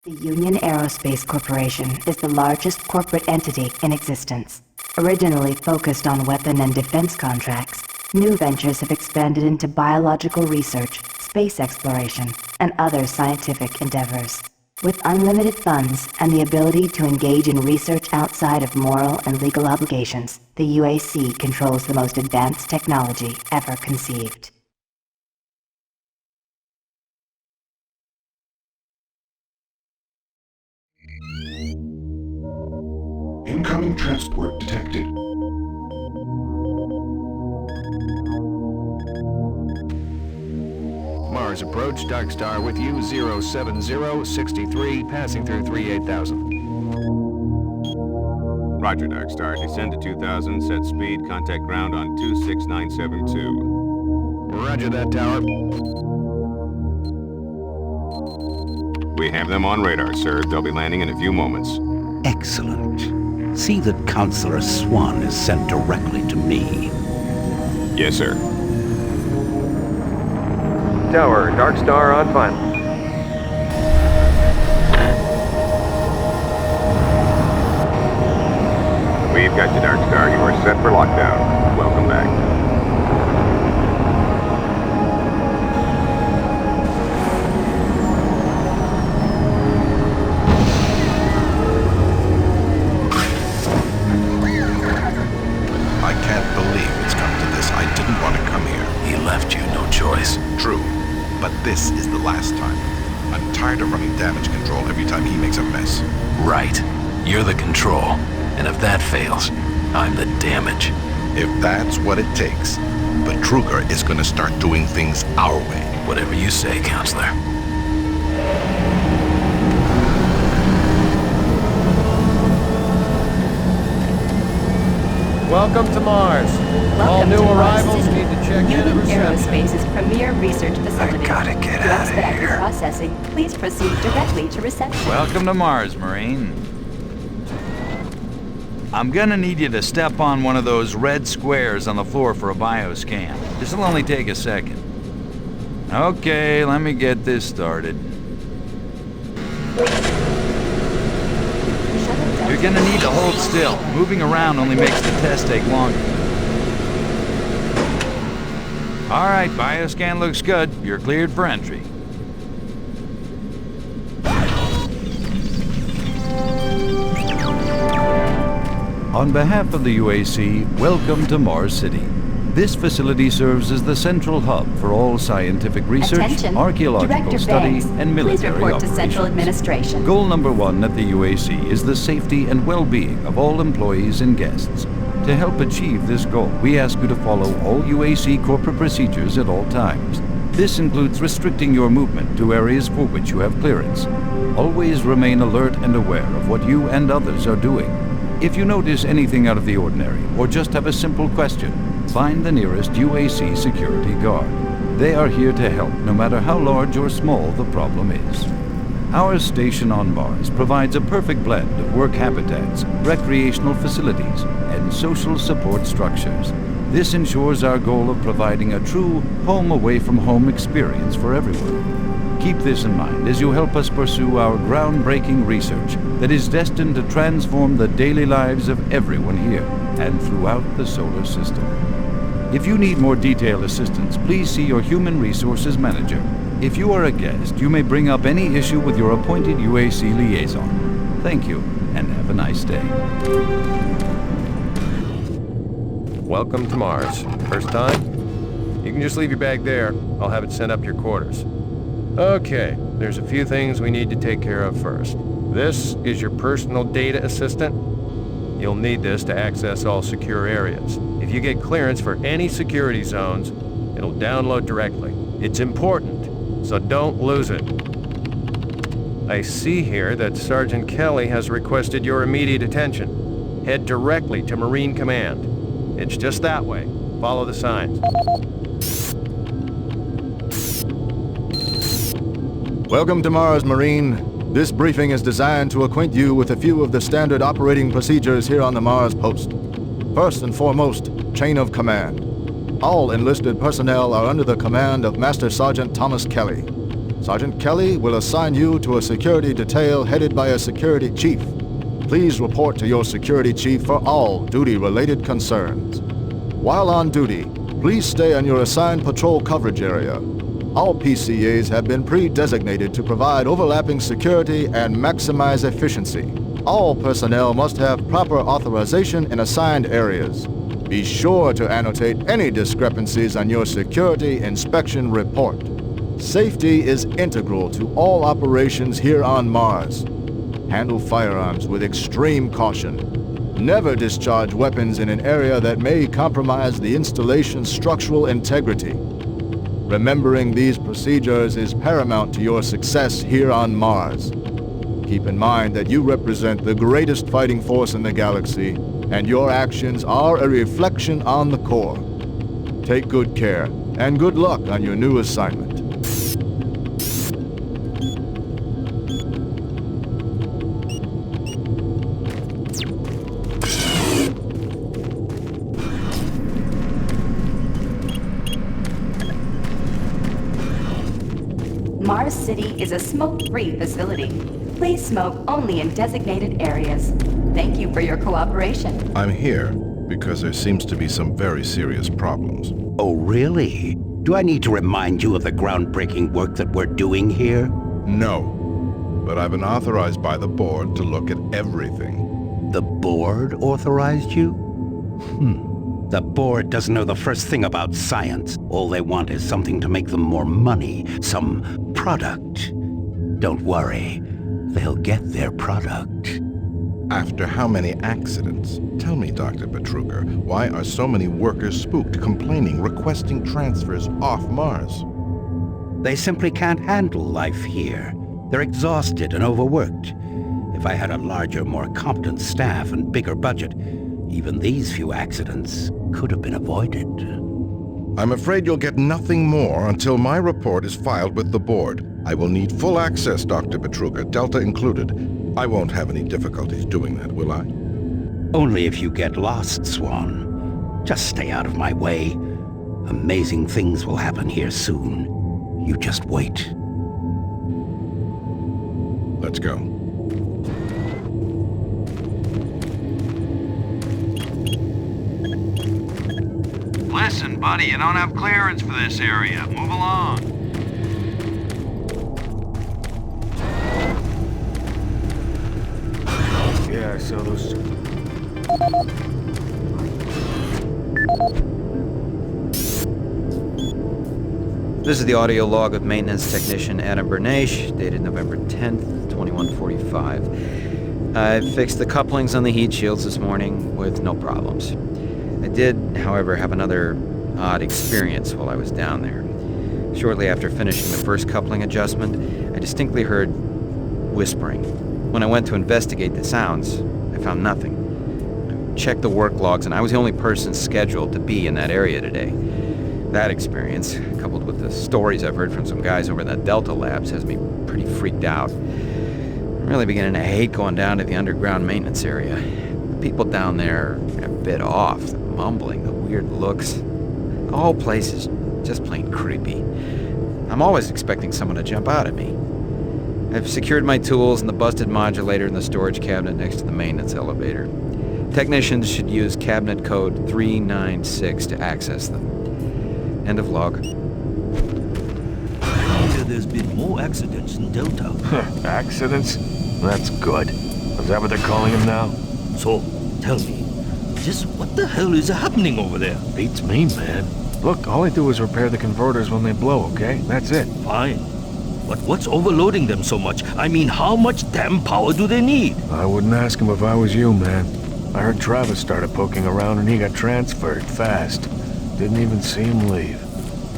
The Union Aerospace Corporation is the largest corporate entity in existence. Originally focused on weapon and defense contracts, new ventures have expanded into biological research, space exploration, and other scientific endeavors. With unlimited funds and the ability to engage in research outside of moral and legal obligations, the UAC controls the most advanced technology ever conceived. Incoming transport detected. Mars approach, Dark Star with you, 07063, passing through 38,000. Roger, Dark Star. Descend to 2,000, set speed, contact ground on 26972. Roger that, tower. We have them on radar, sir. They'll be landing in a few moments. Excellent. See that Counselor Swan is sent directly to me. Yes, sir. Tower, Dark Star on final. We've got you, Dark Star. You are set for lockdown. Welcome back. I can't believe it's come to this. I didn't want to come here. He left you no choice. True, but this is the last time. I'm tired of running damage control every time he makes a mess. Right. You're the control. And if that fails, I'm the damage. If that's what it takes, Betruger is going to start doing things our way. Whatever you say, Counselor. Welcome to Mars. All new arrivals need to check in at Union reception. Aerospace's premier research facility. I gotta get To out of expedite here. processing, please proceed directly to reception. Welcome to Mars, Marine. I'm gonna need you to step on one of those red squares on the floor for a bioscan. This'll only take a second. Okay, let me get this started. You're gonna need to hold still. Moving around only makes the test take longer. All right, bioscan looks good. You're cleared for entry. On behalf of the UAC, welcome to Mars City. This facility serves as the central hub for all scientific research, Attention. archaeological Director study, Banks, and please military report to operations. Central Administration. Goal number one at the UAC is the safety and well-being of all employees and guests. To help achieve this goal, we ask you to follow all UAC corporate procedures at all times. This includes restricting your movement to areas for which you have clearance. Always remain alert and aware of what you and others are doing. If you notice anything out of the ordinary, or just have a simple question, find the nearest UAC security guard. They are here to help, no matter how large or small the problem is. Our station on Mars provides a perfect blend of work habitats, recreational facilities, and social support structures. This ensures our goal of providing a true home-away-from-home experience for everyone. Keep this in mind as you help us pursue our groundbreaking research that is destined to transform the daily lives of everyone here and throughout the solar system. If you need more detailed assistance, please see your Human Resources Manager. If you are a guest, you may bring up any issue with your appointed UAC liaison. Thank you, and have a nice day. Welcome to Mars. First time? You can just leave your bag there. I'll have it sent up your quarters. Okay, there's a few things we need to take care of first. This is your personal data assistant. You'll need this to access all secure areas. If you get clearance for any security zones, it'll download directly. It's important, so don't lose it. I see here that Sergeant Kelly has requested your immediate attention. Head directly to Marine Command. It's just that way. Follow the signs. Welcome to Mars, Marine. This briefing is designed to acquaint you with a few of the standard operating procedures here on the Mars post. First and foremost, chain of command. All enlisted personnel are under the command of Master Sergeant Thomas Kelly. Sergeant Kelly will assign you to a security detail headed by a security chief. Please report to your security chief for all duty-related concerns. While on duty, please stay on your assigned patrol coverage area. All PCAs have been pre-designated to provide overlapping security and maximize efficiency. All personnel must have proper authorization in assigned areas. Be sure to annotate any discrepancies on your security inspection report. Safety is integral to all operations here on Mars. Handle firearms with extreme caution. Never discharge weapons in an area that may compromise the installation's structural integrity. Remembering these procedures is paramount to your success here on Mars. Keep in mind that you represent the greatest fighting force in the galaxy, and your actions are a reflection on the Corps. Take good care, and good luck on your new assignment. Mars City is a smoke-free facility. Please smoke only in designated areas. Thank you for your cooperation. I'm here because there seems to be some very serious problems. Oh, really? Do I need to remind you of the groundbreaking work that we're doing here? No, but I've been authorized by the board to look at everything. The board authorized you? The board doesn't know the first thing about science. All they want is something to make them more money, some product. Don't worry, they'll get their product. After how many accidents? Tell me, Dr. Betruger, why are so many workers spooked, complaining, requesting transfers off Mars? They simply can't handle life here. They're exhausted and overworked. If I had a larger, more competent staff and bigger budget, even these few accidents could have been avoided. I'm afraid you'll get nothing more until my report is filed with the board. I will need full access, Dr. Betruger, Delta included. I won't have any difficulties doing that, will I? Only if you get lost, Swan. Just stay out of my way. Amazing things will happen here soon. You just wait. Let's go. Listen, buddy, you don't have clearance for this area. Move along. Yeah, I saw those. This is the audio log of maintenance technician Adam Bernache, dated November 10th, 2145. I fixed the couplings on the heat shields this morning with no problems. I did, however, have another odd experience while I was down there. Shortly after finishing the first coupling adjustment, I distinctly heard whispering. When I went to investigate the sounds, I found nothing. I checked the work logs, and I was the only person scheduled to be in that area today. That experience, coupled with the stories I've heard from some guys over in the Delta labs, has me pretty freaked out. I'm really beginning to hate going down to the underground maintenance area. The people down there are a bit off. The mumbling, the weird looks. The whole place is just plain creepy. I'm always expecting someone to jump out at me. I've secured my tools and the busted modulator in the storage cabinet next to the maintenance elevator. Technicians should use cabinet code 396 to access them. End of log. There's been more accidents in Delta. Accidents? That's good. Is that what they're calling them now? So, tell me, just what the hell is happening over there? Beats me, man. Look, all I do is repair the converters when they blow, okay? That's it. Fine. But what's overloading them so much? I mean, how much damn power do they need? I wouldn't ask him if I was you, man. I heard Travis started poking around and he got transferred fast. Didn't even see him leave.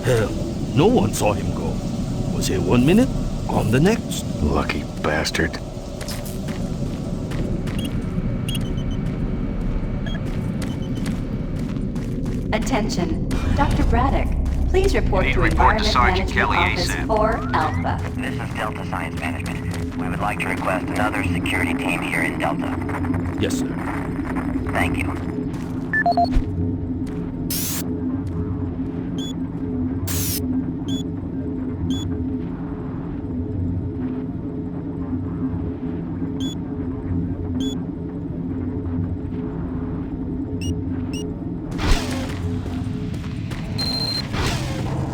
Hell, no one saw him go. Was here 1 minute, on the next. Lucky bastard. Attention, Dr. Braddock. Please report to Environment Management Office 4 Alpha. This is Delta Science Management. We would like to request another security team here in Delta. Yes, sir. Thank you.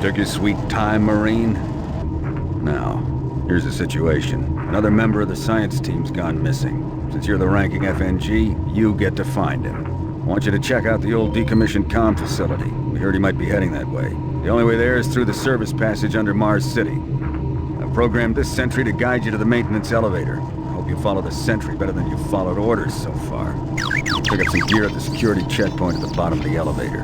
Took your sweet time, Marine? Now, here's the situation. Another member of the science team's gone missing. Since you're the ranking FNG, you get to find him. I want you to check out the old decommissioned comm facility. We heard he might be heading that way. The only way there is through the service passage under Mars City. I've programmed this sentry to guide you to the maintenance elevator. I hope you follow the sentry better than you've followed orders so far. Pick up some gear at the security checkpoint at the bottom of the elevator.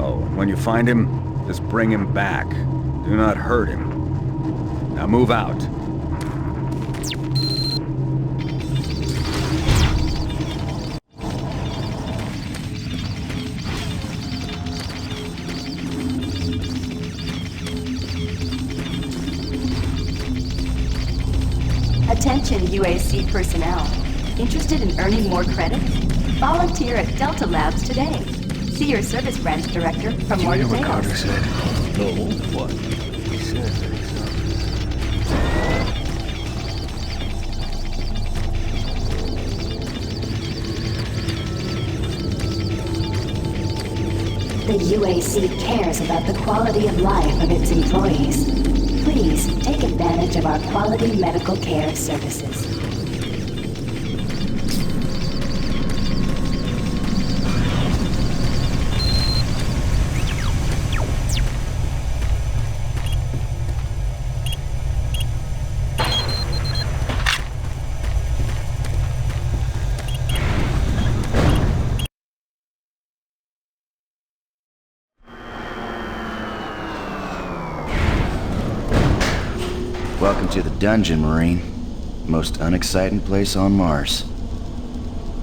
Oh, and when you find him, just bring him back. Do not hurt him. Now move out. Attention UAC personnel. Interested in earning more credits? Volunteer at Delta Labs today. See your service branch director for more details. What Carter said? No, what? He said that he's The UAC cares about the quality of life of its employees. Please take advantage of our quality medical care services. Welcome to the dungeon, Marine. Most unexciting place on Mars.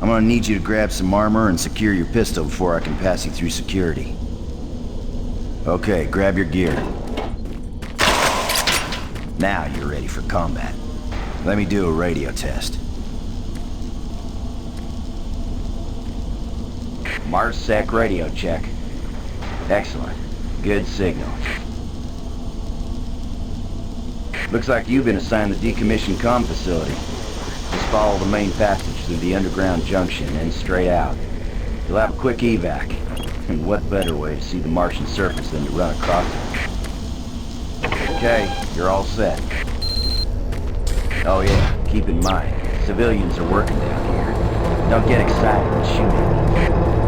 I'm gonna need you to grab some armor and secure your pistol before I can pass you through security. Okay, grab your gear. Now you're ready for combat. Let me do a radio test. MarsSec radio check. Excellent. Good signal. Looks like you've been assigned the decommissioned comm facility. Just follow the main passage through the underground junction and straight out. You'll have a quick evac. And what better way to see the Martian surface than to run across it? Okay, you're all set. Oh yeah, keep in mind, civilians are working down here. Don't get excited and shoot at me.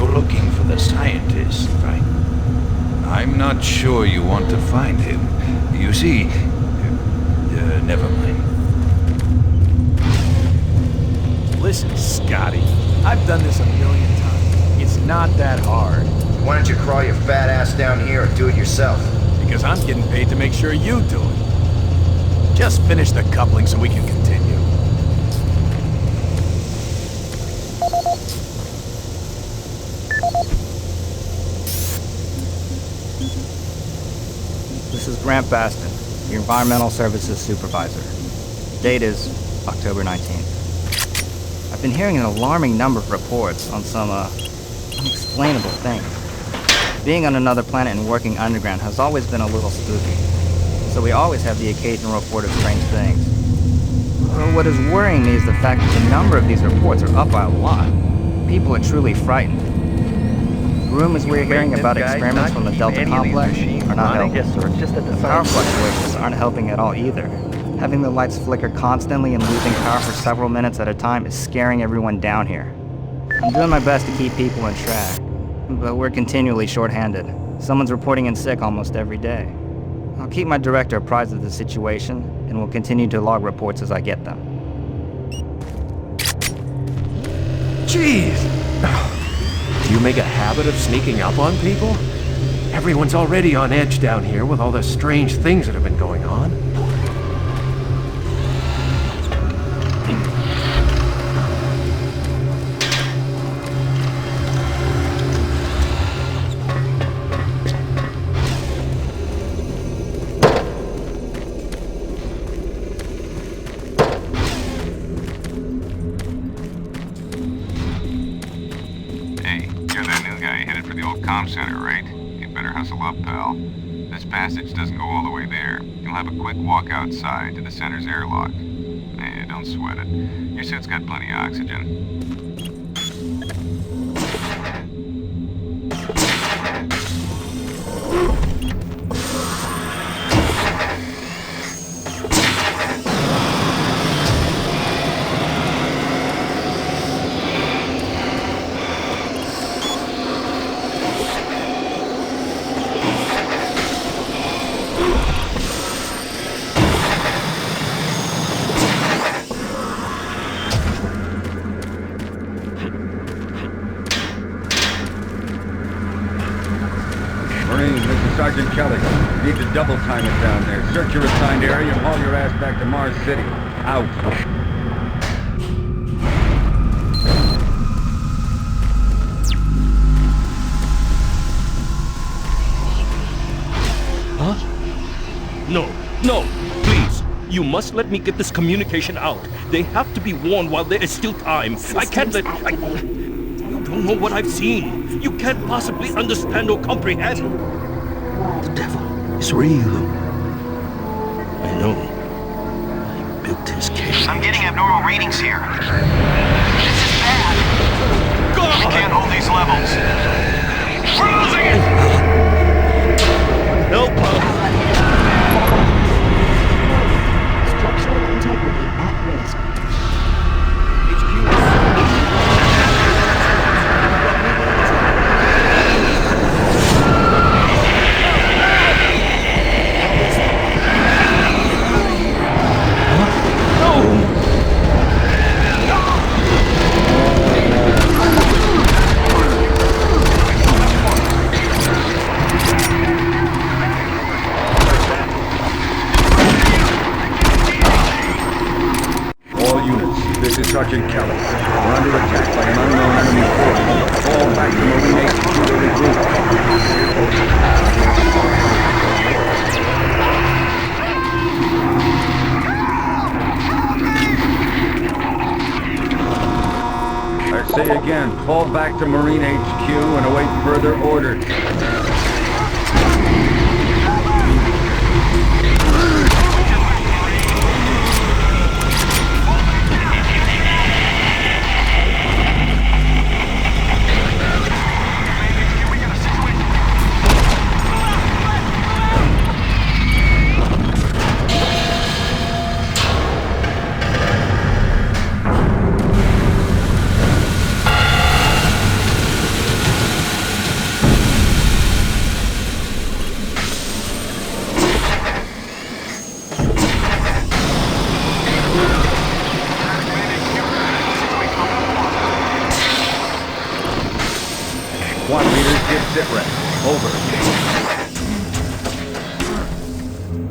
Looking for the scientist, right? I'm not sure you want to find him. You see... never mind. Listen, Scotty. I've done this a million times. It's not that hard. Why don't you crawl your fat ass down here and do it yourself? Because I'm getting paid to make sure you do it. Just finish the coupling so we can continue. This is Grant Baston, your Environmental Services Supervisor. Date is October 19th. I've been hearing an alarming number of reports on some, unexplainable things. Being on another planet and working underground has always been a little spooky, so we always have the occasional report of strange things. But what is worrying me is the fact that the number of these reports are up by a lot. People are truly frightened. Rumors we're hearing about experiments from the Delta complex are not helping. The power fluctuations aren't helping at all either. Having the lights flicker constantly and losing power for several minutes at a time is scaring everyone down here. I'm doing my best to keep people in track, but we're continually short-handed. Someone's reporting in sick almost every day. I'll keep my director apprised of the situation, and will continue to log reports as I get them. Jeez! Do you make a habit of sneaking up on people? Everyone's already on edge down here with all the strange things that have been going on. Center, right? You better hustle up, pal. This passage doesn't go all the way there. You'll have a quick walk outside to the center's airlock. Don't Don't sweat it. Your suit's got plenty of oxygen. Sergeant Kelly, you need to double time it down there. Search your assigned area and haul your ass back to Mars City. Out. Huh? No, please. You must let me get this communication out. They have to be warned while there is still time. I can't let... You don't know what I've seen. You can't possibly understand or comprehend. The devil is real. I know. I built his cave. I'm getting abnormal readings here. This is bad. God! We can't hold these levels. We're losing it! Help us! Structural integrity at risk. Sergeant Kelly. We're under attack by an unknown enemy force. Fall back to Marine HQ to regroup. I say again, fall back to Marine HQ and await further orders.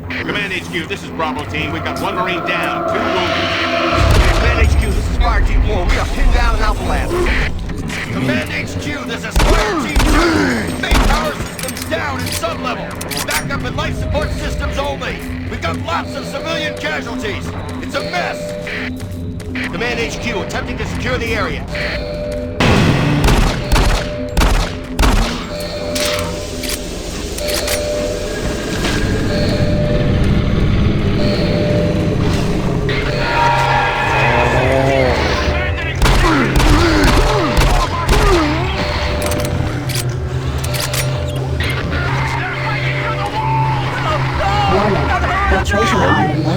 Command HQ, this is Bravo Team. We've got one Marine down, 2 wounded. Command HQ, this is Fire Team 4. We are pinned down in Alpha Lab. Command HQ, this is Fire Team 2. Main power systems down in sub-level. Backup and life support systems only. We've got lots of civilian casualties. It's a mess. Command HQ, attempting to secure the area.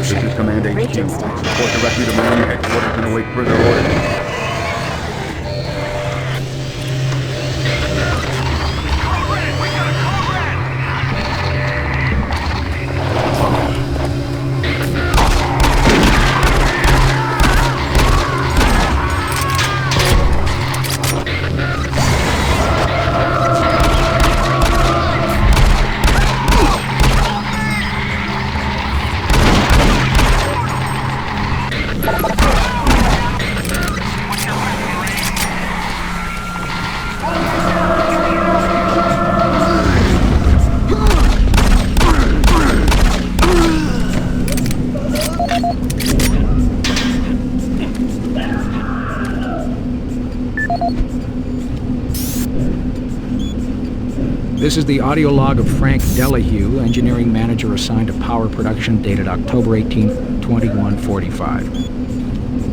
This is Command HQ. Report directly to Marine Headquarters and await further orders. This is the audio log of Frank Delahue, engineering manager assigned to power production, dated October 18th, 2145.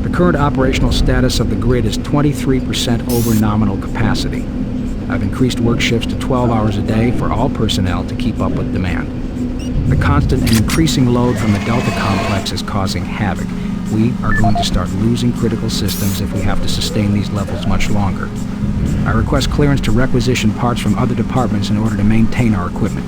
The current operational status of the grid is 23% over nominal capacity. I've increased work shifts to 12 hours a day for all personnel to keep up with demand. The constant and increasing load from the Delta complex is causing havoc. We are going to start losing critical systems if we have to sustain these levels much longer. I request clearance to requisition parts from other departments in order to maintain our equipment.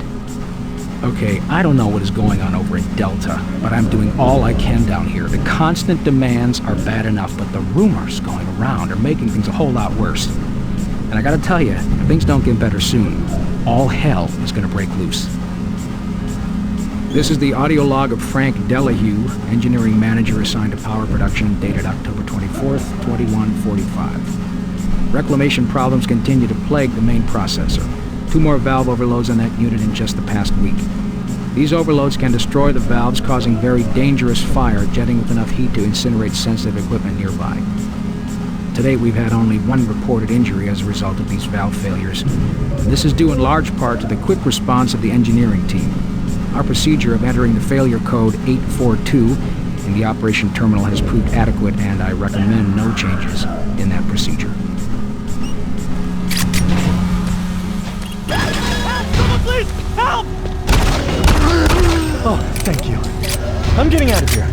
Okay, I don't know what is going on over in Delta, but I'm doing all I can down here. The constant demands are bad enough, but the rumors going around are making things a whole lot worse. And I gotta tell you, if things don't get better soon, all hell is gonna break loose. This is the audio log of Frank Delahue, engineering manager assigned to power production, dated October 24th, 2145. Reclamation problems continue to plague the main processor. 2 more valve overloads on that unit in just the past week. These overloads can destroy the valves, causing very dangerous fire, jetting with enough heat to incinerate sensitive equipment nearby. To date, we've had only 1 reported injury as a result of these valve failures. And this is due in large part to the quick response of the engineering team. Our procedure of entering the failure code 842 in the operation terminal has proved adequate, and I recommend no changes in that procedure. Someone please! Help! Oh, thank you. I'm getting out of here.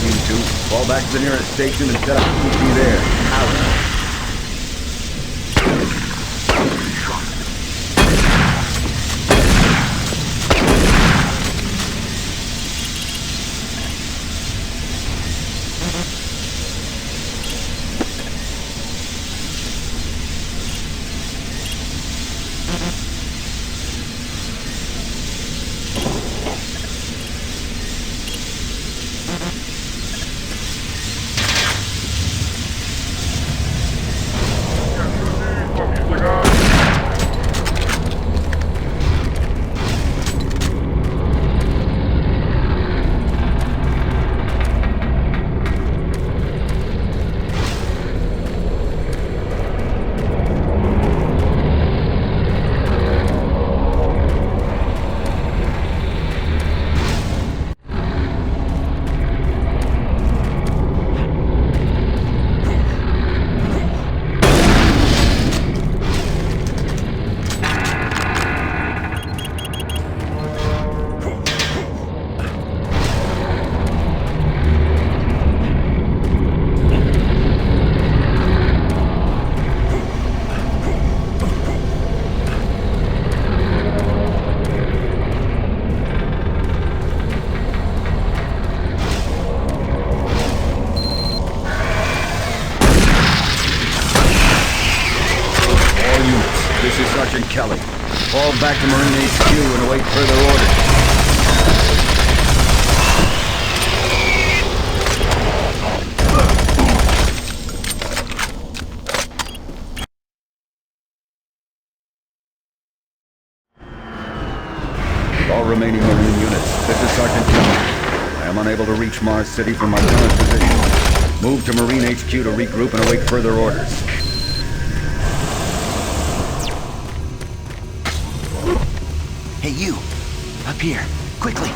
Team 2. Fall back to the nearest station and set up ET there. Out. Kelly. Fall back to Marine HQ and await further orders. All remaining Marine units, this is Sergeant Kelly. I am unable to reach Mars City from my current position. Move to Marine HQ to regroup and await further orders. Hey, you! Up here, quickly!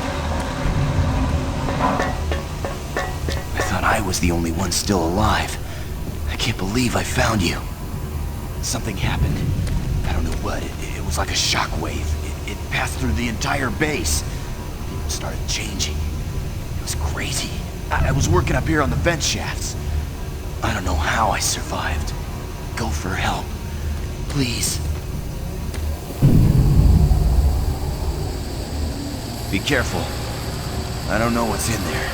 I thought I was the only one still alive. I can't believe I found you. Something happened. I don't know what. It was like a shockwave. It passed through the entire base. People started changing. It was crazy. I was working up here on the vent shafts. I don't know how I survived. Go for help. Please. Be careful. I don't know what's in there.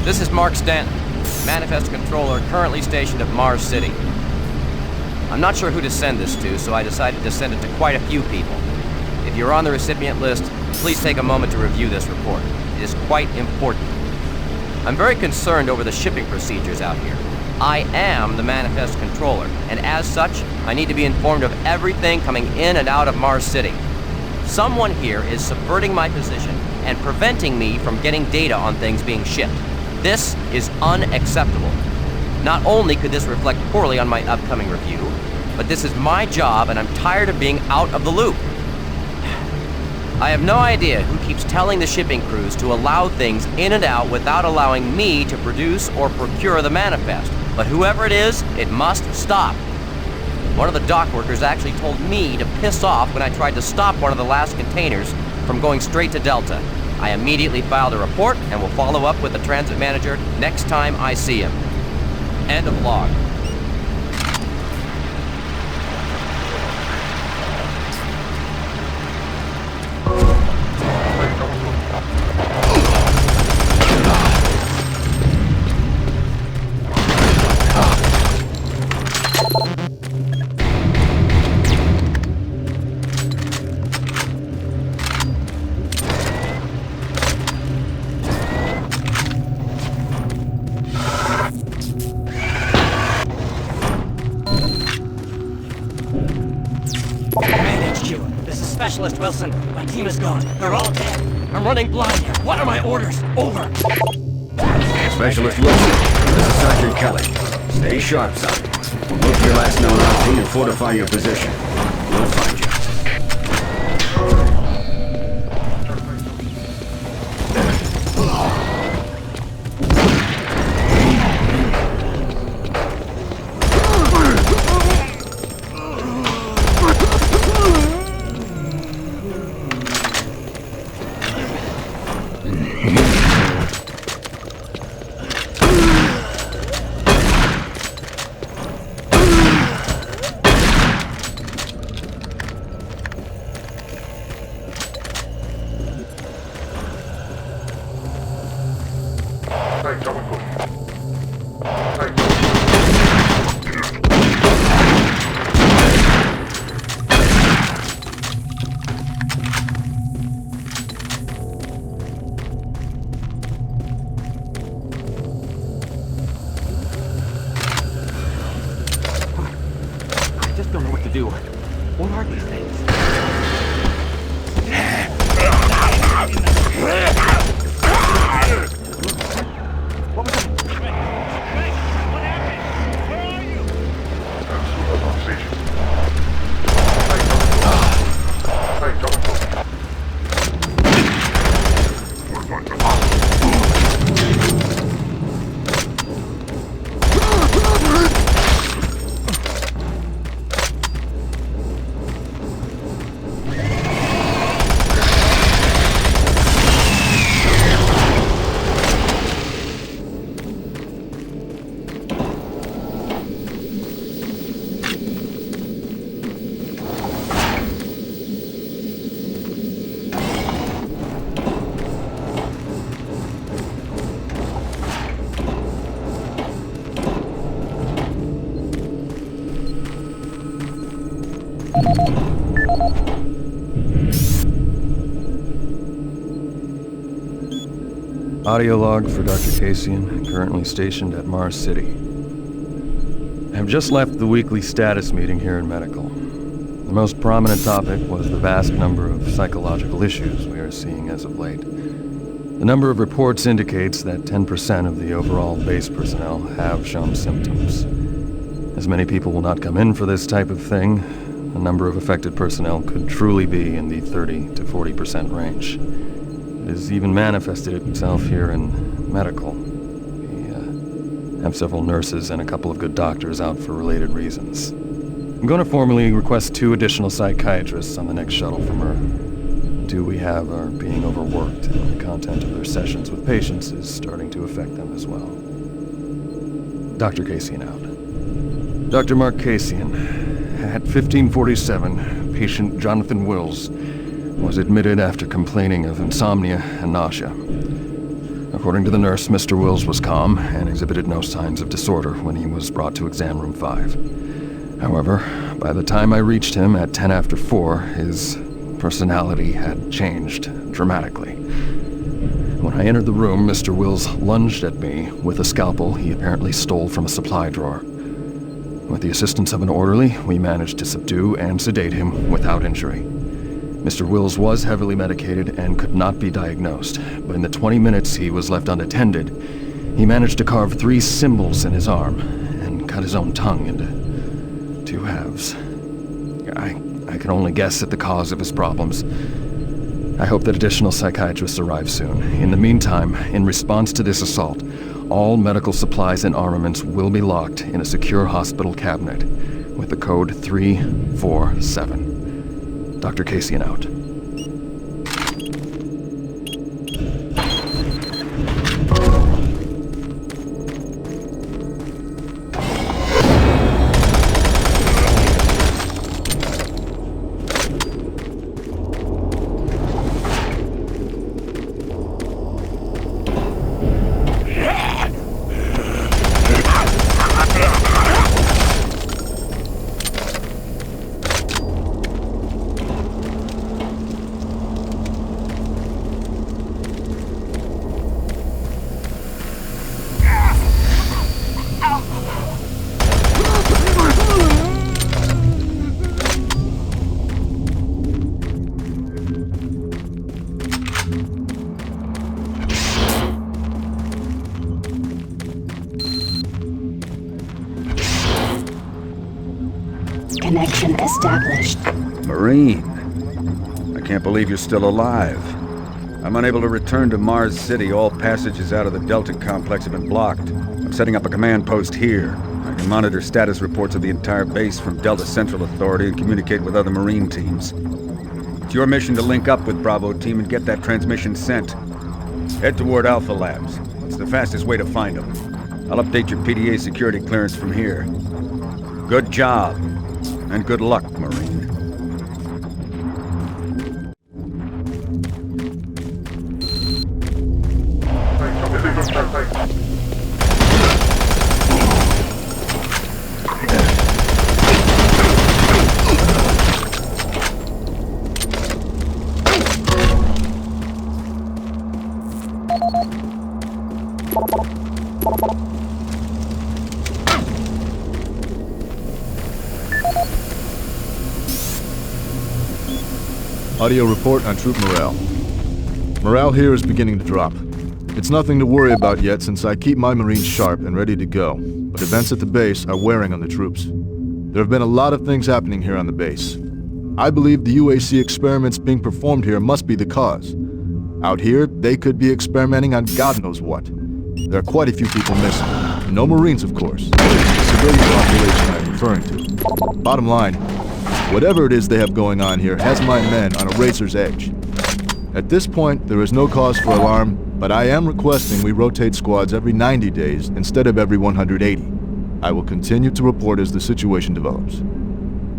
This is Mark Stanton, Manifest Controller, currently stationed at Mars City. I'm not sure who to send this to, so I decided to send it to quite a few people. If you're on the recipient list, please take a moment to review this report. It is quite important. I'm very concerned over the shipping procedures out here. I am the Manifest Controller, and as such, I need to be informed of everything coming in and out of Mars City. Someone here is subverting my position and preventing me from getting data on things being shipped. This is unacceptable. Not only could this reflect poorly on my upcoming review, but this is my job and I'm tired of being out of the loop. I have no idea who keeps telling the shipping crews to allow things in and out without allowing me to produce or procure the manifest, but whoever it is, it must stop. One of the dock workers actually told me to piss off when I tried to stop one of the last containers from going straight to Delta. I immediately filed a report and will follow up with the transit manager next time I see him. End of log. Specialist Wilson, my team is gone. They're all dead. I'm running blind here. What are my orders? Over. Specialist Wilson, This is Sergeant Kelly. Stay sharp, son. Look for your last known RT and fortify your position. We'll find you. Audio log for Dr. Cassian, currently stationed at Mars City. I have just left the weekly status meeting here in Medical. The most prominent topic was the vast number of psychological issues we are seeing as of late. The number of reports indicates that 10% of the overall base personnel have shown symptoms. As many people will not come in for this type of thing, the number of affected personnel could truly be in the 30 to 40% range. It has even manifested itself here in Medical. We have several nurses and a couple of good doctors out for related reasons. I'm going to formally request 2 additional psychiatrists on the next shuttle from Earth. 2 we have are being overworked, and the content of their sessions with patients is starting to affect them as well. Dr. Cassian out. Dr. Mark Cassian. At 1547, patient Jonathan Wills was admitted after complaining of insomnia and nausea. According to the nurse, Mr. Wills was calm and exhibited no signs of disorder when he was brought to exam room 5. However, by the time I reached him at 10 after 4, his personality had changed dramatically. When I entered the room, Mr. Wills lunged at me with a scalpel he apparently stole from a supply drawer. With the assistance of an orderly, we managed to subdue and sedate him without injury. Mr. Wills was heavily medicated and could not be diagnosed, but in the 20 minutes he was left unattended, he managed to carve 3 symbols in his arm and cut his own tongue into 2 halves. I can only guess at the cause of his problems. I hope that additional psychiatrists arrive soon. In the meantime, in response to this assault, all medical supplies and armaments will be locked in a secure hospital cabinet with the code 347. Dr. Cassian out. connection established. Marine. I can't believe you're still alive. I'm unable to return to Mars City. All passages out of the Delta complex have been blocked. I'm setting up a command post here. I can monitor status reports of the entire base from Delta Central Authority and communicate with other Marine teams. It's your mission to link up with Bravo Team and get that transmission sent. Head toward Alpha Labs. It's the fastest way to find them. I'll update your PDA security clearance from here. Good job, and good luck, Marine. Audio report on troop morale. Morale here is beginning to drop. It's nothing to worry about yet since I keep my Marines sharp and ready to go, but events at the base are wearing on the troops. There have been a lot of things happening here on the base. I believe the UAC experiments being performed here must be the cause. Out here, they could be experimenting on God knows what. There are quite a few people missing. No Marines, of course. It's the civilian population I'm referring to. Bottom line, whatever it is they have going on here has my men on a razor's edge. At this point, there is no cause for alarm, but I am requesting we rotate squads every 90 days instead of every 180. I will continue to report as the situation develops.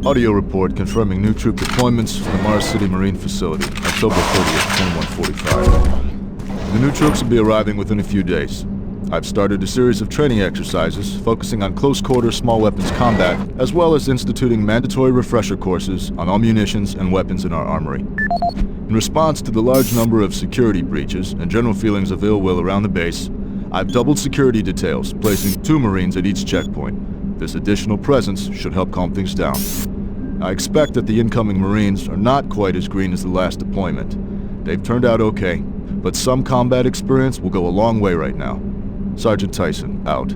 Audio report confirming new troop deployments from the Mars City Marine Facility, October 30th, 2145. The new troops will be arriving within a few days. I've started a series of training exercises focusing on close-quarter small weapons combat, as well as instituting mandatory refresher courses on all munitions and weapons in our armory. In response to the large number of security breaches and general feelings of ill will around the base, I've doubled security details, placing 2 Marines at each checkpoint. This additional presence should help calm things down. I expect that the incoming Marines are not quite as green as the last deployment. They've turned out okay, but some combat experience will go a long way right now. Sergeant Tyson, out.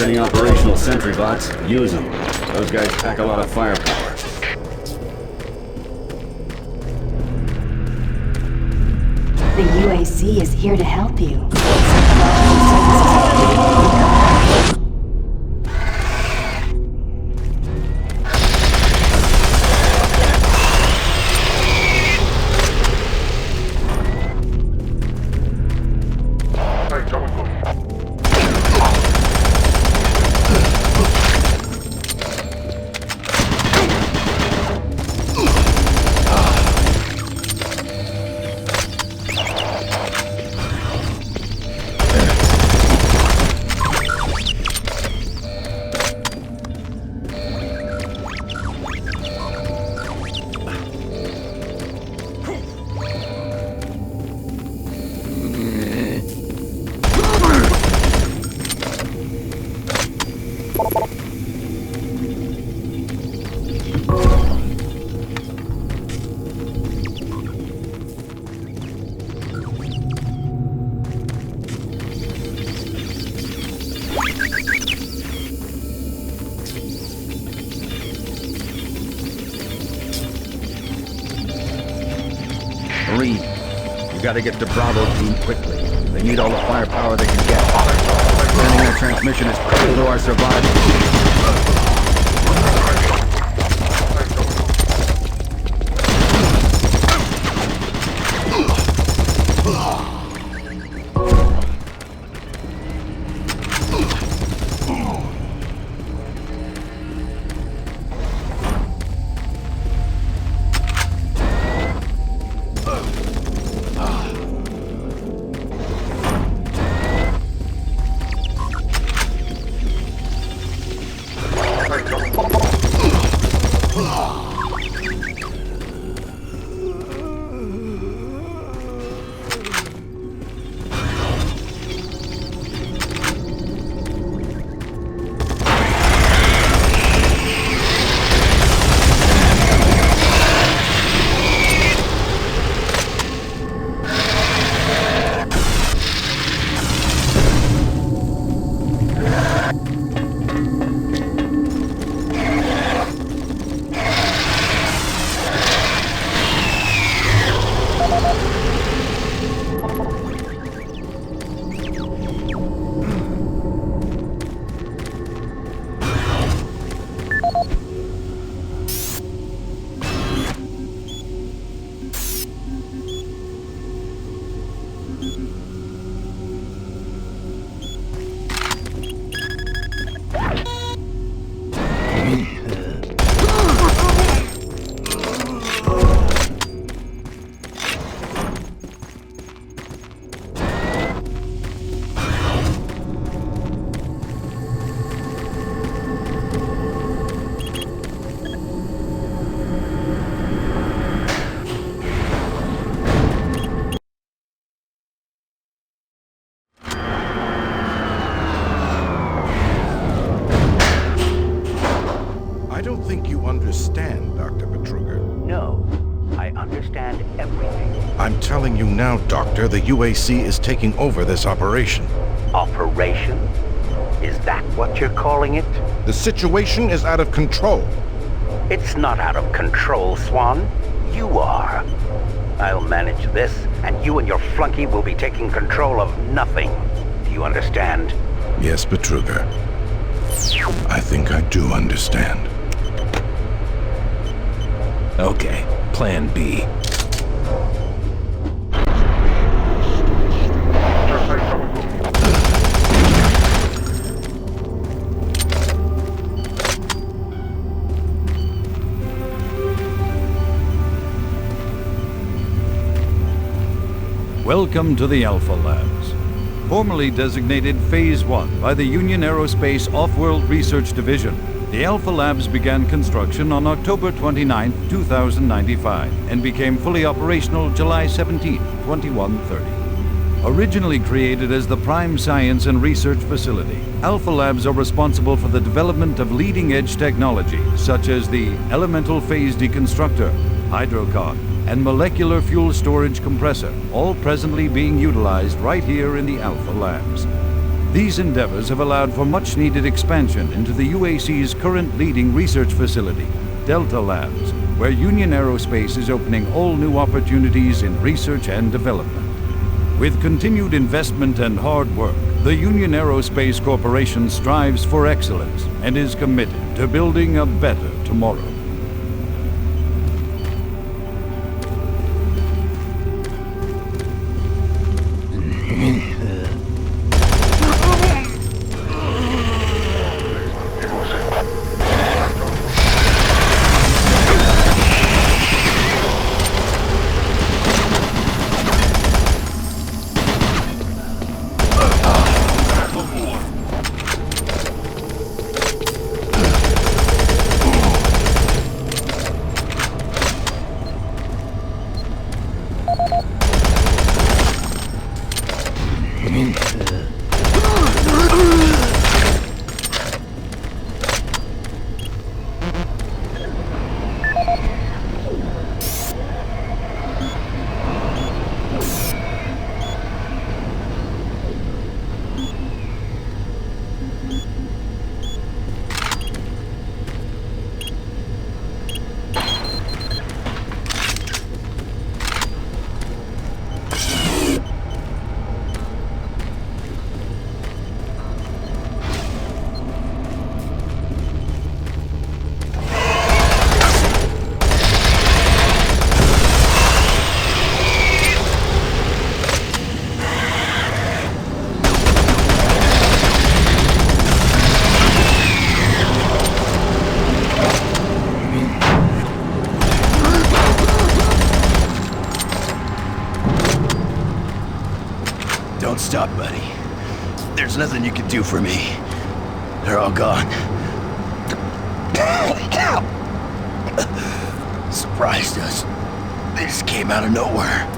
Any operational sentry bots, use them. Those guys pack a lot of firepower. The UAC is here to help you. Marine, you gotta get to Bravo Team quickly. They need all the firepower they can get. Sending their transmission is critical to our survival. I don't think you understand, Dr. Betruger. No, I understand everything. I'm telling you now, Doctor, the UAC is taking over this operation. Operation? Is that what you're calling it? The situation is out of control. It's not out of control, Swan. You are. I'll manage this, and you and your flunky will be taking control of nothing. Do you understand? Yes, Betruger. I think I do understand. Okay, plan B. Welcome to the Alpha Labs. Formerly designated Phase 1 by the Union Aerospace Off-World Research Division, the Alpha Labs began construction on October 29, 2095, and became fully operational July 17, 2130. Originally created as the prime science and research facility, Alpha Labs are responsible for the development of leading-edge technology such as the elemental phase deconstructor, hydrocon, and molecular fuel storage compressor, all presently being utilized right here in the Alpha Labs. These endeavors have allowed for much-needed expansion into the UAC's current leading research facility, Delta Labs, where Union Aerospace is opening all new opportunities in research and development. With continued investment and hard work, the Union Aerospace Corporation strives for excellence and is committed to building a better tomorrow. Don't stop, buddy. There's nothing you can do for me. They're all gone. Surprised us. They just came out of nowhere.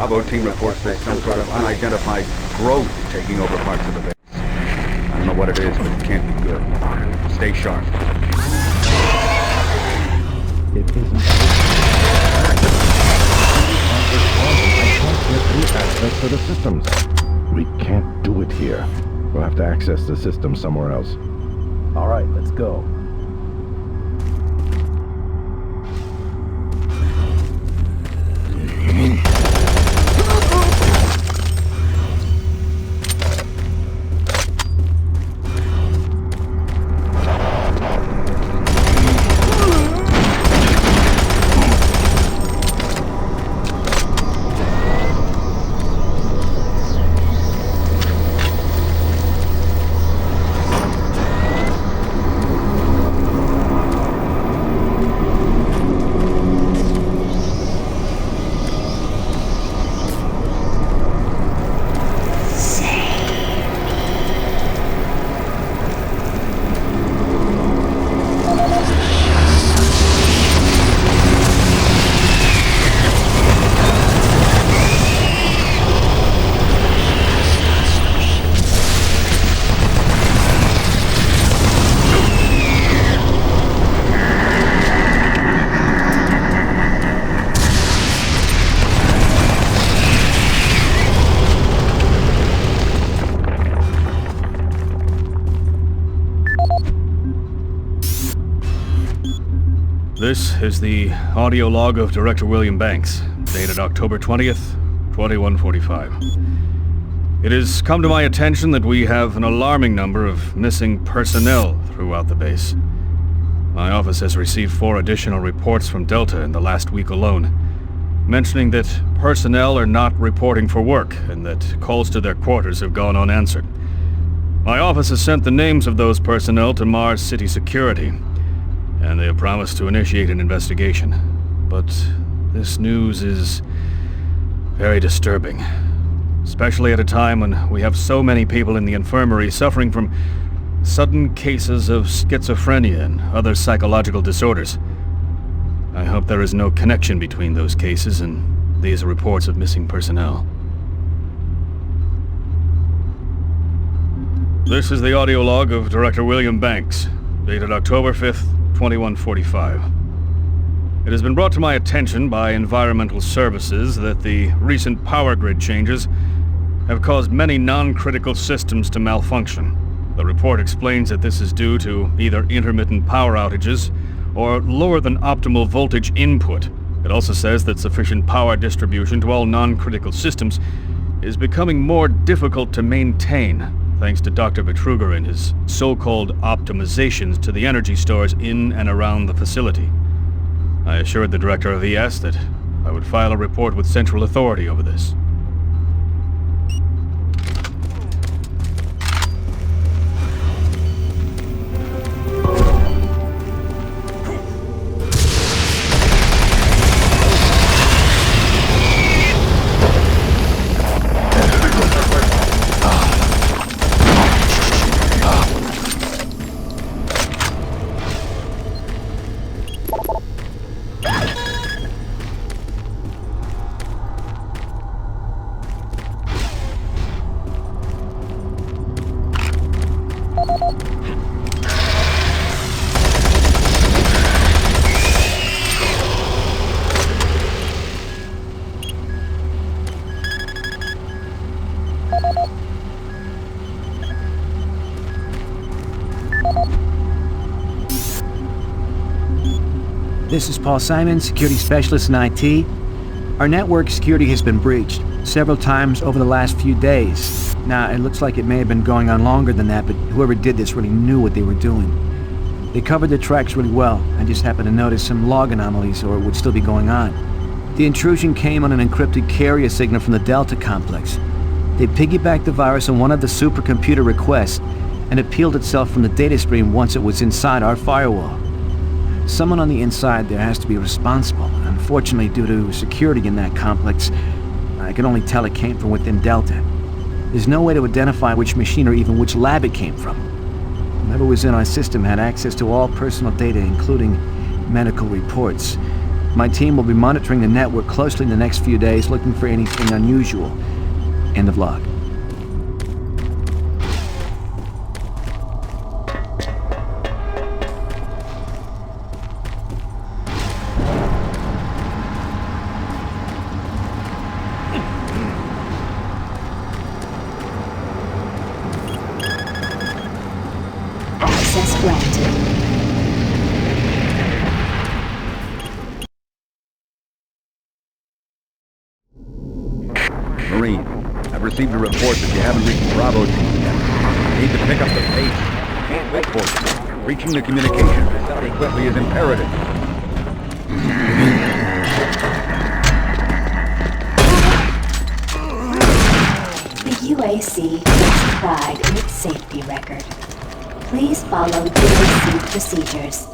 Bravo team reports there's some sort of unidentified growth taking over parts of the base. I don't know what it is, but it can't be good. Stay sharp. It isn't. Access to the systems. We can't do it here. We'll have to access the system somewhere else. All right, let's go. This is the audio log of Director William Banks, dated October 20th, 2145. It has come to my attention that we have an alarming number of missing personnel throughout the base. My office has received 4 additional reports from Delta in the last week alone, mentioning that personnel are not reporting for work and that calls to their quarters have gone unanswered. My office has sent the names of those personnel to Mars City Security, and they have promised to initiate an investigation. But this news is very disturbing, especially at a time when we have so many people in the infirmary suffering from sudden cases of schizophrenia and other psychological disorders. I hope there is no connection between those cases and these reports of missing personnel. This is the audio log of Director William Banks, dated October 5th, 2145. It has been brought to my attention by Environmental Services that the recent power grid changes have caused many non-critical systems to malfunction. The report explains that this is due to either intermittent power outages or lower than optimal voltage input. It also says that sufficient power distribution to all non-critical systems is becoming more difficult to maintain, thanks to Dr. Betruger and his so-called optimizations to the energy stores in and around the facility. I assured the Director of ES that I would file a report with Central Authority over this. This is Paul Simon, Security Specialist in IT. Our network security has been breached several times over the last few days. Now, it looks like it may have been going on longer than that, but whoever did this really knew what they were doing. They covered the tracks really well. I just happened to notice some log anomalies, or it would still be going on. The intrusion came on an encrypted carrier signal from the Delta complex. They piggybacked the virus on one of the supercomputer requests, and it peeled itself from the data stream once it was inside our firewall. Someone on the inside there has to be responsible. Unfortunately, due to security in that complex, I can only tell it came from within Delta. There's no way to identify which machine or even which lab it came from. Whoever was in our system had access to all personal data, including medical reports. My team will be monitoring the network closely in the next few days, looking for anything unusual. End of log. Access granted. Marine, I've received a report that you haven't reached Bravo team yet. You need to pick up the pace. Can't wait for you. Reaching the communication facility quickly is imperative. The UAC takes pride in its safety record. Please follow UAC procedures.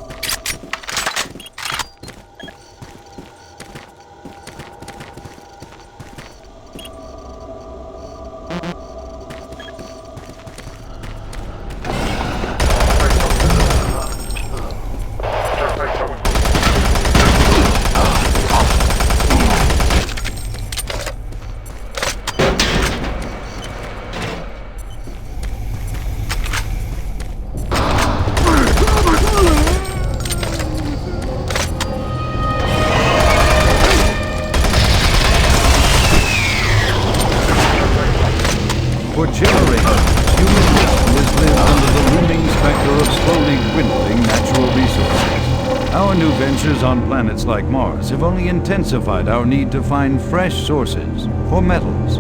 For generations, humanity has lived under the looming specter of slowly dwindling natural resources. Our new ventures on planets like Mars have only intensified our need to find fresh sources for metals,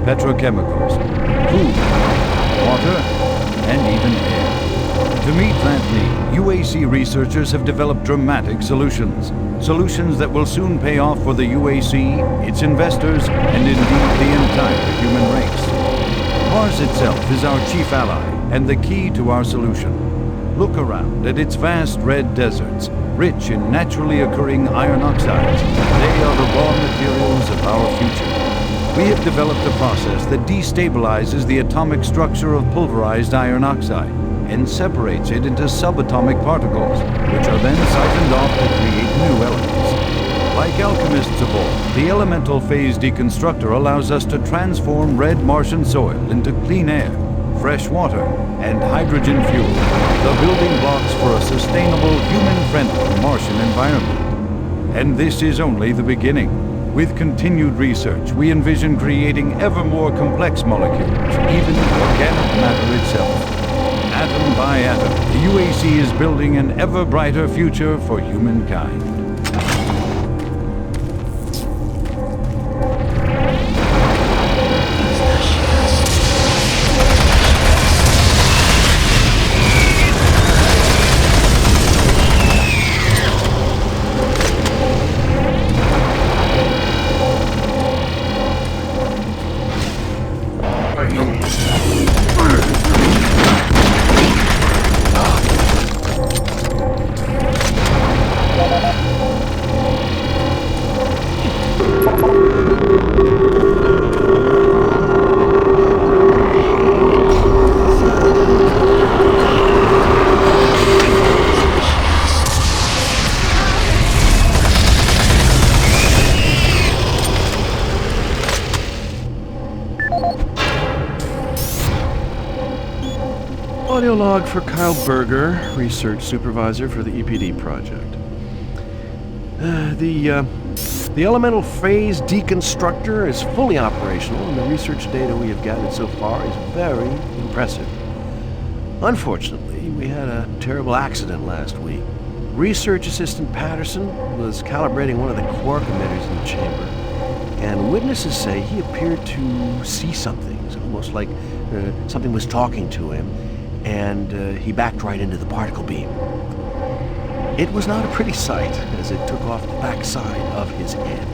petrochemicals, food, water, and even air. To meet that need, UAC researchers have developed dramatic solutions. Solutions that will soon pay off for the UAC, its investors, and indeed the entire human race. Mars itself is our chief ally and the key to our solution. Look around at its vast red deserts, rich in naturally occurring iron oxides. They are the raw materials of our future. We have developed a process that destabilizes the atomic structure of pulverized iron oxide and separates it into subatomic particles, which are then siphoned off to create new elements. Like alchemists of old, the elemental phase deconstructor allows us to transform red Martian soil into clean air, fresh water, and hydrogen fuel, the building blocks for a sustainable, human-friendly Martian environment. And this is only the beginning. With continued research, we envision creating ever more complex molecules, even organic matter itself. Atom by atom, the UAC is building an ever brighter future for humankind. Audio log for Kyle Berger, research supervisor for the EPD project. The elemental phase deconstructor is fully operational, and the research data we have gathered so far is very impressive. Unfortunately, we had a terrible accident last week. Research assistant Patterson was calibrating one of the quark emitters in the chamber, and witnesses say he appeared to see something. It's almost like something was talking to him, and he backed right into the particle beam. It was not a pretty sight, as it took off the backside of his head.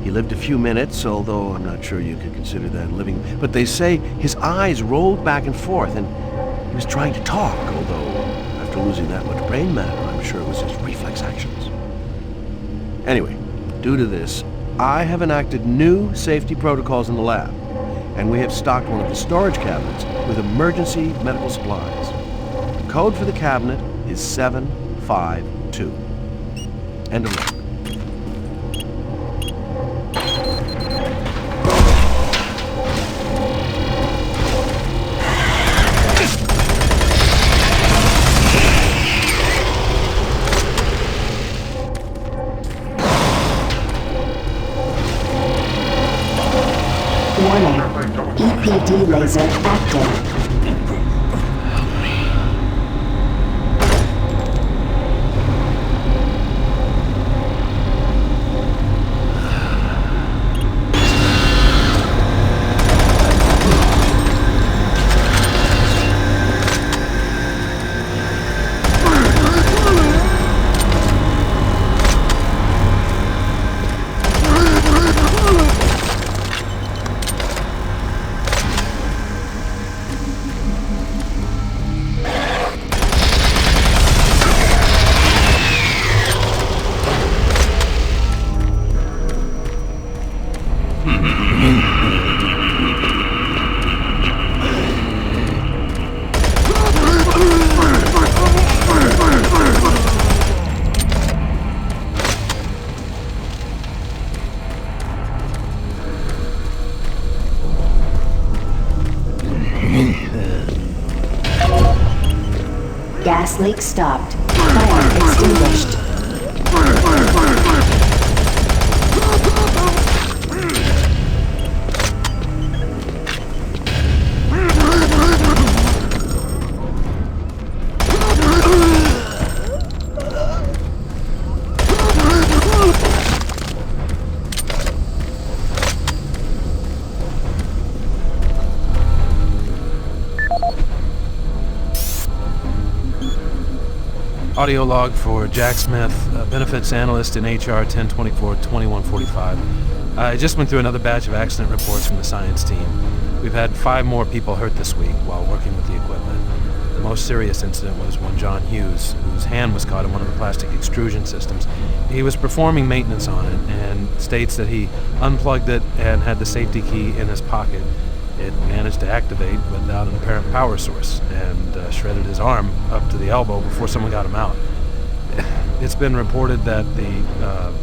He lived a few minutes, although I'm not sure you could consider that living. But they say his eyes rolled back and forth, and he was trying to talk, although after losing that much brain matter, I'm sure it was his reflex actions. Anyway, due to this, I have enacted new safety protocols in the lab, and we have stocked one of the storage cabinets with emergency medical supplies. The code for the cabinet is 752. End of log. Laser active. Gas leak stopped. Fire extinguished. Audio log for Jack Smith, benefits analyst in HR 1024-2145. I just went through another batch of accident reports from the science team. We've had 5 more people hurt this week while working with the equipment. The most serious incident was one John Hughes, whose hand was caught in one of the plastic extrusion systems. He was performing maintenance on it and states that he unplugged it and had the safety key in his pocket. It managed to activate without an apparent power source and shredded his arm up to the elbow before someone got him out. It's been reported that the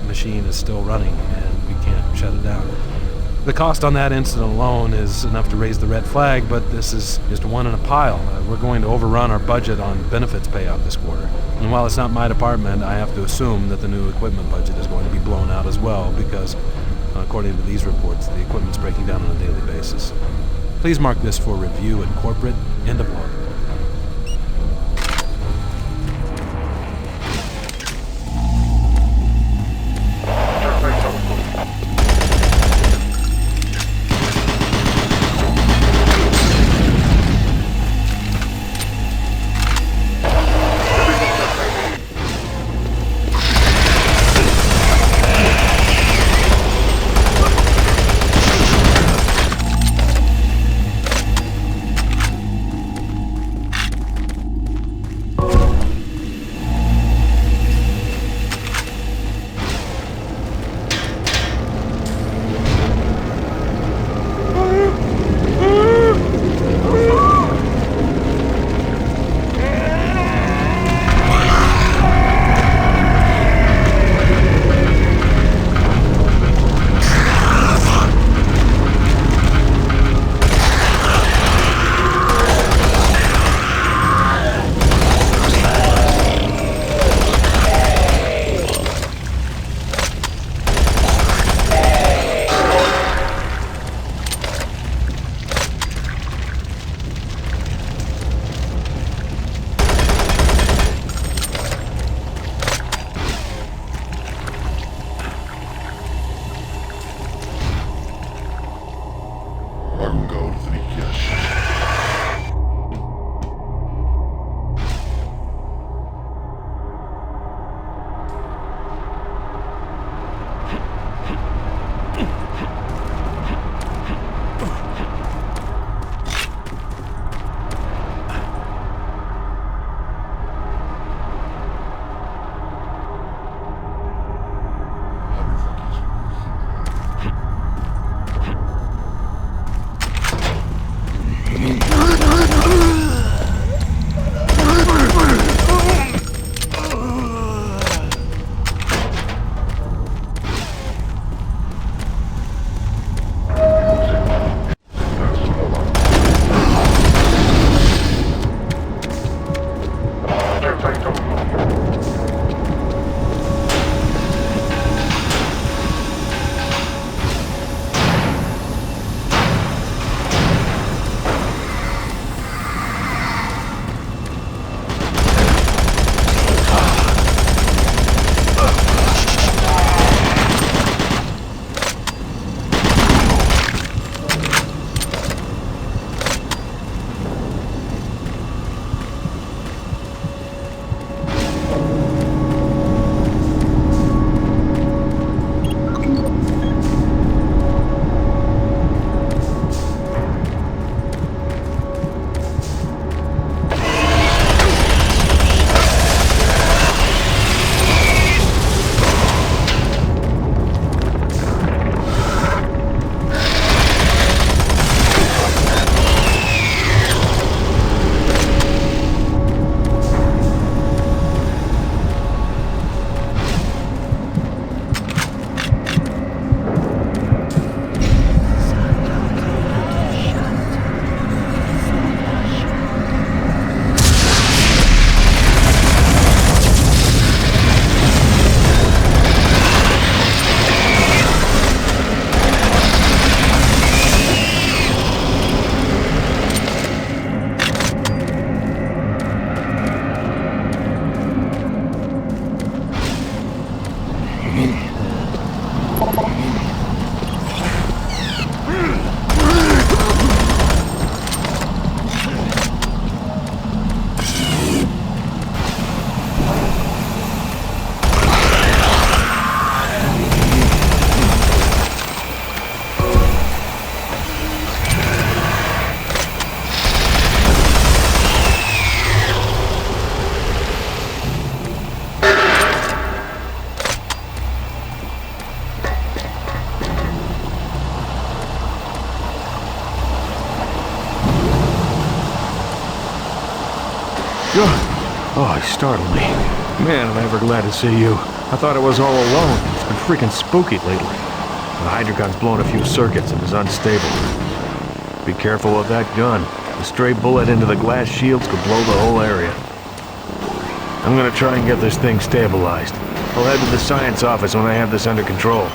machine is still running and we can't shut it down. The cost on that incident alone is enough to raise the red flag, but this is just one in a pile. We're going to overrun our budget on benefits payout this quarter. And while it's not my department, I have to assume that the new equipment budget is going to be blown out as well because, according to these reports, the equipment's breaking down on a daily basis. Please mark this for review and corporate. End of log. Oh, he startled me. Man, am I ever glad to see you. I thought I was all alone. It's been freaking spooky lately. The Hydrocon's blown a few circuits and is unstable. Be careful with that gun. A stray bullet into the glass shields could blow the whole area. I'm gonna try and get this thing stabilized. I'll head to the science office when I have this under control.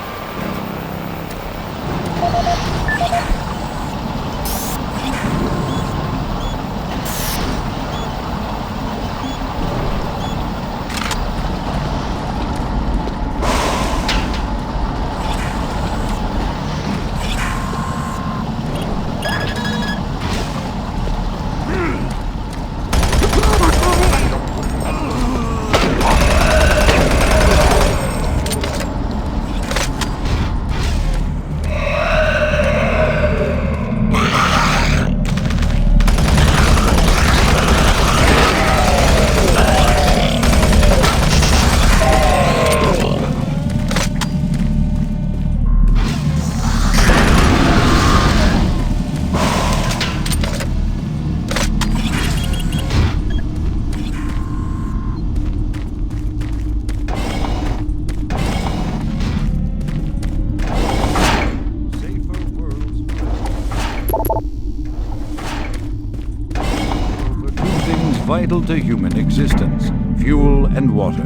Vital to human existence, fuel and water.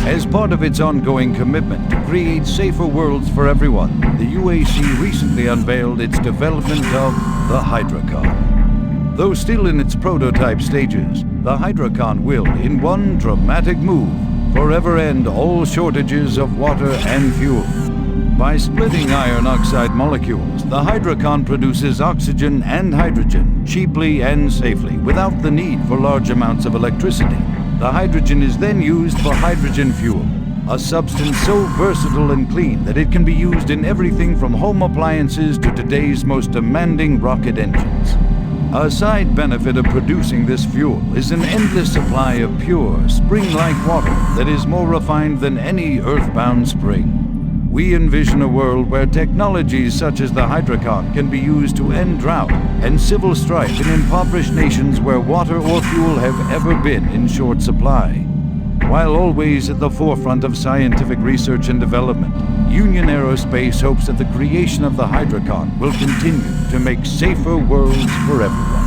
As part of its ongoing commitment to create safer worlds for everyone, the UAC recently unveiled its development of the Hydrocon. Though still in its prototype stages, the Hydrocon will, in one dramatic move, forever end all shortages of water and fuel. By splitting iron oxide molecules, the Hydrocon produces oxygen and hydrogen cheaply and safely without the need for large amounts of electricity. The hydrogen is then used for hydrogen fuel, a substance so versatile and clean that it can be used in everything from home appliances to today's most demanding rocket engines. A side benefit of producing this fuel is an endless supply of pure, spring-like water that is more refined than any earthbound spring. We envision a world where technologies such as the Hydrocon can be used to end drought and civil strife in impoverished nations where water or fuel have ever been in short supply. While always at the forefront of scientific research and development, Union Aerospace hopes that the creation of the Hydrocon will continue to make safer worlds for everyone.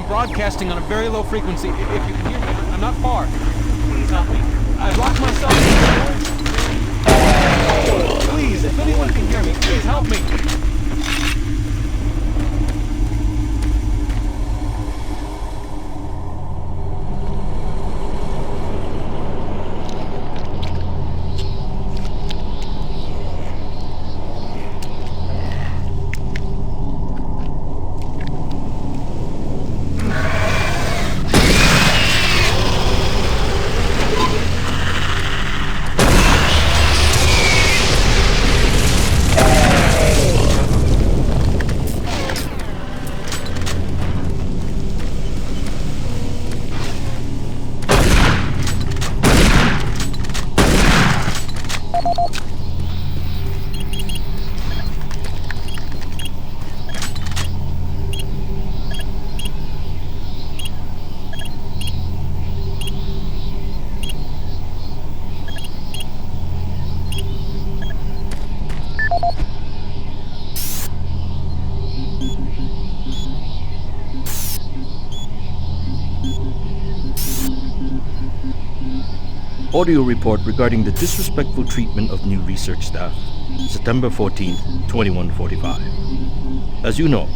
Broadcasting on a very low frequency. If you can hear me, I'm not far. Please help me. I've locked myself in. Please, if anyone can hear me, please help me. Audio report regarding the disrespectful treatment of new research staff. September 14th, 2145. As you know,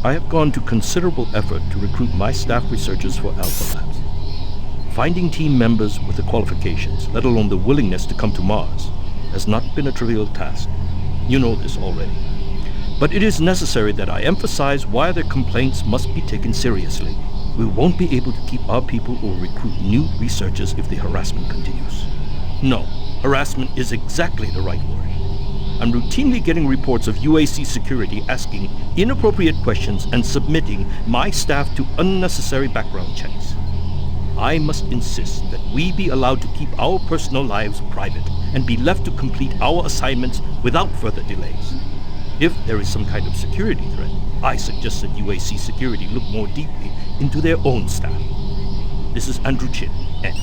I have gone to considerable effort to recruit my staff researchers for Alpha Labs. Finding team members with the qualifications, let alone the willingness to come to Mars, has not been a trivial task. You know this already. But it is necessary that I emphasize why their complaints must be taken seriously. We won't be able to keep our people or recruit new researchers if the harassment continues. No, harassment is exactly the right word. I'm routinely getting reports of UAC security asking inappropriate questions and submitting my staff to unnecessary background checks. I must insist that we be allowed to keep our personal lives private and be left to complete our assignments without further delays. If there is some kind of security threat, I suggest that UAC security look more deeply into their own staff. This is Andrew Chin, N.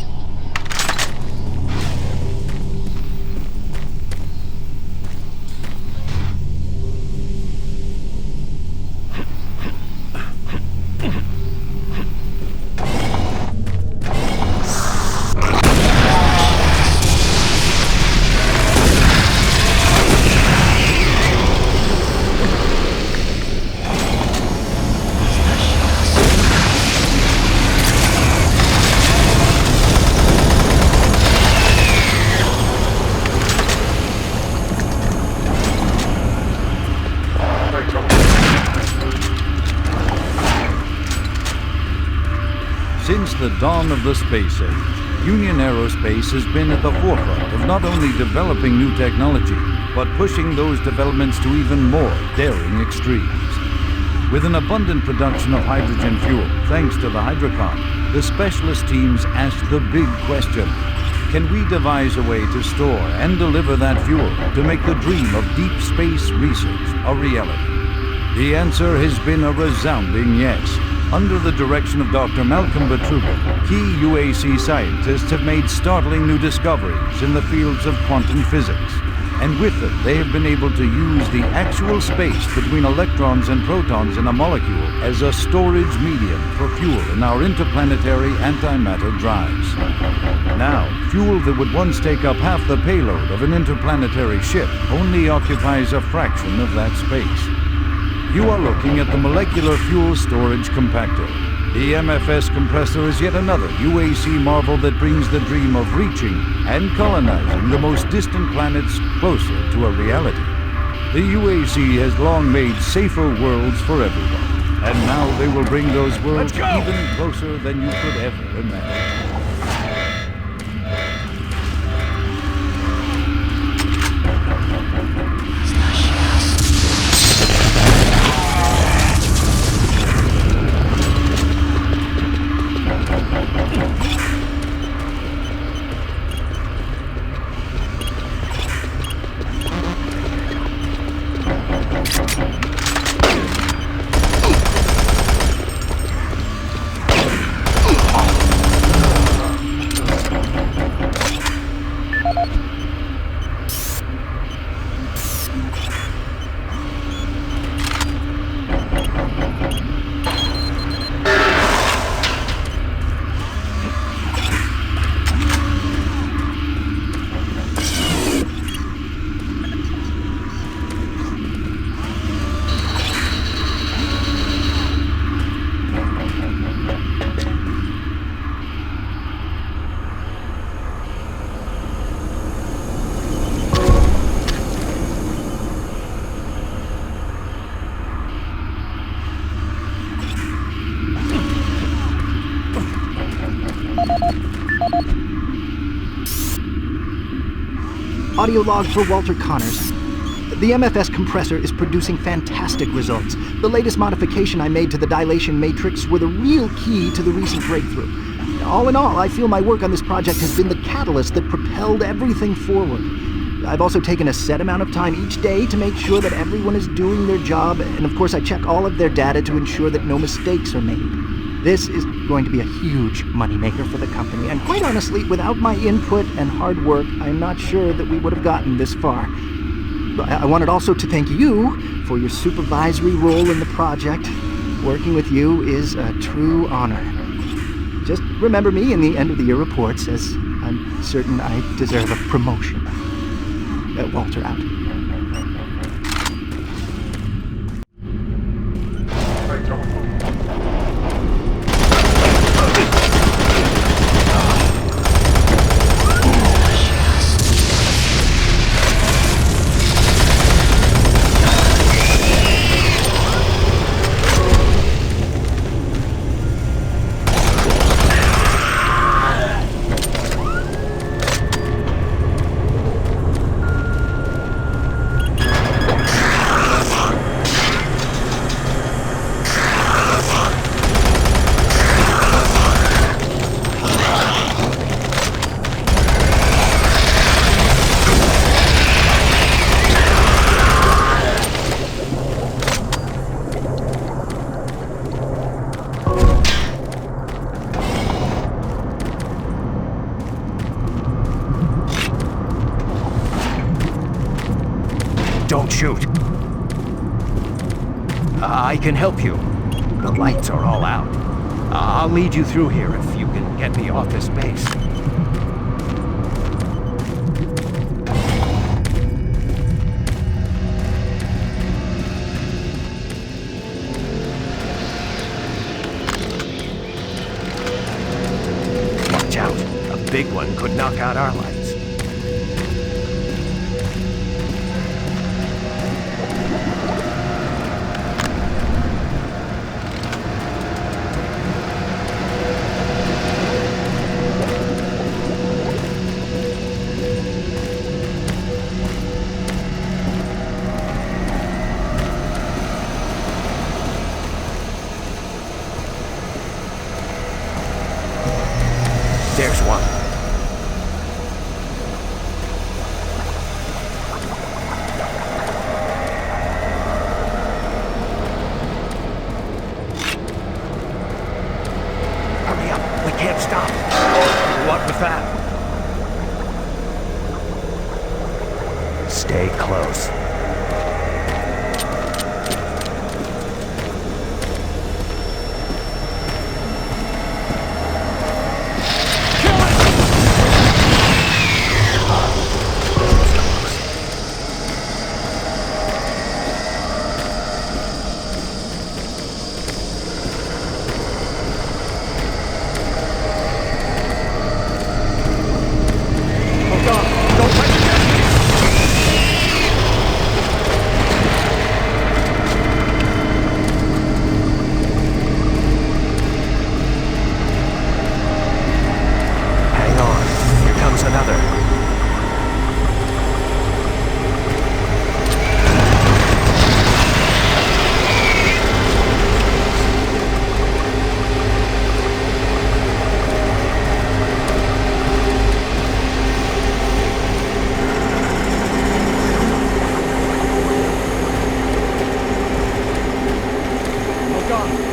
Since the dawn of the space age, Union Aerospace has been at the forefront of not only developing new technology, but pushing those developments to even more daring extremes. With an abundant production of hydrogen fuel, thanks to the Hydrocon, the specialist teams asked the big question: can we devise a way to store and deliver that fuel to make the dream of deep space research a reality? The answer has been a resounding yes. Under the direction of Dr. Malcolm Betruger, key UAC scientists have made startling new discoveries in the fields of quantum physics. And with them, they have been able to use the actual space between electrons and protons in a molecule as a storage medium for fuel in our interplanetary antimatter drives. Now, fuel that would once take up half the payload of an interplanetary ship only occupies a fraction of that space. You are looking at the Molecular Fuel Storage Compactor. The MFS compressor is yet another UAC marvel that brings the dream of reaching and colonizing the most distant planets closer to a reality. The UAC has long made safer worlds for everyone, and now they will bring those worlds even closer than you could ever imagine. Audio log for Walter Connors. The MFS compressor is producing fantastic results. The latest modification I made to the dilation matrix were the real key to the recent breakthrough. All in all, I feel my work on this project has been the catalyst that propelled everything forward. I've also taken a set amount of time each day to make sure that everyone is doing their job, and of course I check all of their data to ensure that no mistakes are made. This is going to be a huge moneymaker for the company, and quite honestly, without my input and hard work, I'm not sure that we would have gotten this far. I wanted also to thank you for your supervisory role in the project. Working with you is a true honor. Just remember me in the end-of-the-year reports, as I'm certain I deserve a promotion. Walter out. Don't shoot. I can help you. The lights are all out. I'll lead you through here if you can get me off this base. Watch out. A big one could knock out our lights. There's one. Hurry up, we can't stop. What was that? Stay close.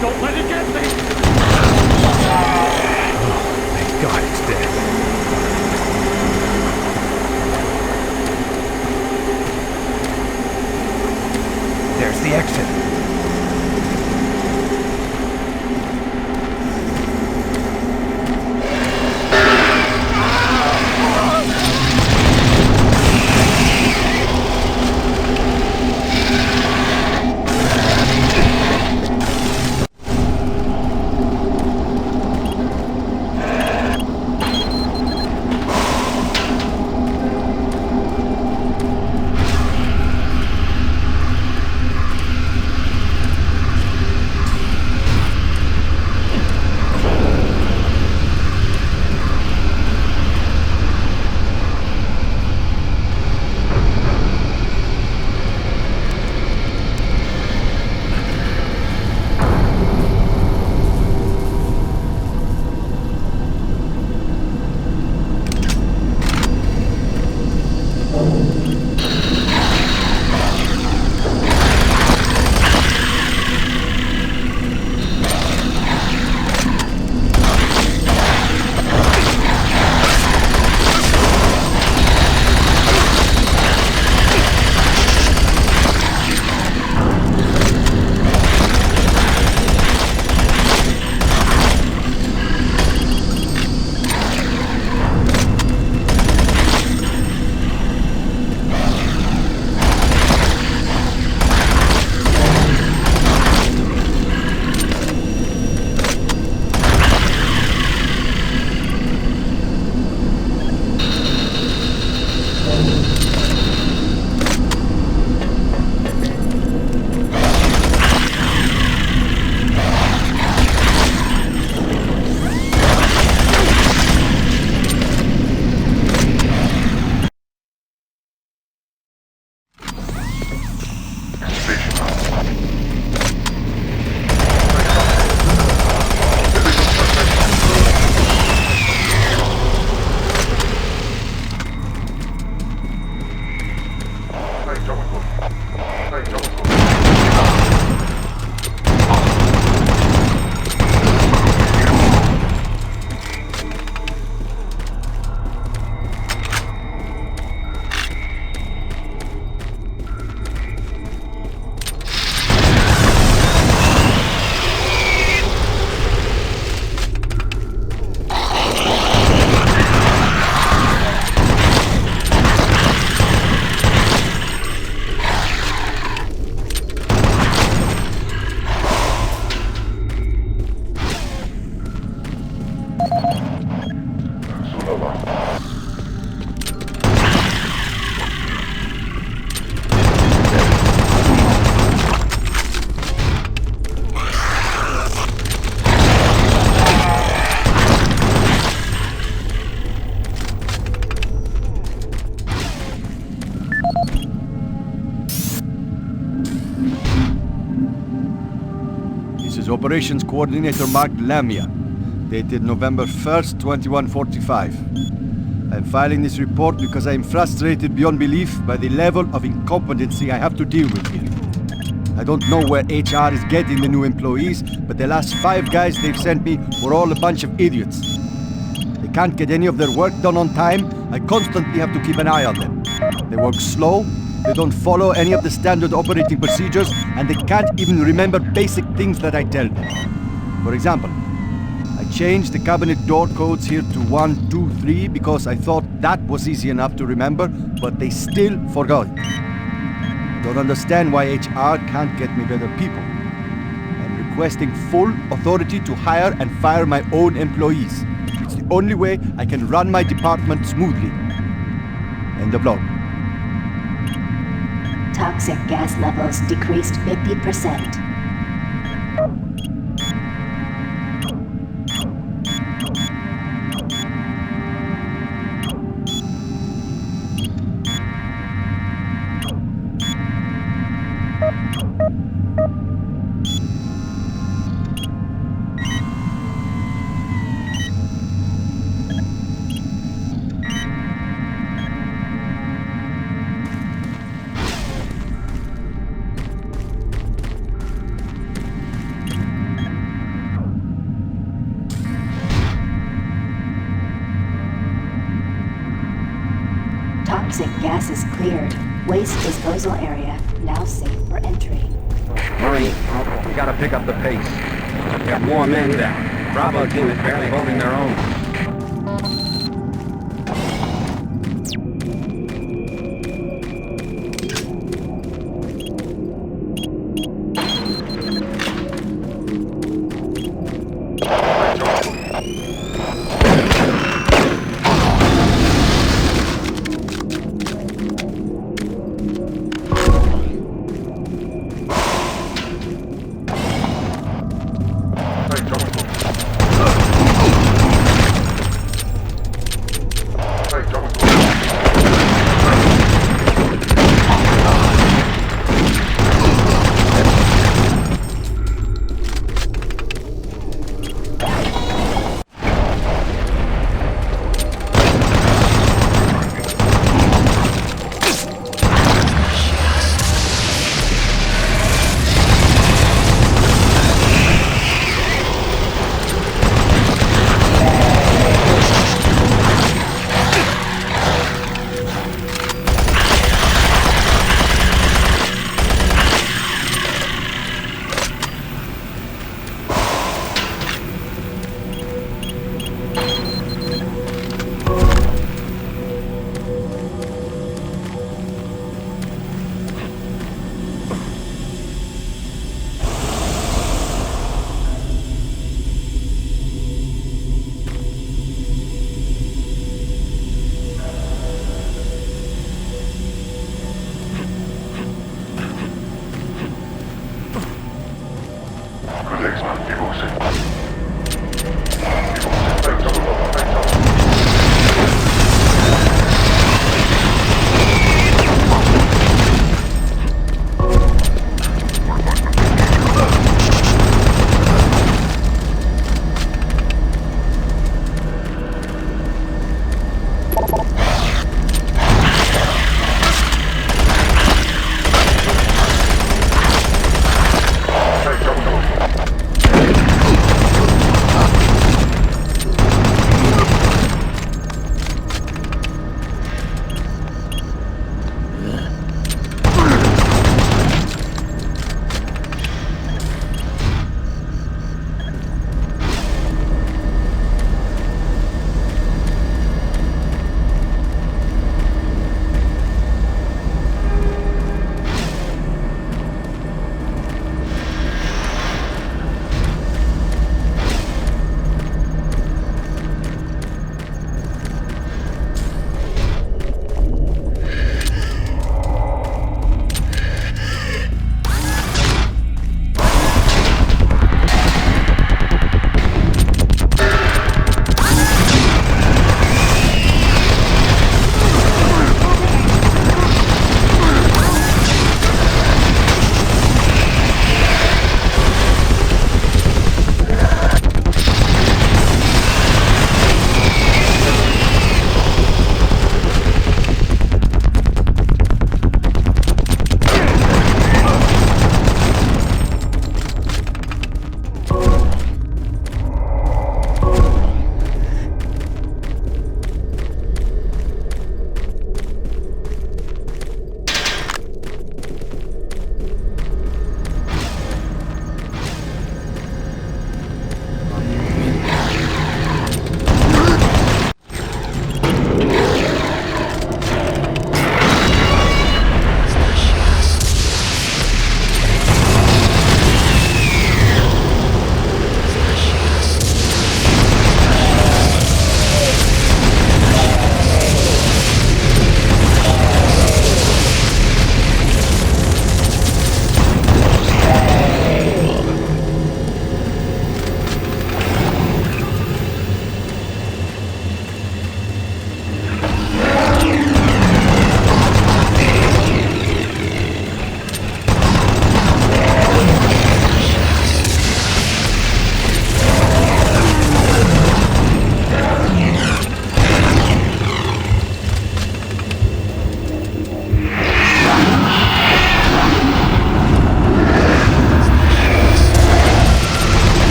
Don't let it get me! Thank God it's dead. There's the exit. Operations Coordinator Mark Lamia, dated November 1st, 2145. I'm filing this report because I am frustrated beyond belief by the level of incompetency I have to deal with here. I don't know where HR is getting the new employees, but the last 5 guys they've sent me were all a bunch of idiots. They can't get any of their work done on time. I constantly have to keep an eye on them. They work slow, they don't follow any of the standard operating procedures, and they can't even remember basic things that I tell them. For example, I changed the cabinet door codes here to 1, 2, 3 because I thought that was easy enough to remember, but they still forgot it. I don't understand why HR can't get me better people. I'm requesting full authority to hire and fire my own employees. It's the only way I can run my department smoothly. End of log. Toxic gas levels decreased 50%. Toxic gas is cleared. Waste disposal area now safe for entry. Marine, we gotta pick up the pace. We got more men down. Bravo team is barely holding their own.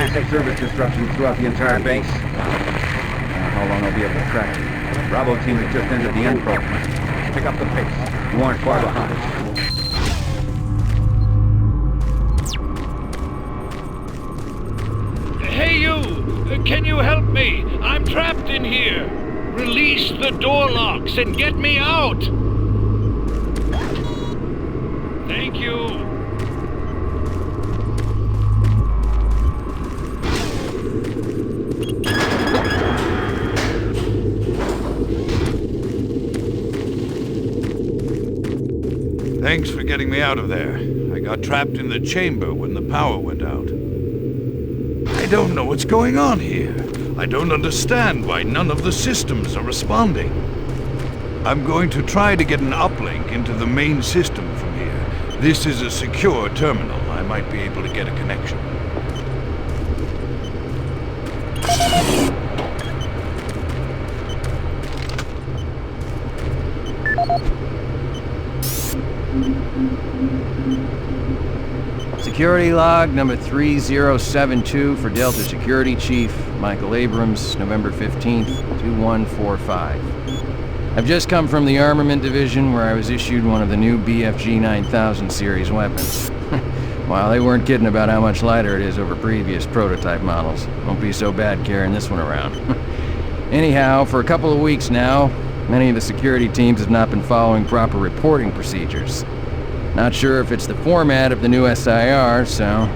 plan for service disruptions throughout the entire base. How long I'll be able to track you. Bravo team has just entered the end program. Pick up the pace. You aren't far behind. Hey you! Can you help me? I'm trapped in here! Release the door locks and get me out! Thank you! Thanks for getting me out of there. I got trapped in the chamber when the power went out. I don't know what's going on here. I don't understand why none of the systems are responding. I'm going to try to get an uplink into the main system from here. This is a secure terminal. I might be able to get a connection. Security log number 3072 for Delta Security Chief Michael Abrams, November 15th, 2145. I've just come from the Armament Division where I was issued one of the new BFG 9000 series weapons. Well, they weren't kidding about how much lighter it is over previous prototype models. Won't be so bad carrying this one around. Anyhow, for a couple of weeks now, many of the security teams have not been following proper reporting procedures. Not sure if it's the format of the new SIR, so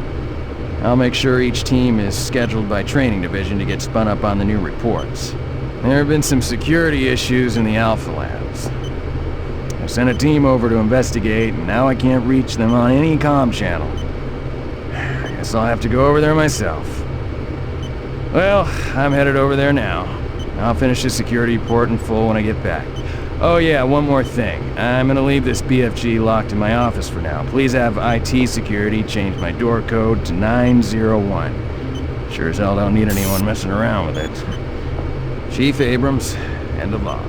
I'll make sure each team is scheduled by Training Division to get spun up on the new reports. There have been some security issues in the Alpha Labs. I sent a team over to investigate, and now I can't reach them on any comm channel. I guess I'll have to go over there myself. Well, I'm headed over there now. I'll finish the security report in full when I get back. Oh yeah, one more thing. I'm gonna leave this BFG locked in my office for now. Please have IT security change my door code to 901. Sure as hell don't need anyone messing around with it. Chief Abrams, end of log.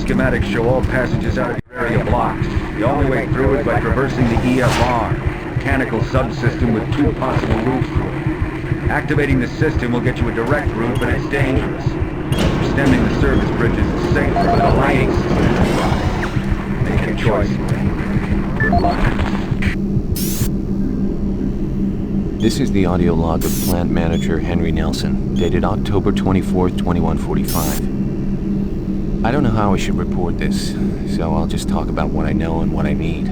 Schematics show all passages out of your area blocked. The only way through is by traversing the EFR, mechanical subsystem with two possible routes through it. Activating the system will get you a direct route, but it's dangerous. Extending the service bridges is safer, but the lighting system is right. Make a choice. Good luck. This is the audio log of Plant Manager Henry Nelson, dated October 24th, 2145. I don't know how I should report this, so I'll just talk about what I know and what I need.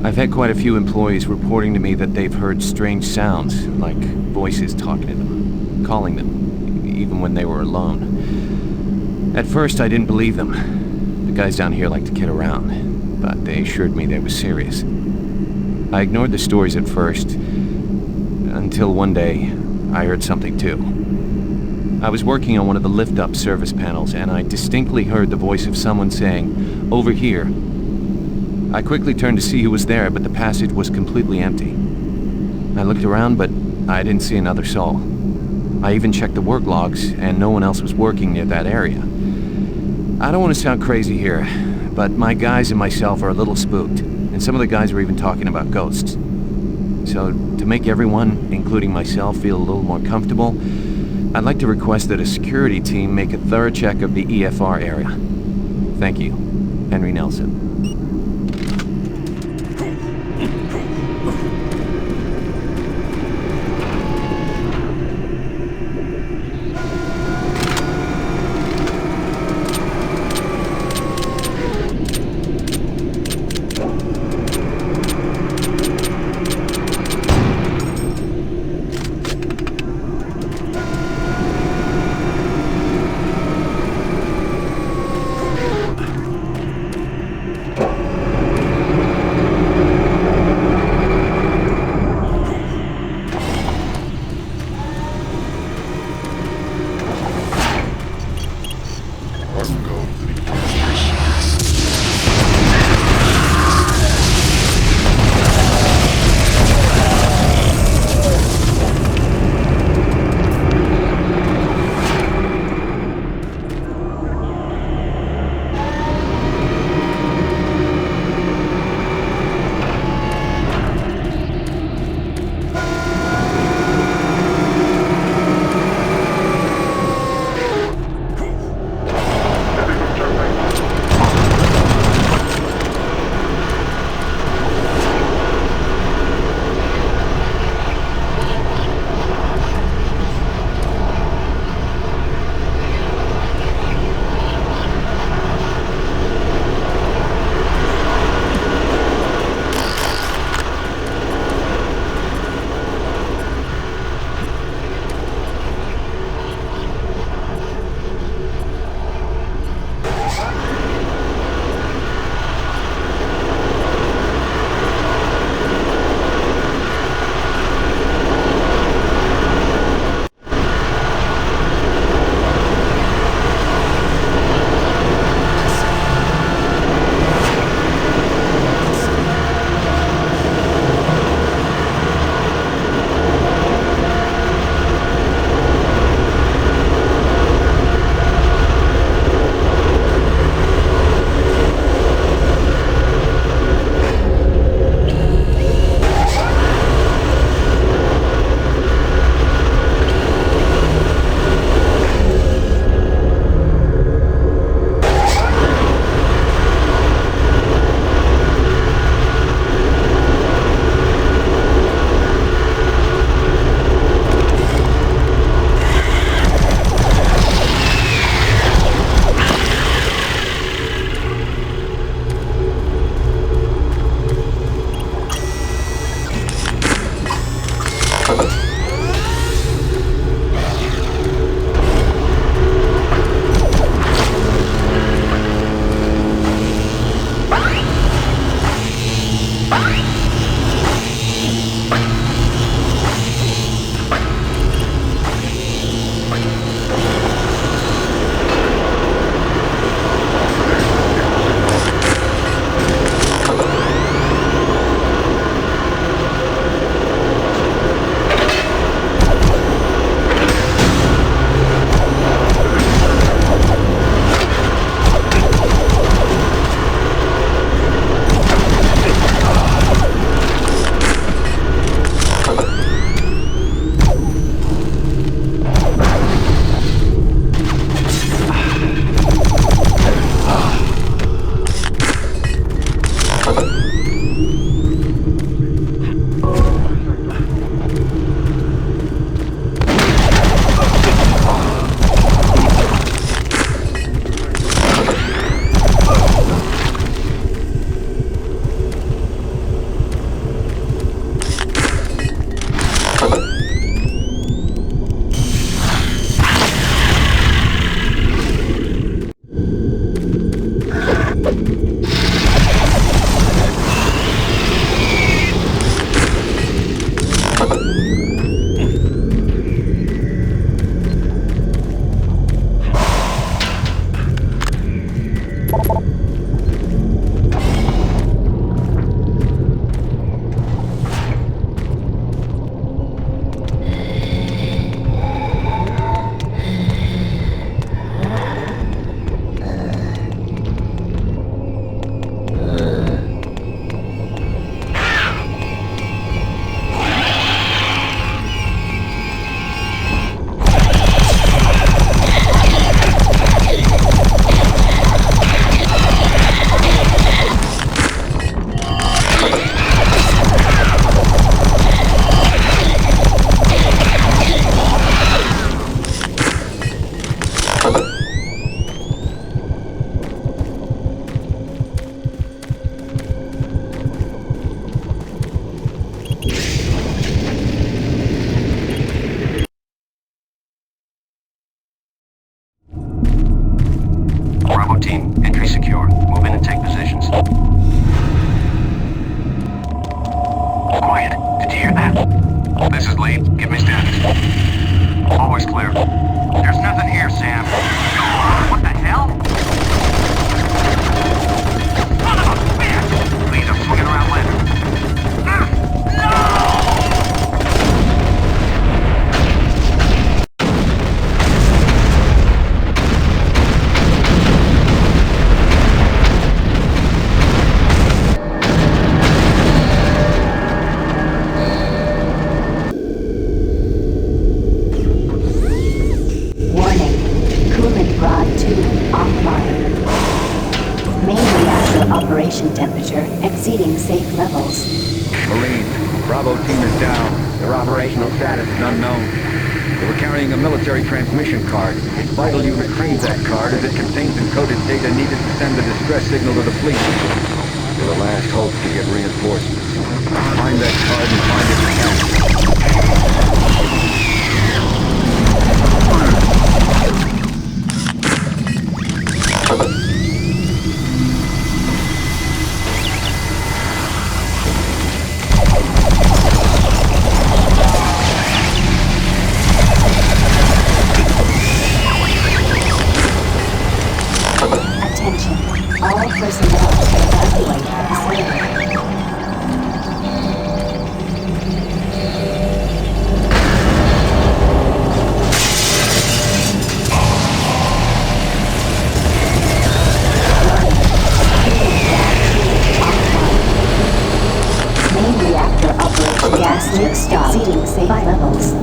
I've had quite a few employees reporting to me that they've heard strange sounds, like voices talking to them, calling them, even when they were alone. At first, I didn't believe them. The guys down here like to kid around, but they assured me they were serious. I ignored the stories at first, until one day, I heard something too. I was working on one of the lift-up service panels, and I distinctly heard the voice of someone saying, "Over here." I quickly turned to see who was there, but the passage was completely empty. I looked around, but I didn't see another soul. I even checked the work logs, and no one else was working near that area. I don't want to sound crazy here, but my guys and myself are a little spooked, and some of the guys were even talking about ghosts. So, to make everyone, including myself, feel a little more comfortable, I'd like to request that a security team make a thorough check of the EFR area. Thank you. Henry Nelson. voice clear. There's nothing here, Sam. What the hell? Son of a bitch! Please, I'm swinging around later. Operation temperature exceeding safe levels. Marines, Bravo team is down. Their operational status is unknown. They were carrying a military transmission card. It's vital you retrieve that card as it contains encoded data needed to send the distress signal to the fleet. You're the last hope to get reinforcements. Find that card and find it again. All personnel evacuate the facility. Main reactor operation gas leak stopped exceeding safe levels.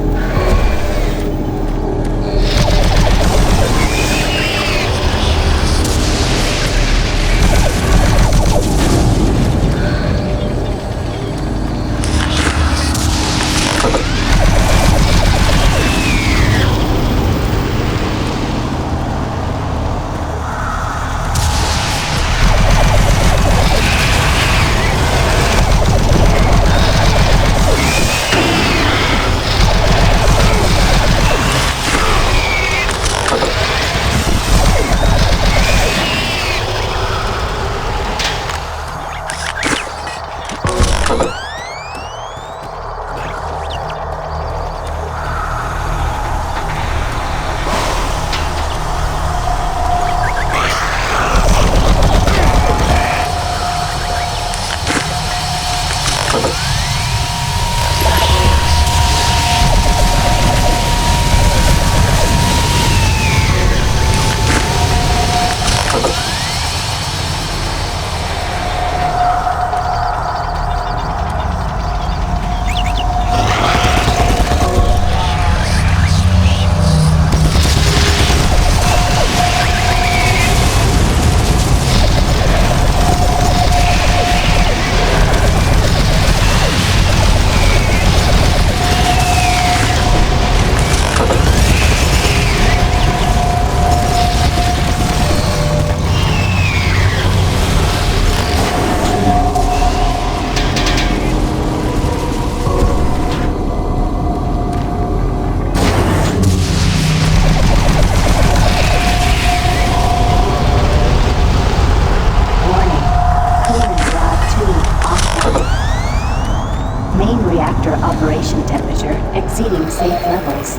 Operation temperature exceeding safe levels.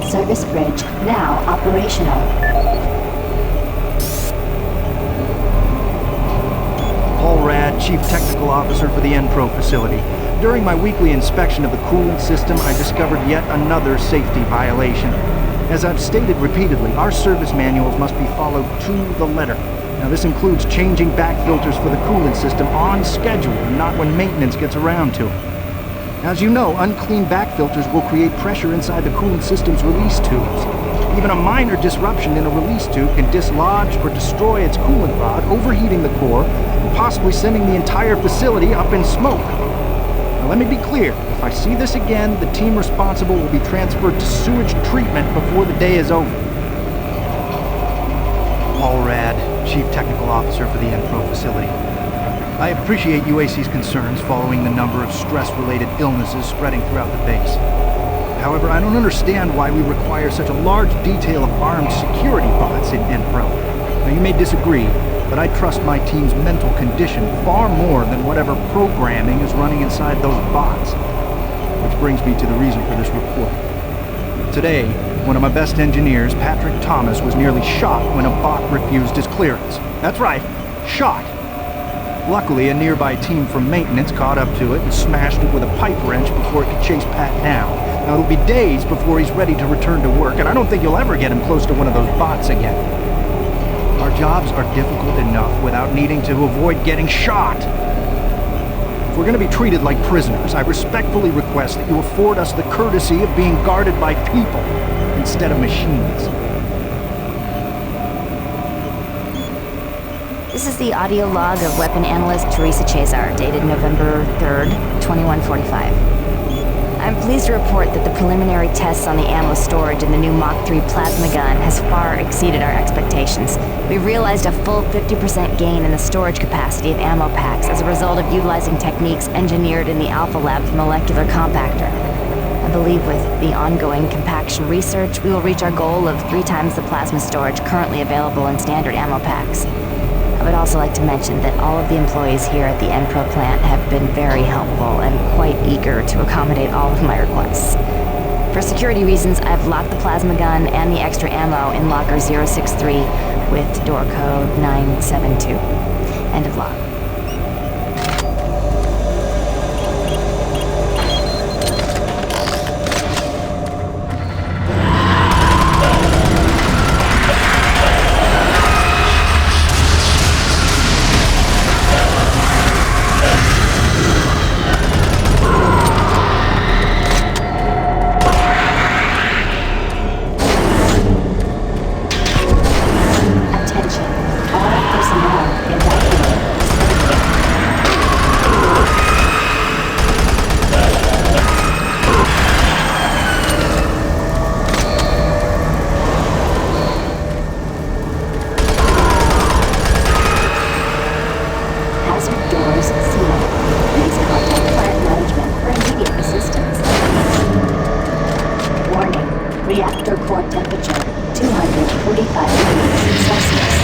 Service bridge now operational. Paul Rad, Chief Technical Officer for the Enpro facility. During my weekly inspection of the coolant system, I discovered yet another safety violation. As I've stated repeatedly, our service manuals must be followed to the letter. Now, this includes changing back filters for the coolant system on schedule and not when maintenance gets around to it. As you know, unclean back filters will create pressure inside the coolant system's release tubes. Even a minor disruption in a release tube can dislodge or destroy its coolant rod, overheating the core, and possibly sending the entire facility up in smoke. Now, let me be clear. If I see this again, the team responsible will be transferred to sewage treatment before the day is over. Paul Rad, Chief Technical Officer for the Enpro facility. I appreciate UAC's concerns following the number of stress-related illnesses spreading throughout the base. However, I don't understand why we require such a large detail of armed security bots in Enpro. Now, you may disagree, but I trust my team's mental condition far more than whatever programming is running inside those bots. Which brings me to the reason for this report. Today, one of my best engineers, Patrick Thomas, was nearly shot when a bot refused his clearance. That's right, shot. Luckily, a nearby team from maintenance caught up to it and smashed it with a pipe wrench before it could chase Pat down. Now, it'll be days before he's ready to return to work, and I don't think you'll ever get him close to one of those bots again. Our jobs are difficult enough without needing to avoid getting shot. If we're going to be treated like prisoners, I respectfully request that you afford us the courtesy of being guarded by people instead of machines. This is the audio log of weapon analyst Teresa Chazar, dated November 3rd, 2145. I'm pleased to report that the preliminary tests on the ammo storage in the new Mach 3 plasma gun has far exceeded our expectations. We realized a full 50% gain in the storage capacity of ammo packs as a result of utilizing techniques engineered in the Alpha Lab's molecular compactor. I believe with the ongoing compaction research, we will reach our goal of 3 times the plasma storage currently available in standard ammo packs. I would also like to mention that all of the employees here at the Enpro plant have been very helpful and quite eager to accommodate all of my requests. For security reasons, I've locked the plasma gun and the extra ammo in locker 063 with door code 972. End of log. Reactor core temperature, 245 degrees Celsius.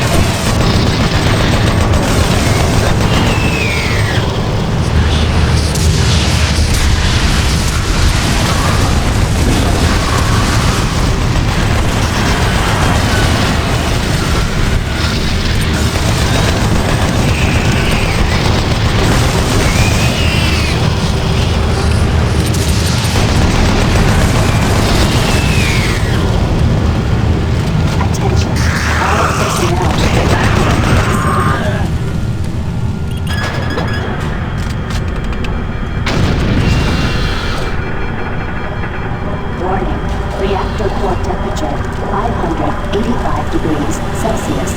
Reactor core temperature, 585 degrees Celsius.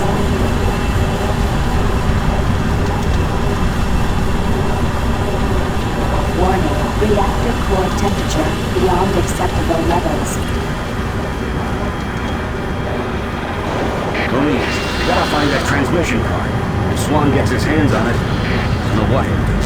Warning, reactor core temperature beyond acceptable levels. Police, gotta find that transmission card. If Swan gets his hands on it, I don't know what he'll do.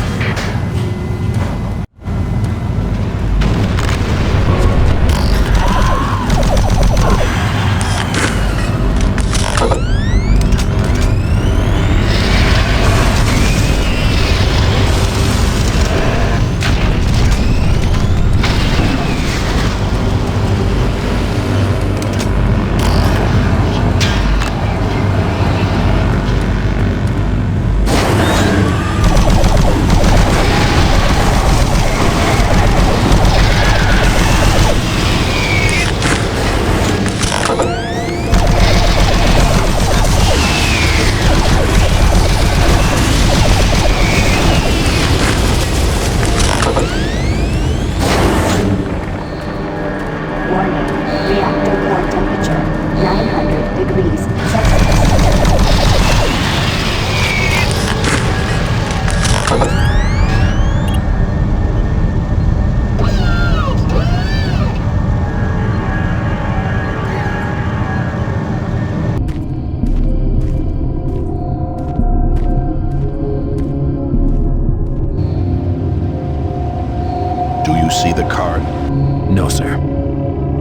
see the card? No, sir.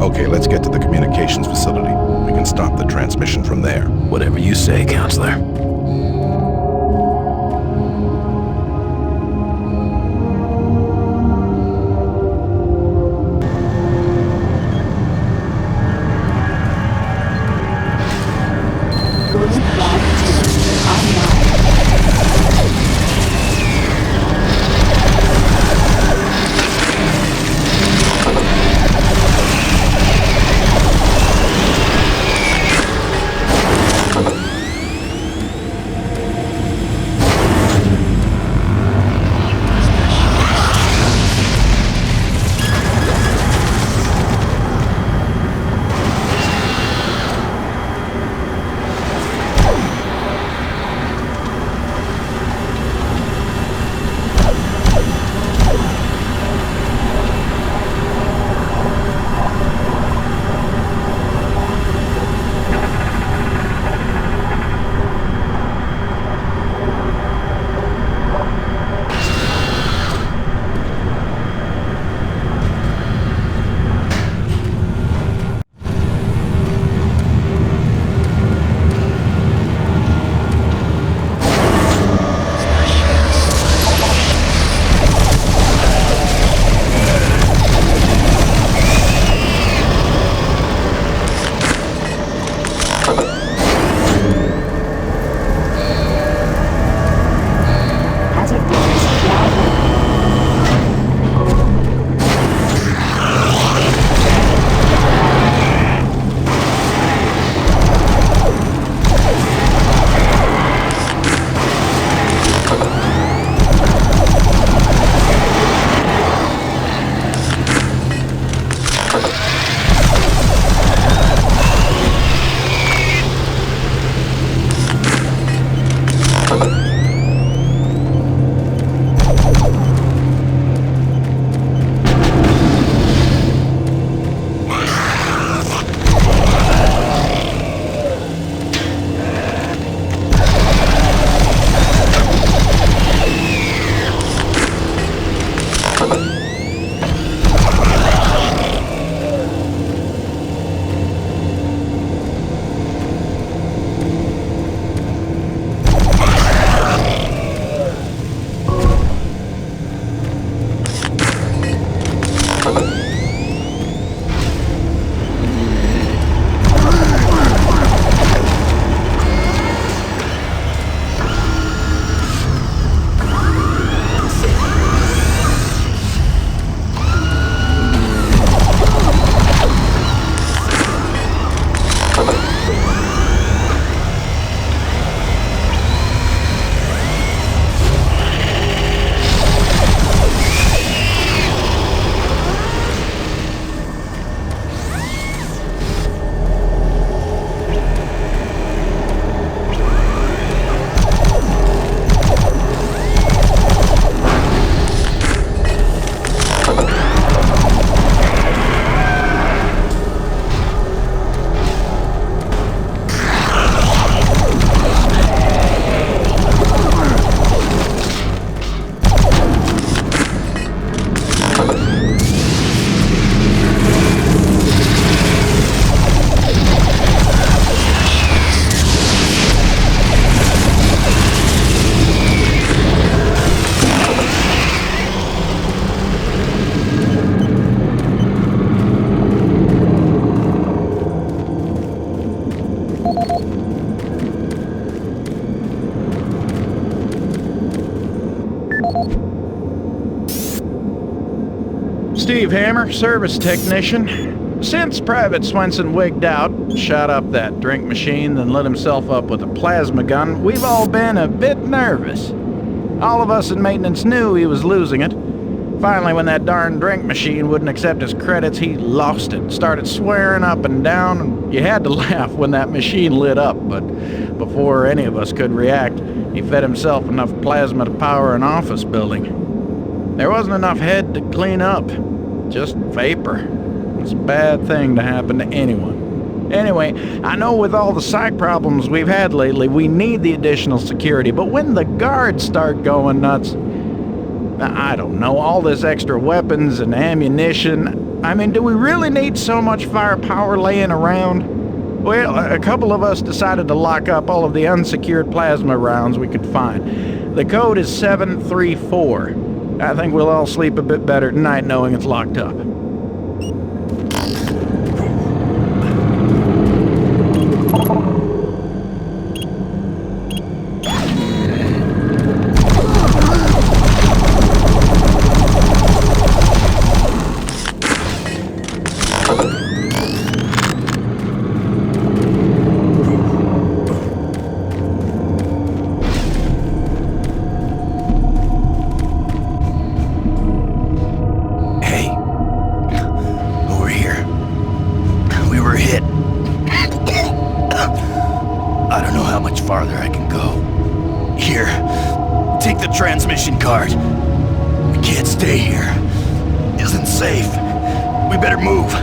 Okay, let's get to the communications facility. We can stop the transmission from there. Whatever you say, Counselor. Steve Hammer, service technician. Since Private Swenson wigged out, shot up that drink machine, then lit himself up with a plasma gun, we've all been a bit nervous. All of us in maintenance knew he was losing it. Finally, when that darn drink machine wouldn't accept his credits, he lost it, started swearing up and down, and you had to laugh when that machine lit up, but before any of us could react, he fed himself enough plasma to power an office building. There wasn't enough head to clean up, just vapor. It's a bad thing to happen to anyone. Anyway, I know with all the psych problems we've had lately, we need the additional security, but when the guards start going nuts, I don't know, all this extra weapons and ammunition. I mean, do we really need so much firepower laying around? Well, a couple of us decided to lock up all of the unsecured plasma rounds we could find. The code is 734. I think we'll all sleep a bit better tonight knowing it's locked up. Transmission card. We can't stay here. Isn't safe. We better move.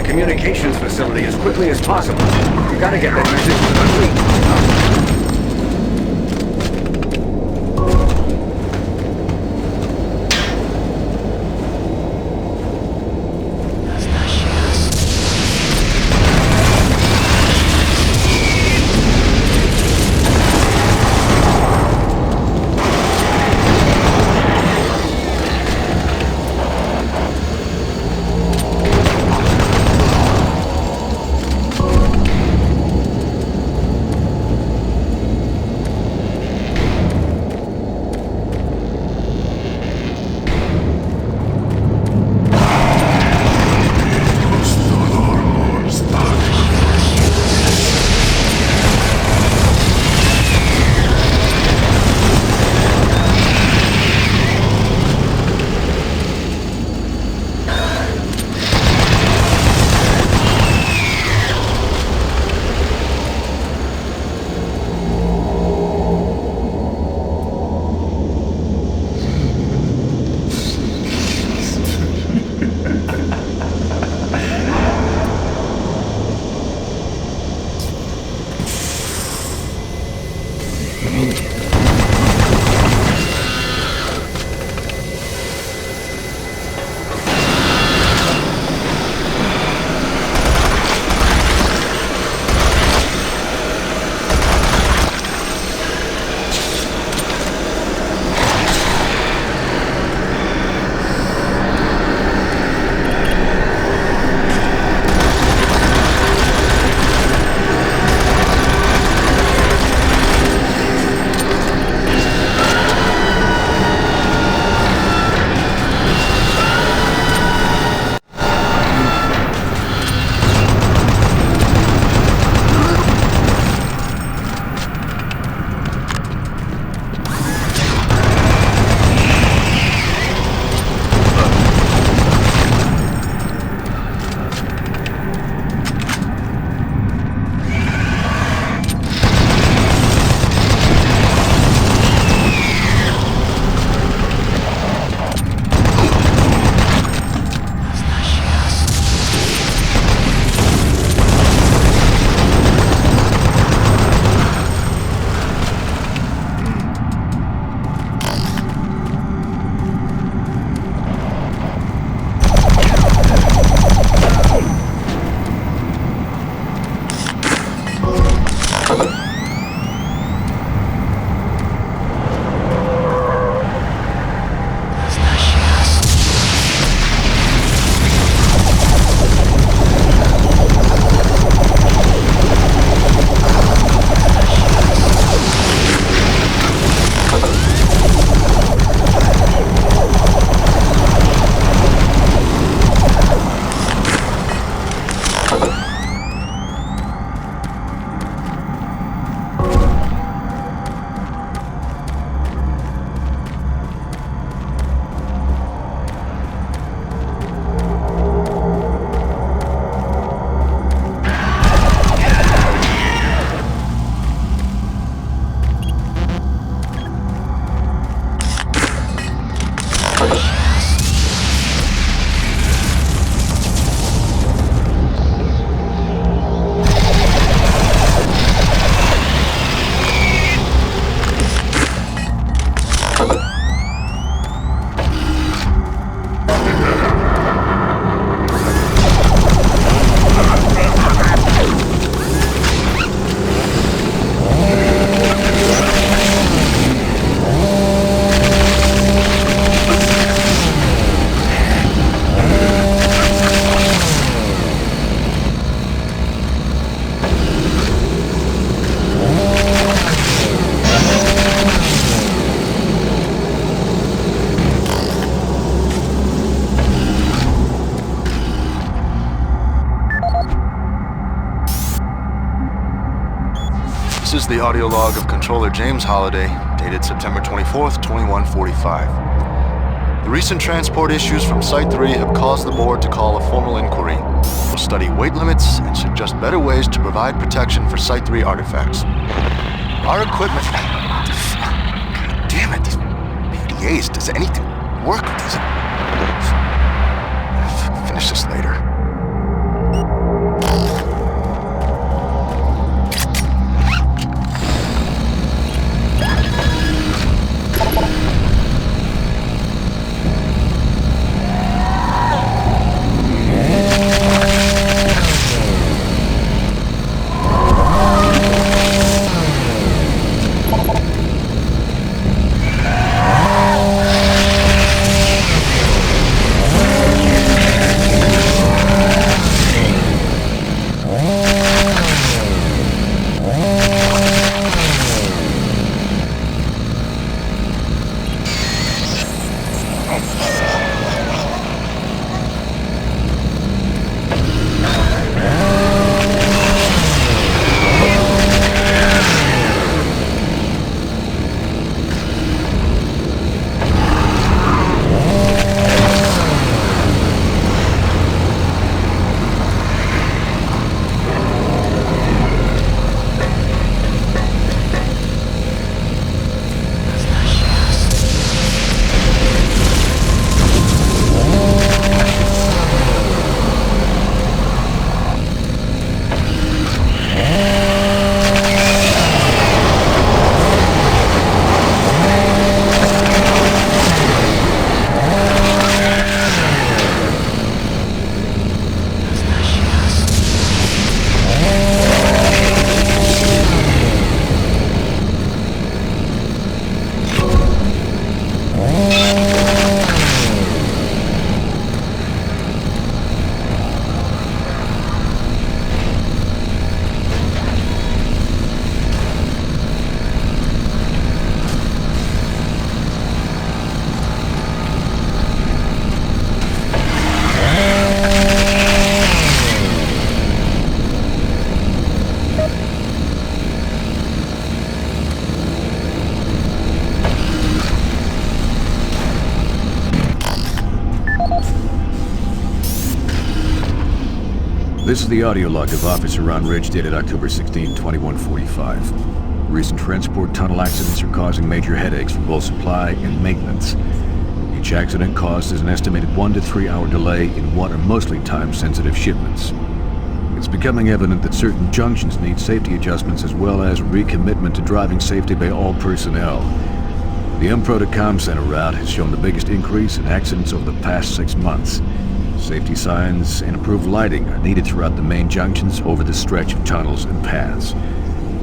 Communications facility as quickly as possible. You gotta get that message to the fleet. is the audio log of Controller James Holliday, dated September 24th, 2145. The recent transport issues from Site 3 have caused the board to call a formal inquiry. We'll study weight limits and suggest better ways to provide protection for Site 3 artifacts. Our equipment... God damn it, these PDAs, does anything work with these? Finish this later. This is the audio log of Officer Ron Ridge dated October 16, 2145. Recent transport tunnel accidents are causing major headaches for both supply and maintenance. Each accident causes an estimated 1 to 3 hour delay in what are mostly time-sensitive shipments. It's becoming evident that certain junctions need safety adjustments as well as recommitment to driving safety by all personnel. The Umpro to Comm Center route has shown the biggest increase in accidents over the past 6 months. Safety signs and improved lighting are needed throughout the main junctions over the stretch of tunnels and paths.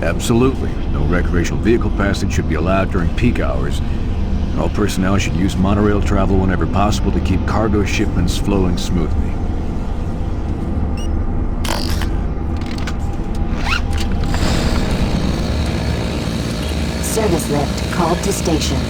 Absolutely, no recreational vehicle passage should be allowed during peak hours. And all personnel should use monorail travel whenever possible to keep cargo shipments flowing smoothly. Service lift called to station.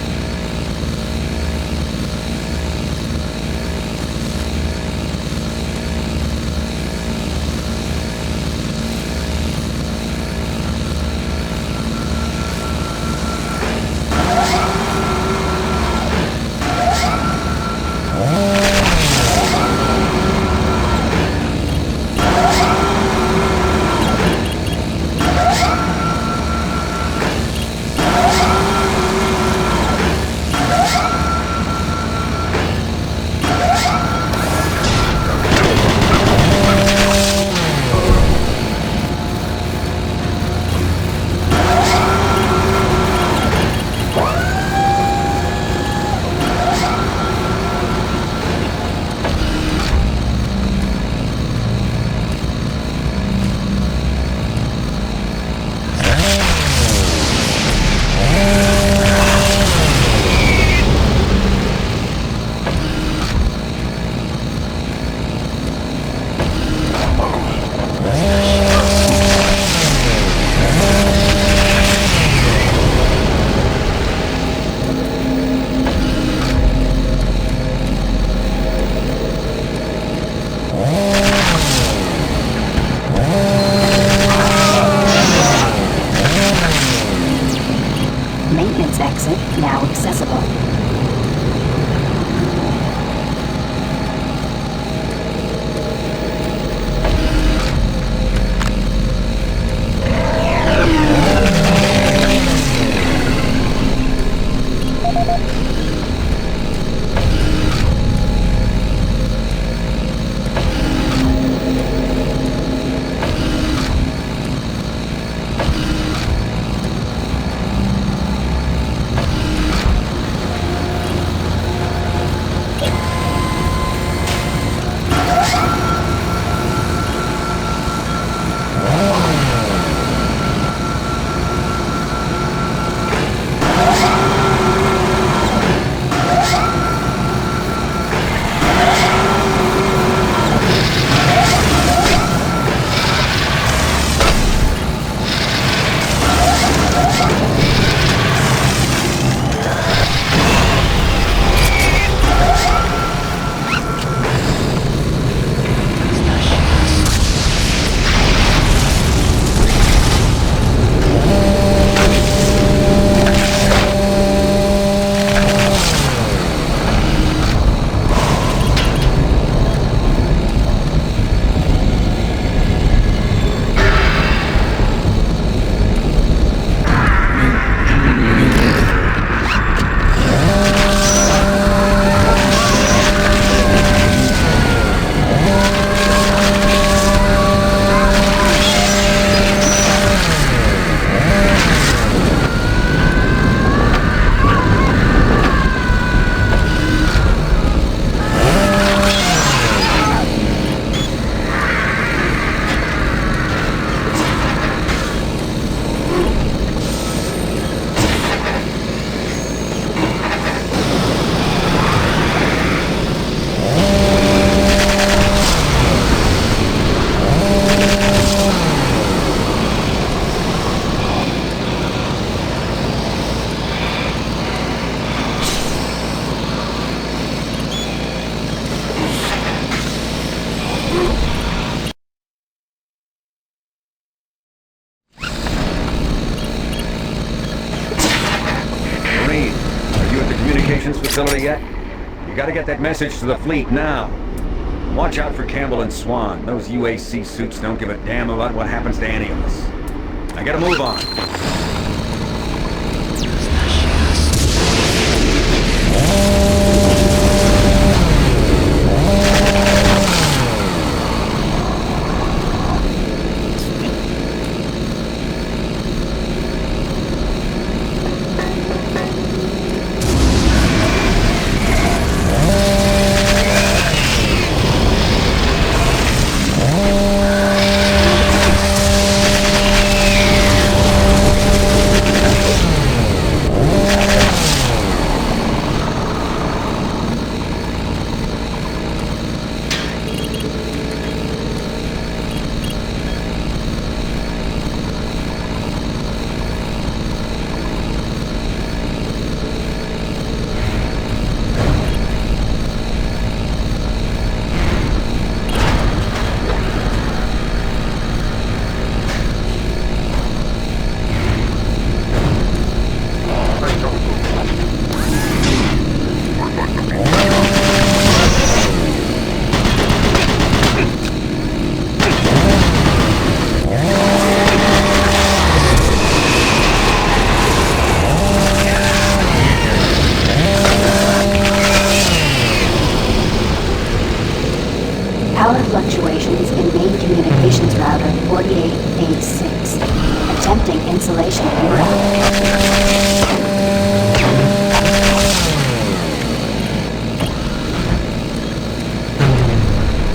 yet? You gotta get that message to the fleet now. Watch out for Campbell and Swan. Those UAC suits don't give a damn about what happens to any of us. I gotta move on. Power fluctuations in main communications router 48A6. Attempting insulation en route.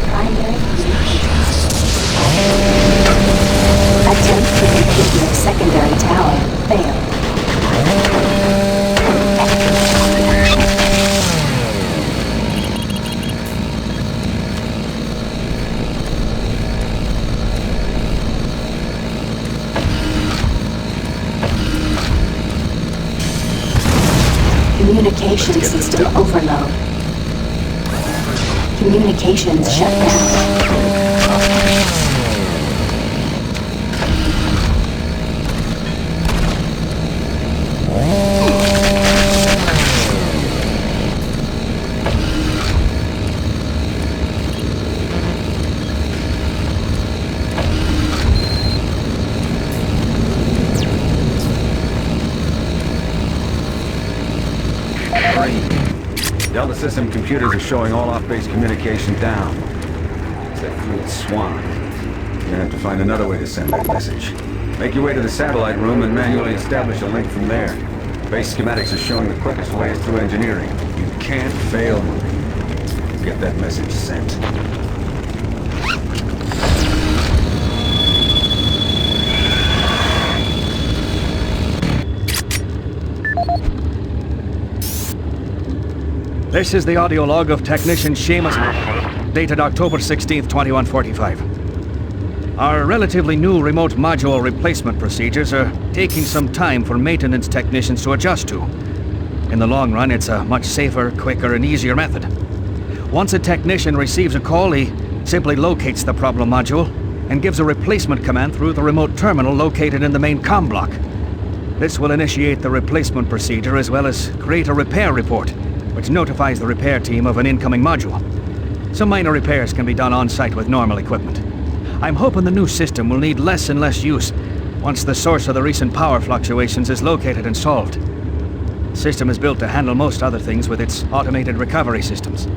Primary communications. Attempt to configure secondary tower failed. Communication system overload. Communications shut down. Delta System computers are showing all off-base communication down. It's that fool Swan. You're gonna have to find another way to send that message. Make your way to the satellite room and manually establish a link from there. Base schematics are showing the quickest way is through engineering. You can't fail, Marine. Get that message sent. This is the audio log of Technician Seamus, dated October 16th, 2145. Our relatively new remote module replacement procedures are taking some time for maintenance technicians to adjust to. In the long run, it's a much safer, quicker, and easier method. Once a technician receives a call, he simply locates the problem module and gives a replacement command through the remote terminal located in the main comm block. This will initiate the replacement procedure as well as create a repair report, which notifies the repair team of an incoming module. Some minor repairs can be done on-site with normal equipment. I'm hoping the new system will need less and less use once the source of the recent power fluctuations is located and solved. The system is built to handle most other things with its automated recovery systems.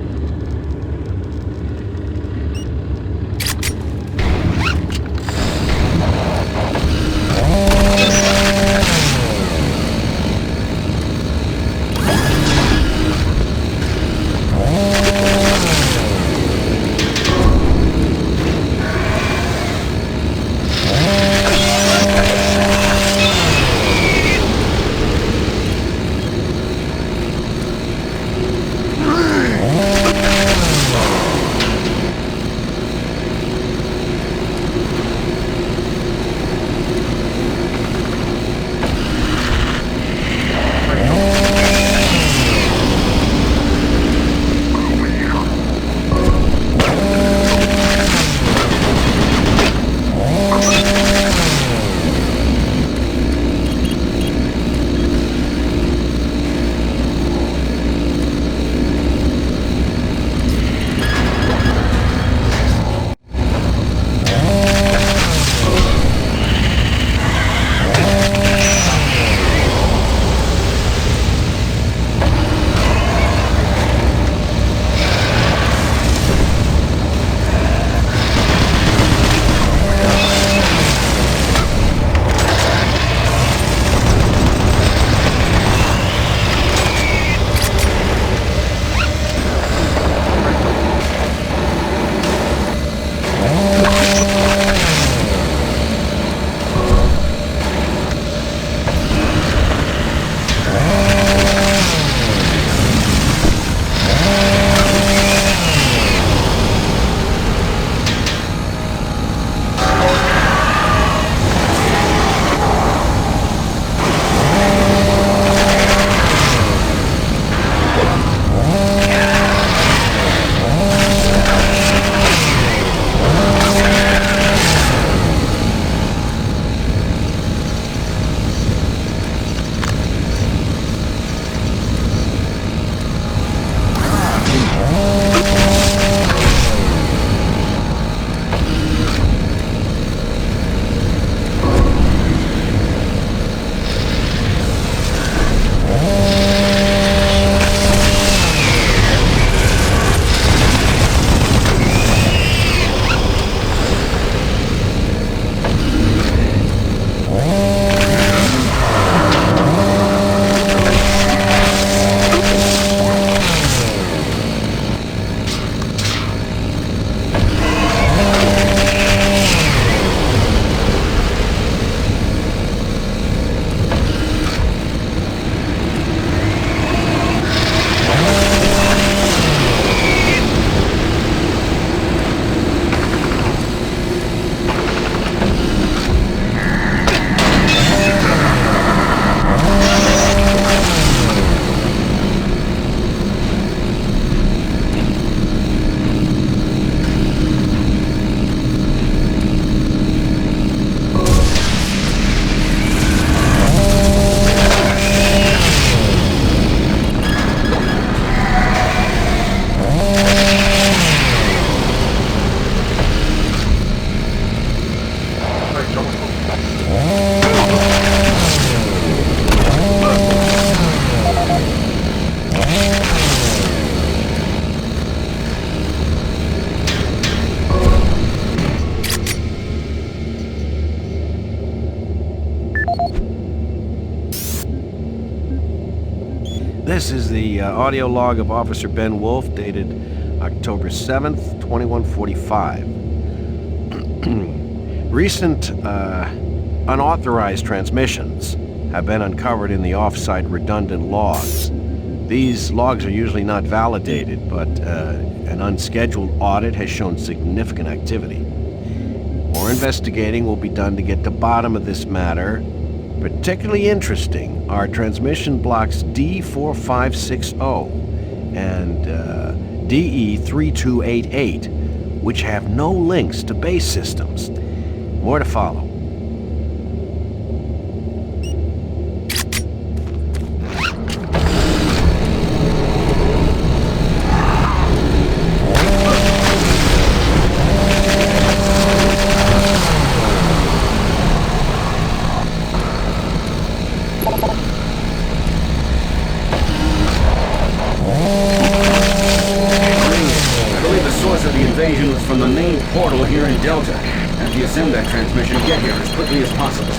This is the audio log of Officer Ben Wolf, dated October 7th, 2145. Recent unauthorized transmissions have been uncovered in the offsite redundant logs. These logs are usually not validated, but an unscheduled audit has shown significant activity. More investigating will be done to get to the bottom of this matter. Particularly interesting are transmission blocks D4560 and DE3288, which have no links to base systems. More to follow. From the main portal here in Delta. Have you send that transmission, get here as quickly as possible.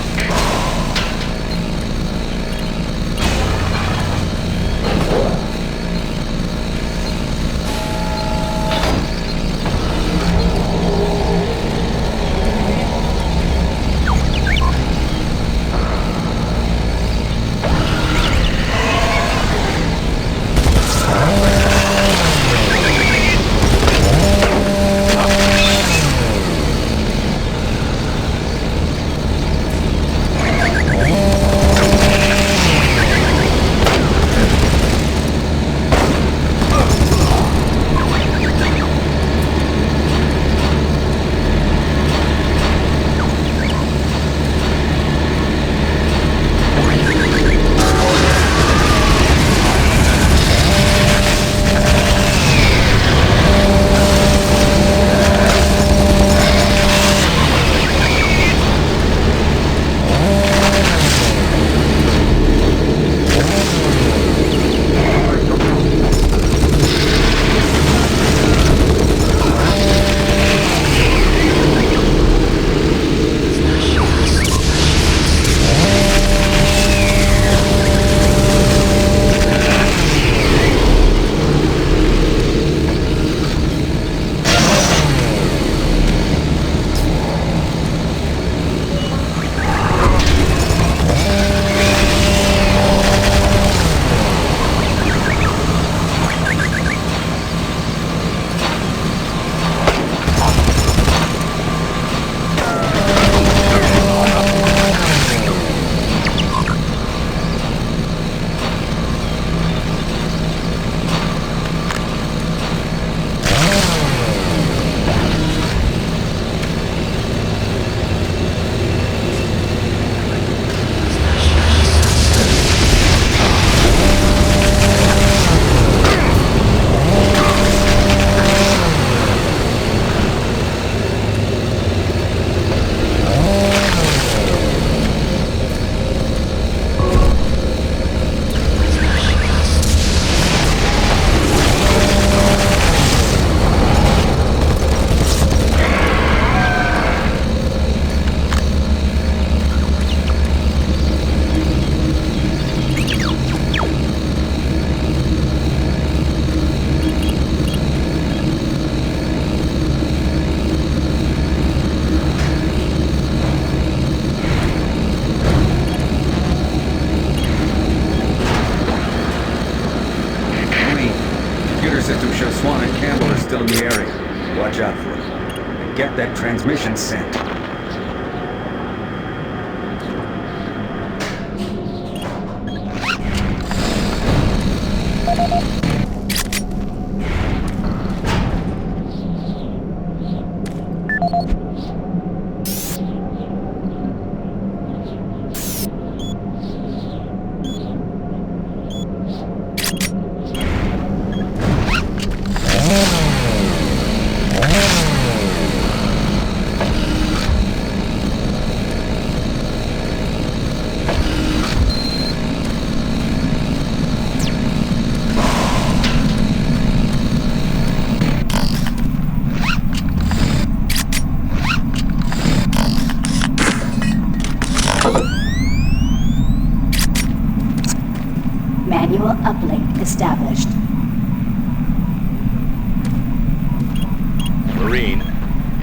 Transmission sent.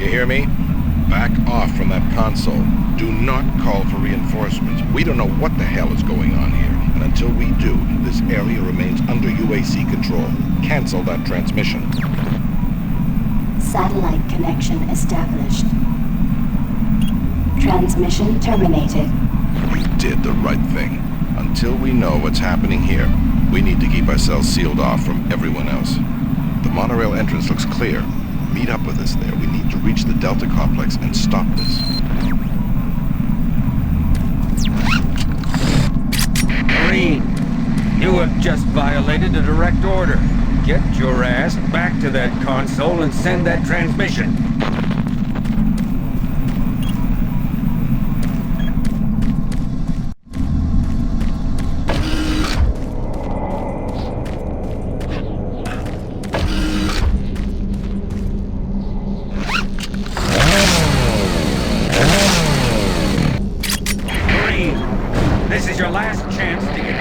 You hear me? Back off from that console. Do not call for reinforcements. We don't know what the hell is going on here. And until we do, this area remains under UAC control. Cancel that transmission. Satellite connection established. Transmission terminated. You did the right thing. Until we know what's happening here, we need to keep ourselves sealed off from everyone else. The monorail entrance looks clear. Meet up with us there. We need to reach the Delta Complex and stop this. Marine, you have just violated a direct order. Get your ass back to that console and send that transmission. This is your last chance to get...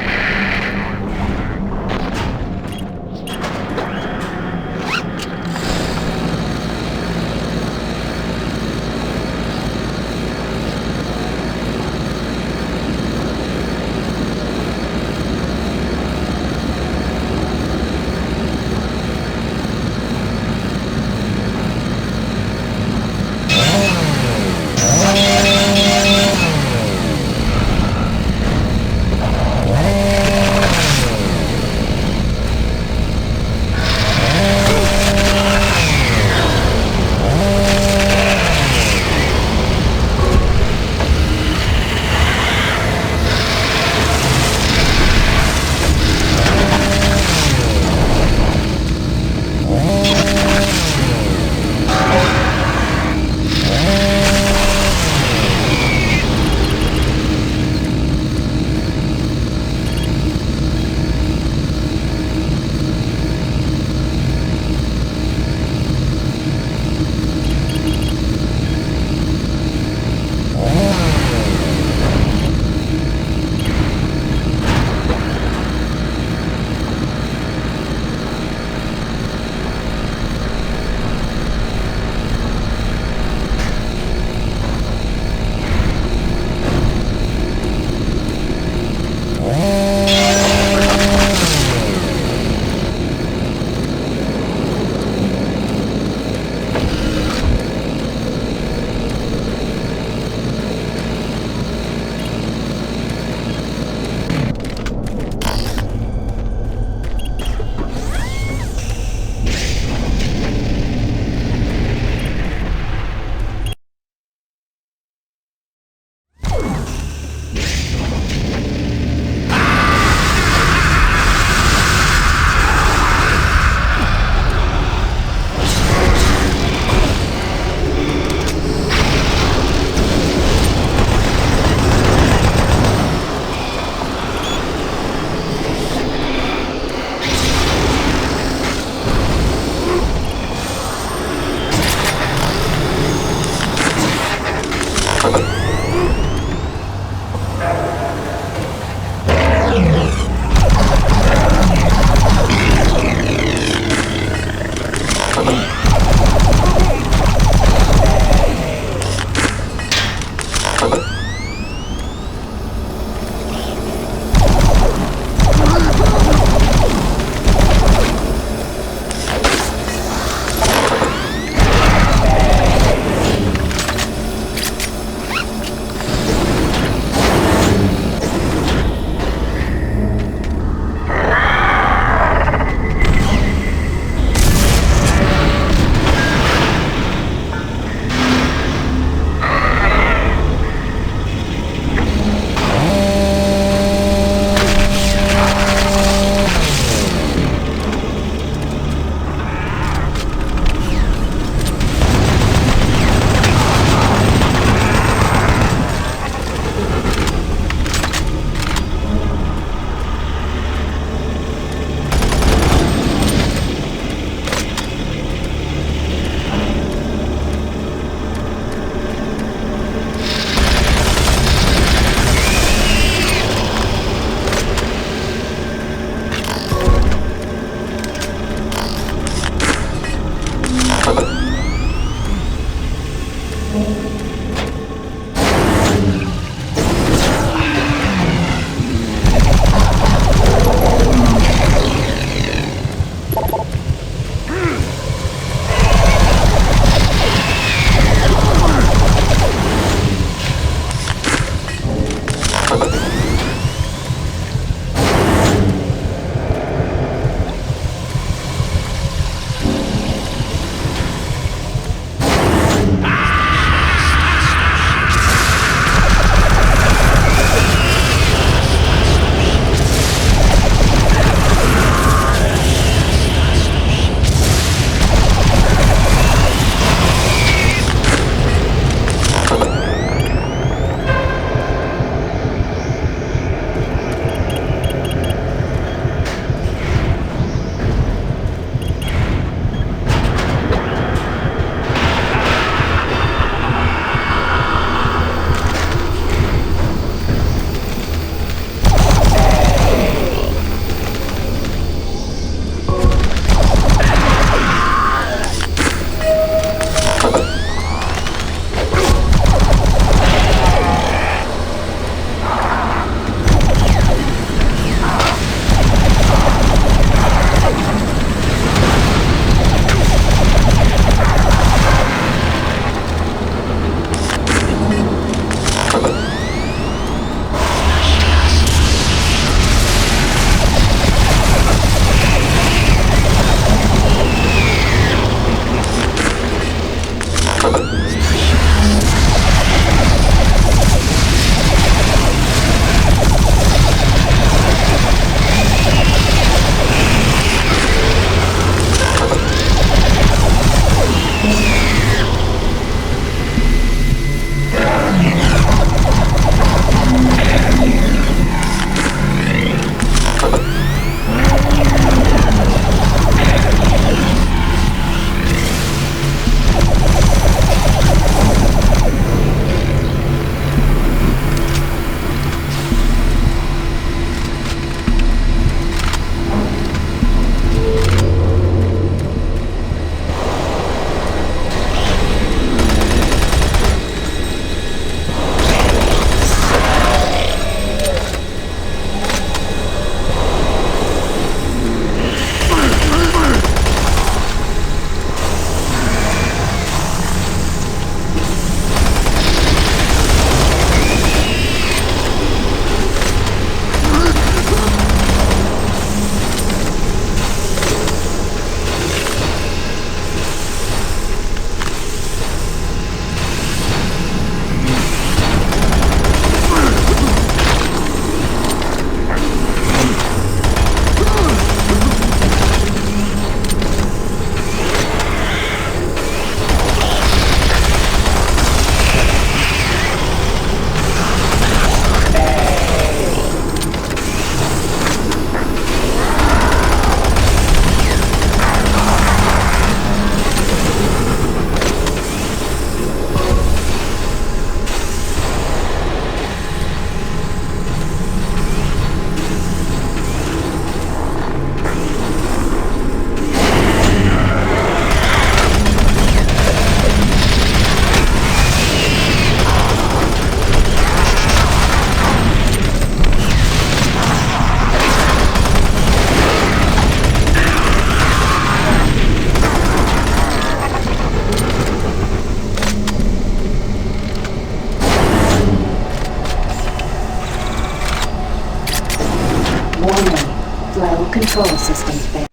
Control systems failed.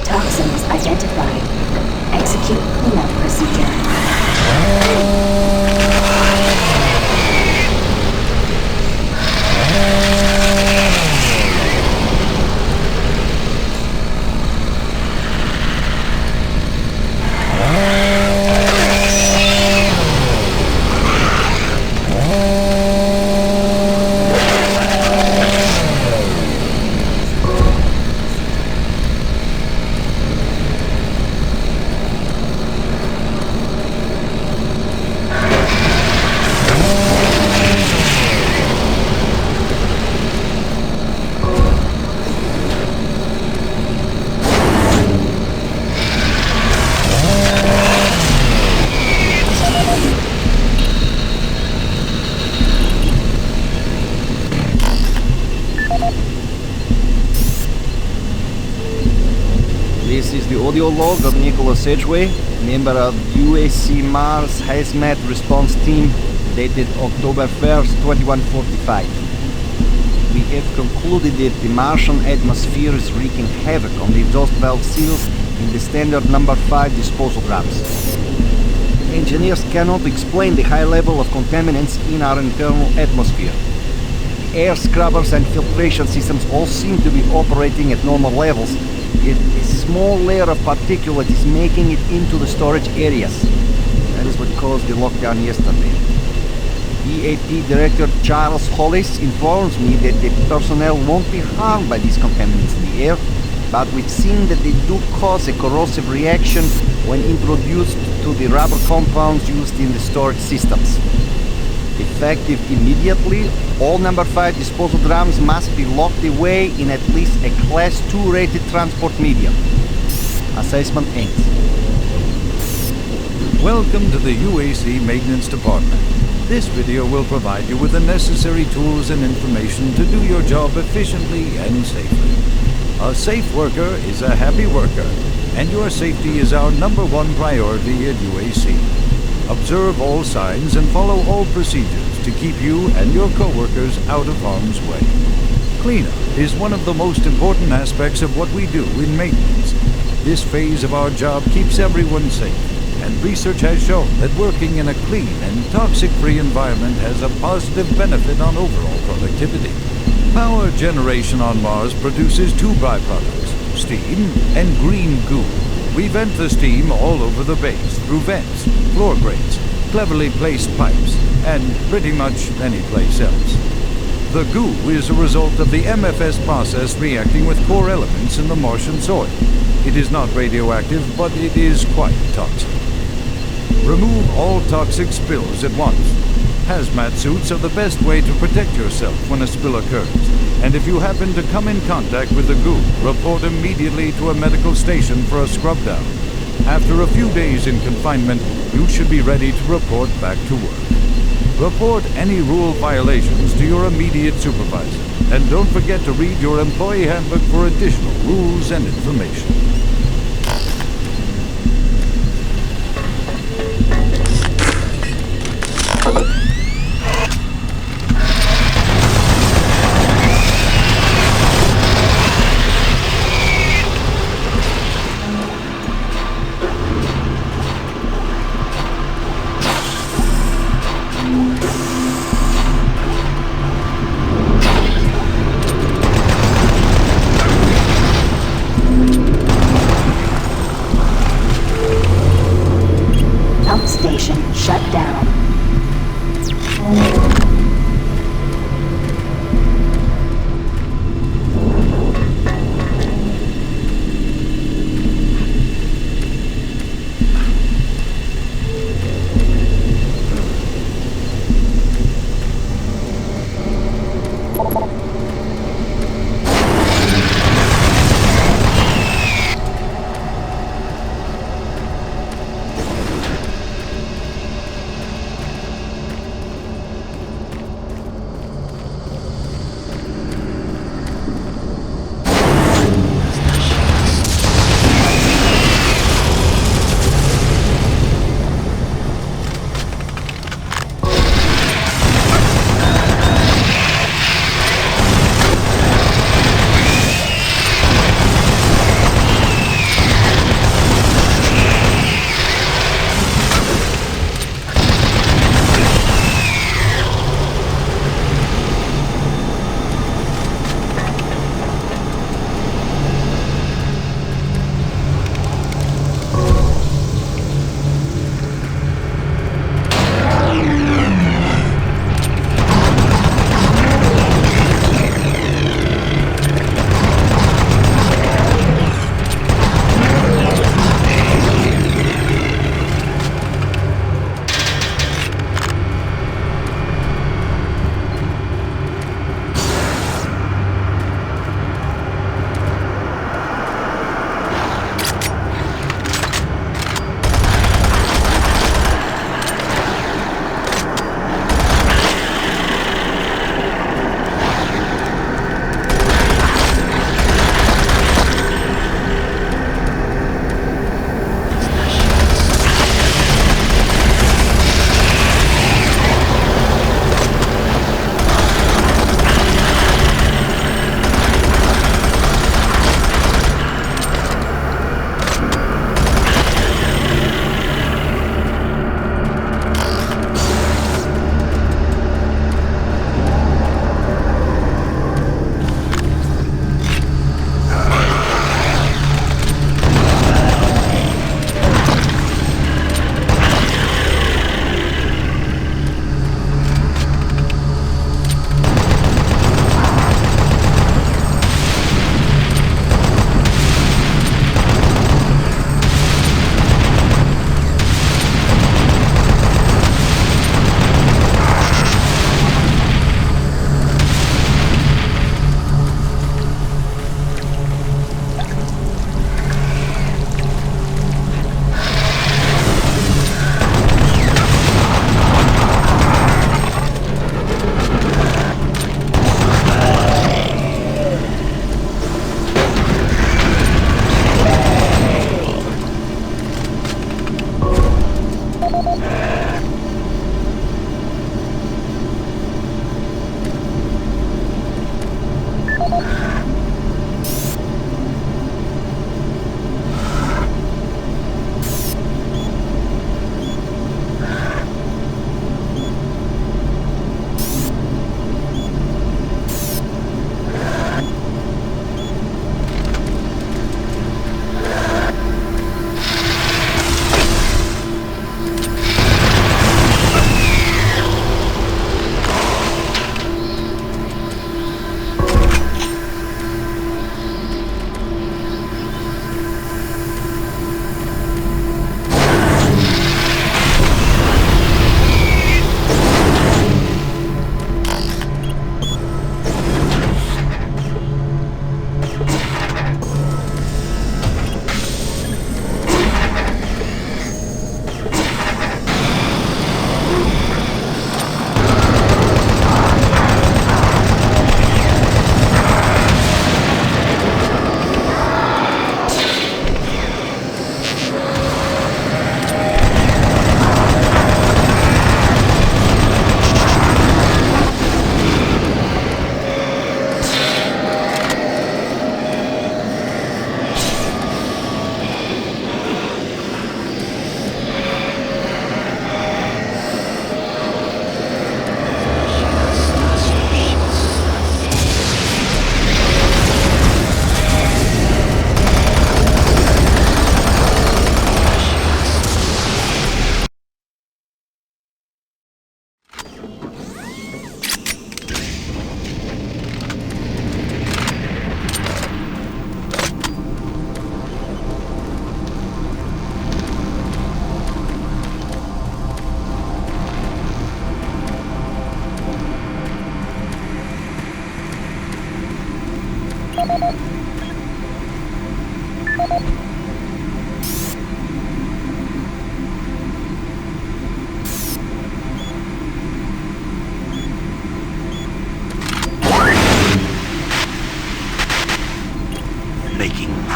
Toxins identified. Execute cleanup procedure. This is the audio log of Nicholas Edgway, member of UAC Mars Hazmat Response Team, dated October 1st, 2145. We have concluded that the Martian atmosphere is wreaking havoc on the exhaust valve seals in the standard number 5 disposal drums. Engineers cannot explain the high level of contaminants in our internal atmosphere. The air scrubbers and filtration systems all seem to be operating at normal levels, yet a small layer of particulate is making it into the storage areas. That is what caused the lockdown yesterday. EAP Director Charles Hollis informs me that the personnel won't be harmed by these contaminants in the air, but we've seen that they do cause a corrosive reaction when introduced to the rubber compounds used in the storage systems. Effective immediately, all number 5 disposal drums must be locked away in at least a Class 2 rated transport medium. Assessment ends. Welcome to the UAC Maintenance Department. This video will provide you with the necessary tools and information to do your job efficiently and safely. A safe worker is a happy worker, and your safety is our #1 priority at UAC. Observe all signs and follow all procedures to keep you and your coworkers out of harm's way. Cleanup is one of the most important aspects of what we do in maintenance. This phase of our job keeps everyone safe, and research has shown that working in a clean and toxic-free environment has a positive benefit on overall productivity. Power generation on Mars produces two byproducts, steam and green goo. We vent the steam all over the base, through vents, floor grates, cleverly placed pipes, and pretty much any place else. The goo is a result of the MFS process reacting with core elements in the Martian soil. It is not radioactive, but it is quite toxic. Remove all toxic spills at once. Hazmat suits are the best way to protect yourself when a spill occurs, and if you happen to come in contact with the goo, report immediately to a medical station for a scrub down. After a few days in confinement, you should be ready to report back to work. Report any rule violations to your immediate supervisor, and don't forget to read your employee handbook for additional rules and information. Shut down.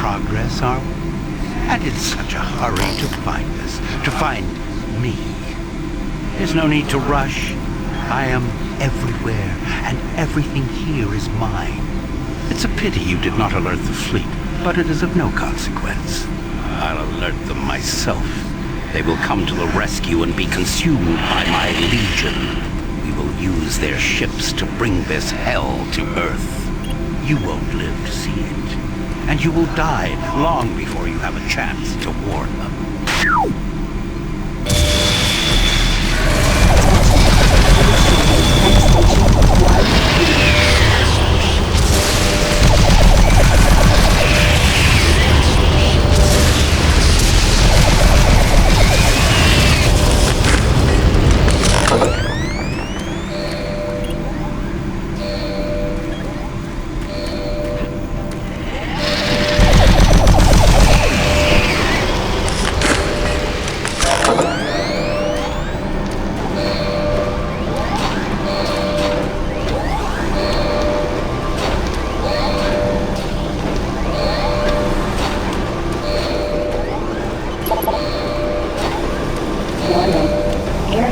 progress, are we? And in such a hurry to find us, to find me. There's no need to rush. I am everywhere, and everything here is mine. It's a pity you did not alert the fleet, but it is of no consequence. I'll alert them myself. They will come to the rescue and be consumed by my legion. We will use their ships to bring this hell to Earth. You won't live to see it. And you will die long before you have a chance to warn them.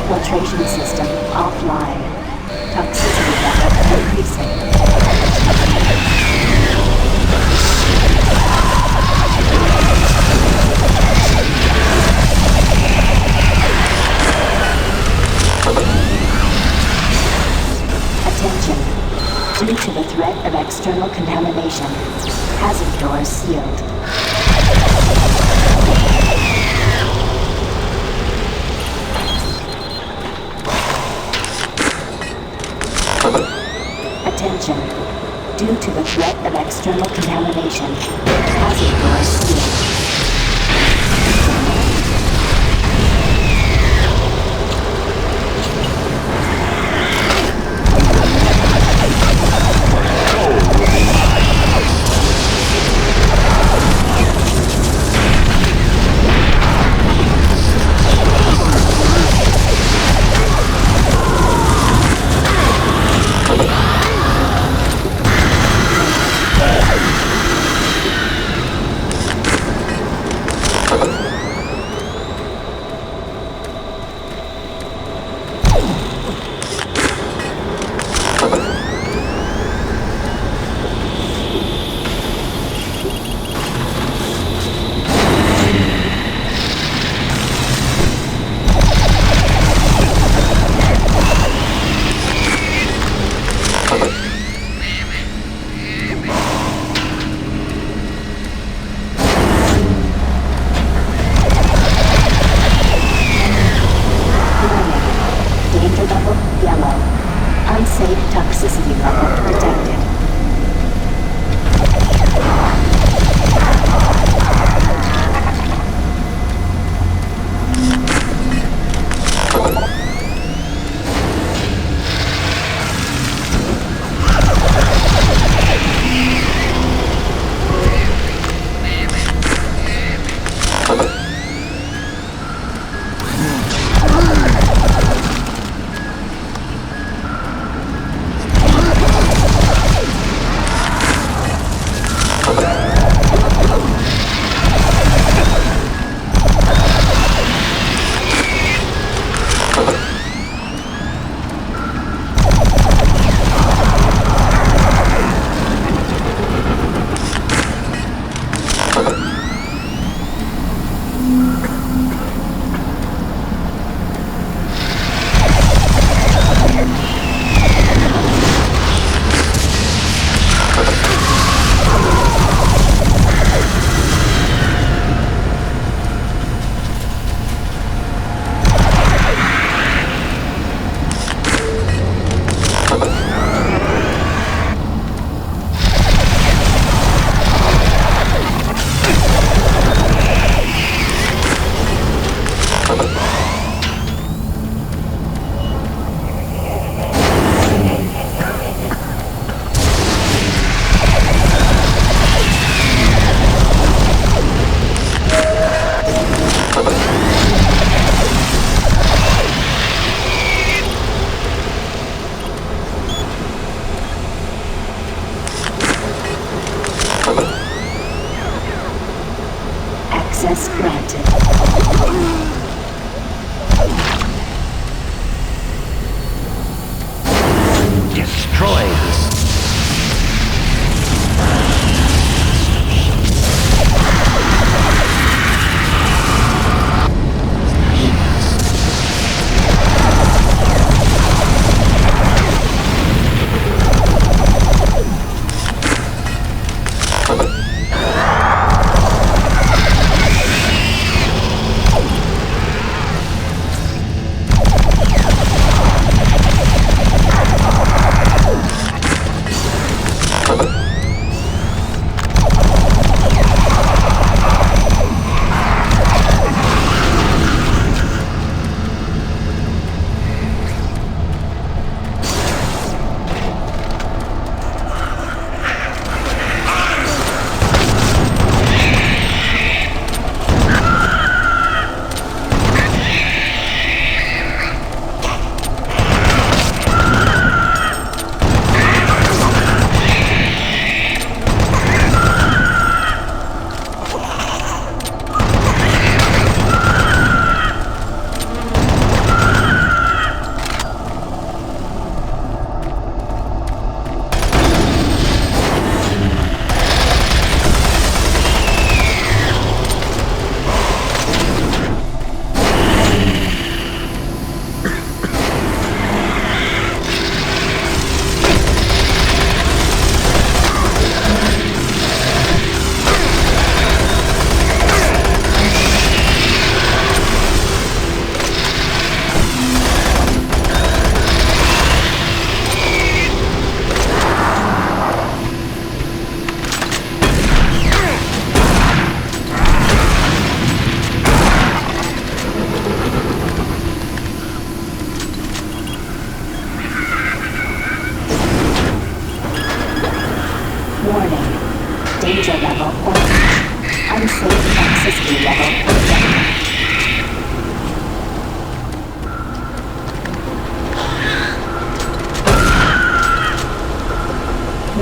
Filtration system offline. Toxicity level increasing. Attention. Due to the threat of external contamination, hazard doors sealed. Attention. Due to the threat of external contamination, hazard doors sealed. Unsafe toxicity level detected.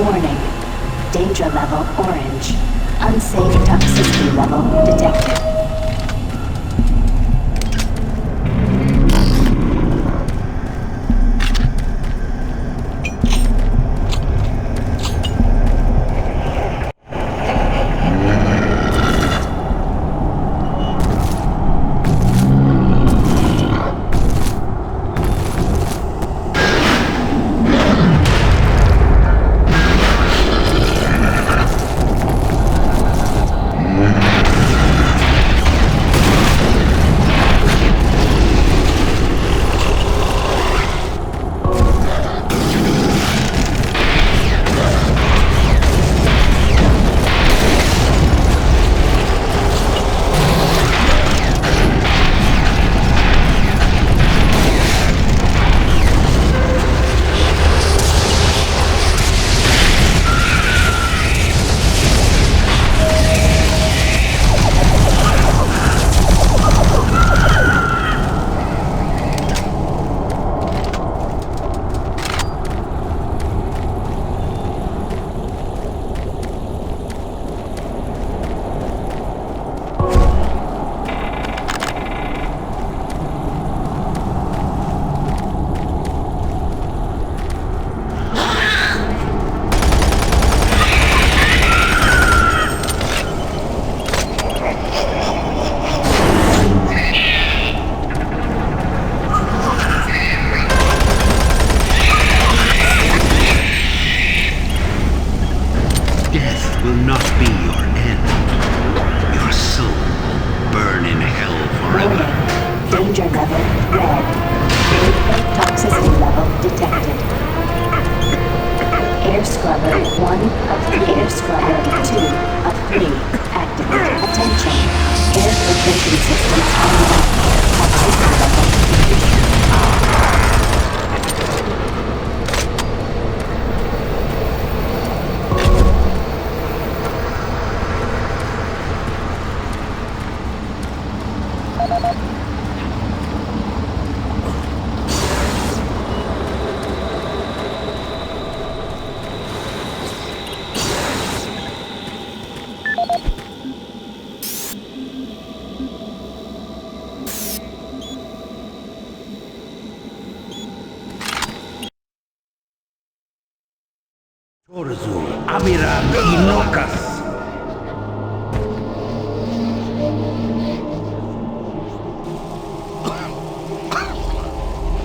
Warning. Danger level orange. Unsafe toxicity level detected.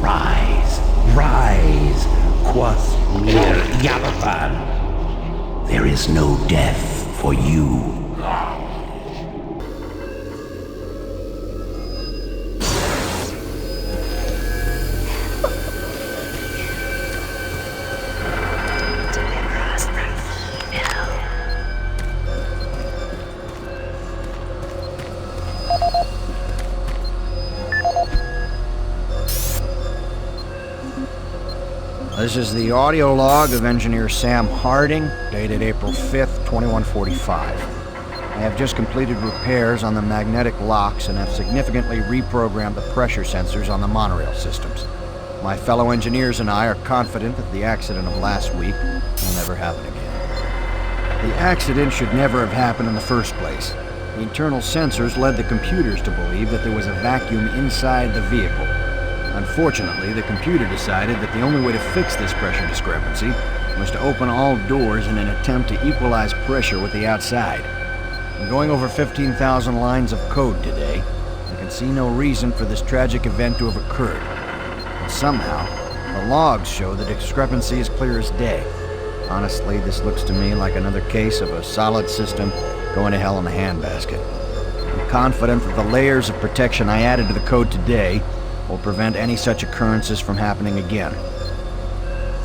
Rise, rise, Quas Mir Yalapan. There is no death for you. This is the audio log of Engineer Sam Harding, dated April 5th, 2145. I have just completed repairs on the magnetic locks and have significantly reprogrammed the pressure sensors on the monorail systems. My fellow engineers and I are confident that the accident of last week will never happen again. The accident should never have happened in the first place. The internal sensors led the computers to believe that there was a vacuum inside the vehicle. Unfortunately, the computer decided that the only way to fix this pressure discrepancy was to open all doors in an attempt to equalize pressure with the outside. In going over 15,000 lines of code today, I can see no reason for this tragic event to have occurred. But somehow, the logs show the discrepancy is clear as day. Honestly, this looks to me like another case of a solid system going to hell in a handbasket. I'm confident that the layers of protection I added to the code today will prevent any such occurrences from happening again.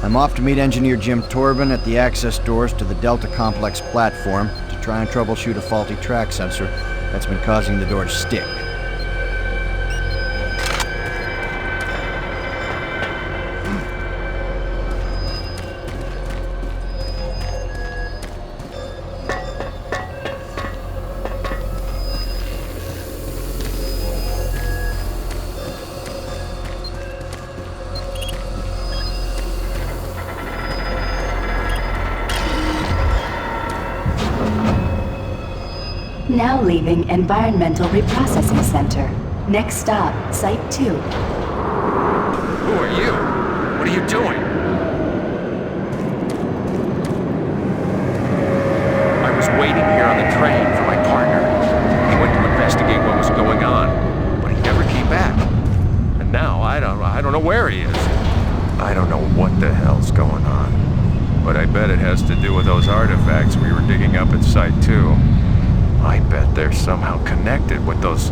I'm off to meet Engineer Jim Torben at the access doors to the Delta Complex platform to try and troubleshoot a faulty track sensor that's been causing the door to stick. Now leaving Environmental Reprocessing Center. Next stop, Site 2. Who are you? What are you doing? I was waiting here on the train for my partner. He went to investigate what was going on, but he never came back. And now I don't know where he is. I don't know what the hell's going on. But I bet it has to do with those artifacts we were digging up at Site 2. I bet they're somehow connected with those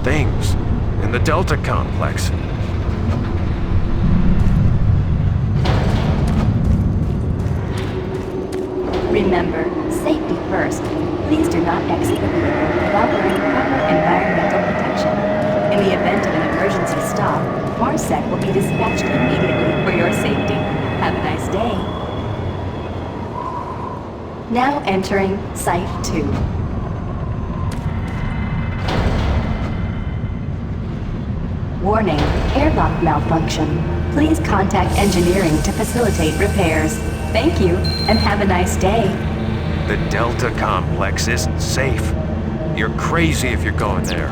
things in the Delta Complex. Remember, safety first. Please do not exit the vehicle without wearing proper environmental protection. In the event of an emergency stop, MARSEC will be dispatched immediately for your safety. Have a nice day. Now entering Site 2. Warning, airlock malfunction. Please contact engineering to facilitate repairs. Thank you, and have a nice day. The Delta Complex isn't safe. You're crazy if you're going there.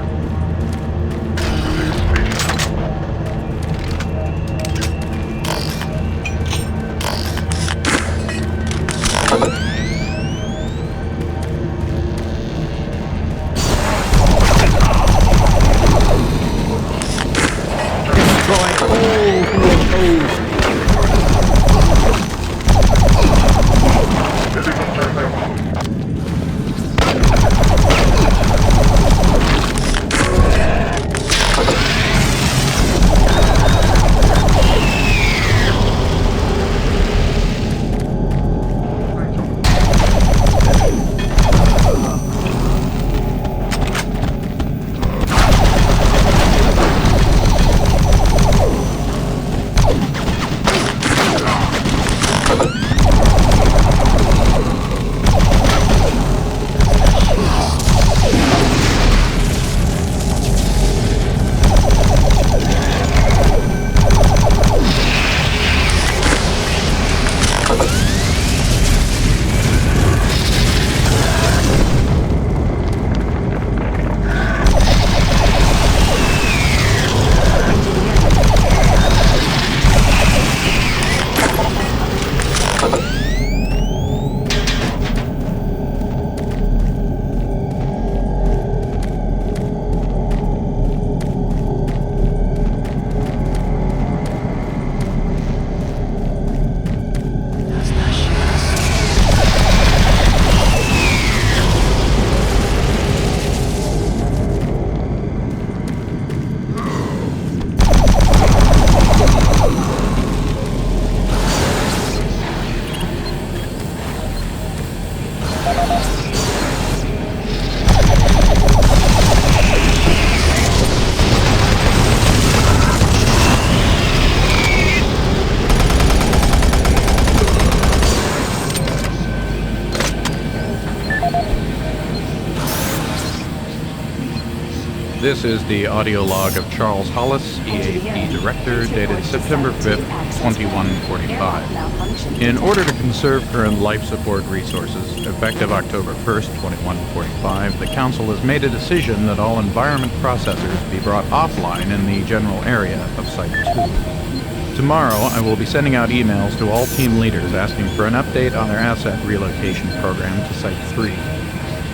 This is the audio log of Charles Hollis, EAP Director, dated September 5th, 2145. In order to conserve current life support resources, effective October 1st, 2145, the Council has made a decision that all environment processors be brought offline in the general area of Site 2. Tomorrow, I will be sending out emails to all team leaders asking for an update on their asset relocation program to Site 3.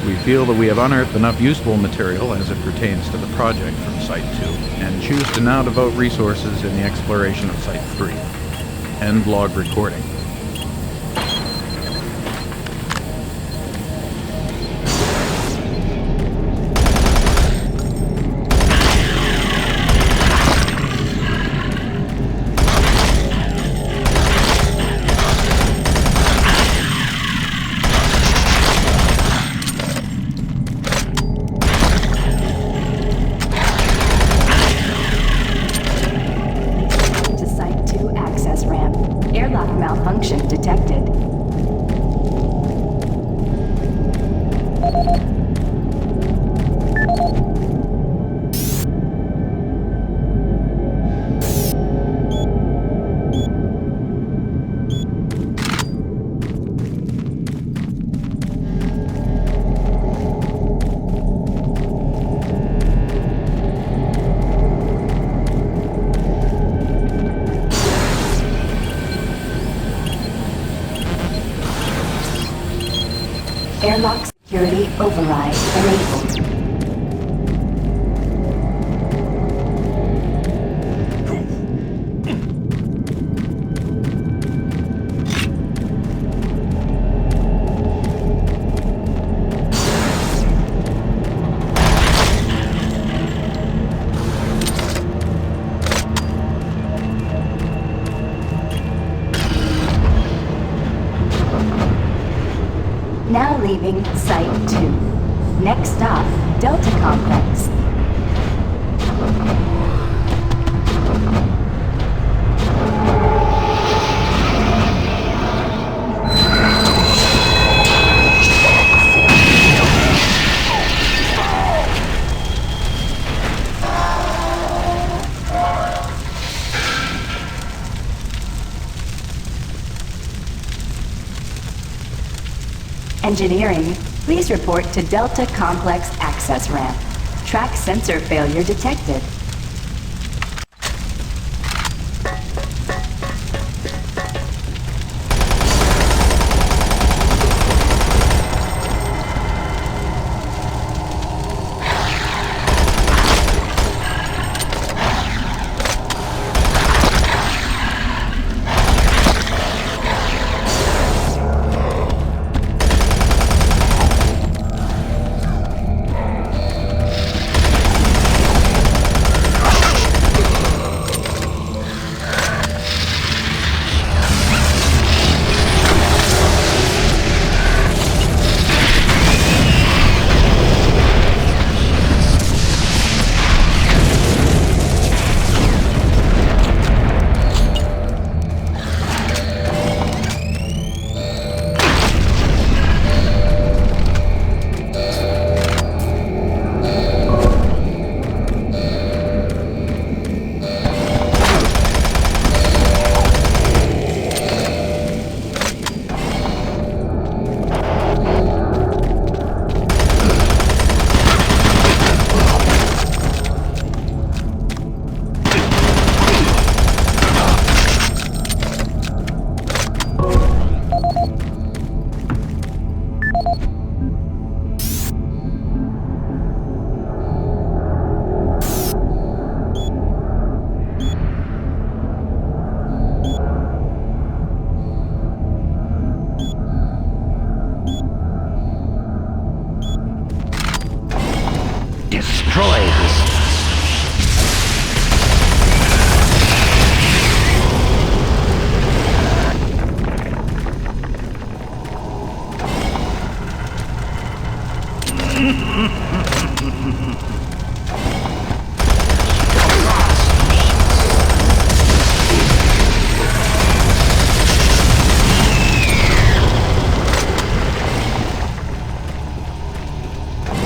We feel that we have unearthed enough useful material as it pertains to the project from Site 2, and choose to now devote resources in the exploration of Site 3. End log recording. Security override enabled. Now leaving Site 2. Next stop, Delta Complex. Engineering, please report to Delta Complex access ramp. Track sensor failure detected.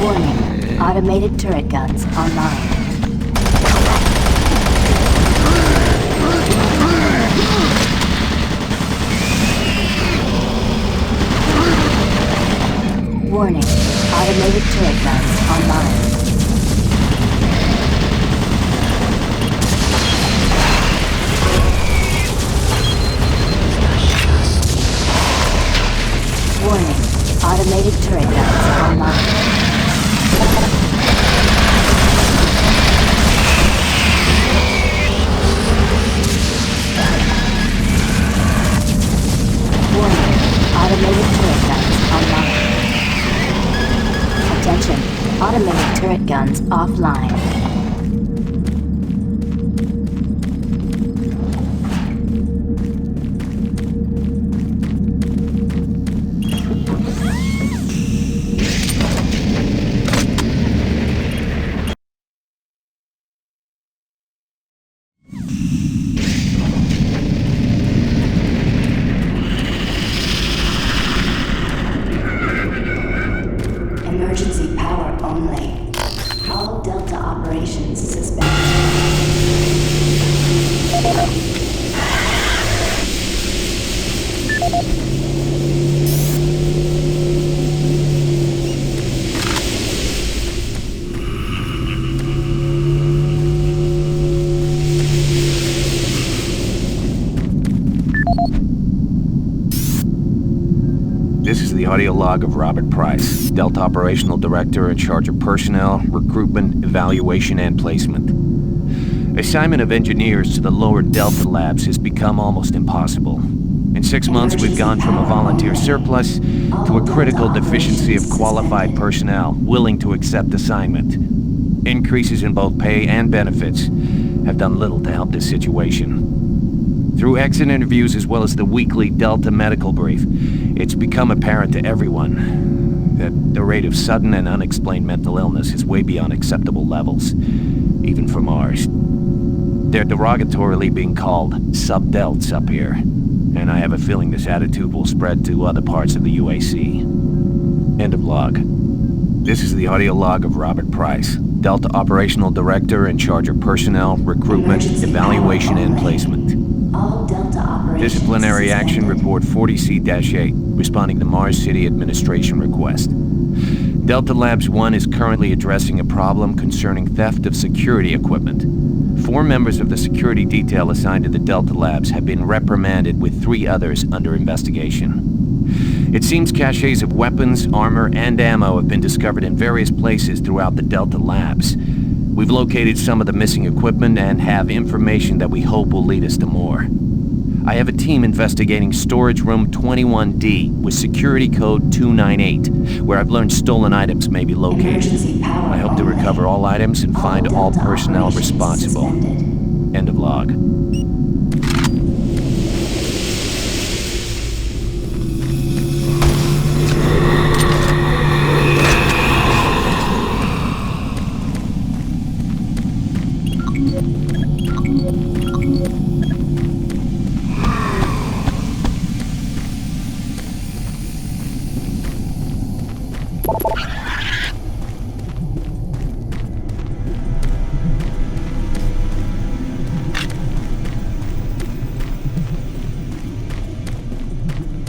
Warning, automated turret guns online. Warning, automated turret guns online. Warning, automated turret guns online. Warning, automated turret guns online. Attention, automated turret guns offline. Emergency power only. All Delta operations This is the audio log of Robert Price, Delta Operational Director in charge of personnel, recruitment, evaluation, and placement. Assignment of engineers to the lower Delta labs has become almost impossible. In 6 months, we've gone from a volunteer surplus to a critical deficiency of qualified personnel willing to accept assignment. Increases in both pay and benefits have done little to help this situation. Through exit interviews as well as the weekly Delta medical brief, it's become apparent to everyone that the rate of sudden and unexplained mental illness is way beyond acceptable levels, even from ours. They're derogatorily being called sub-delts up here, and I have a feeling this attitude will spread to other parts of the UAC. End of log. This is the audio log of Robert Price, Delta Operational Director in charge of personnel, recruitment, evaluation, and placement. Disciplinary Action Report 40C-8, responding to Mars City Administration request. Delta Labs 1 is currently addressing a problem concerning theft of security equipment. 4 members of the security detail assigned to the Delta Labs have been reprimanded with 3 others under investigation. It seems caches of weapons, armor, and ammo have been discovered in various places throughout the Delta Labs. We've located some of the missing equipment and have information that we hope will lead us to more. I have a team investigating storage room 21D with security code 298, where I've learned stolen items may be located. I hope to recover all items and find all personnel responsible. End of log.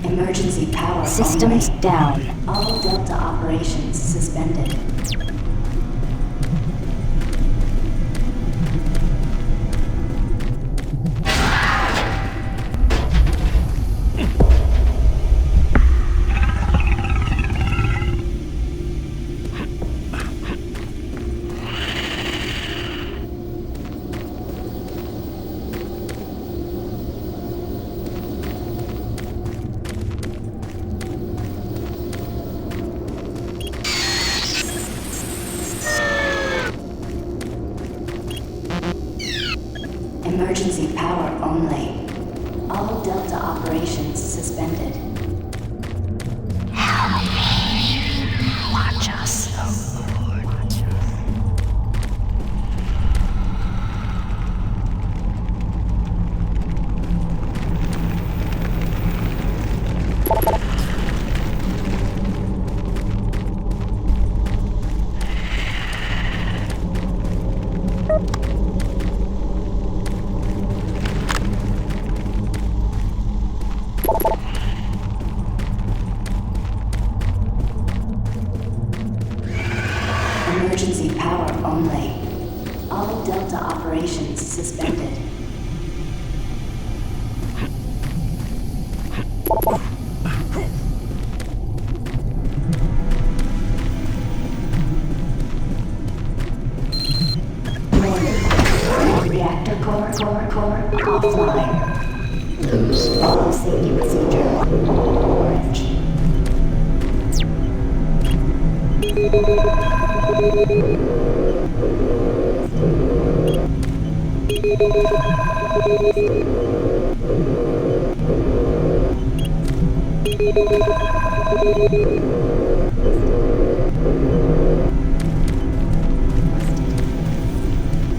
Emergency power systems down. All Delta operations suspended. Emergency power only. All Delta operations suspended. Watch us, oh Lord. Emergency power only. All Delta operations suspended. Warning. Reactor core offline. Lose all safety procedure. Orange.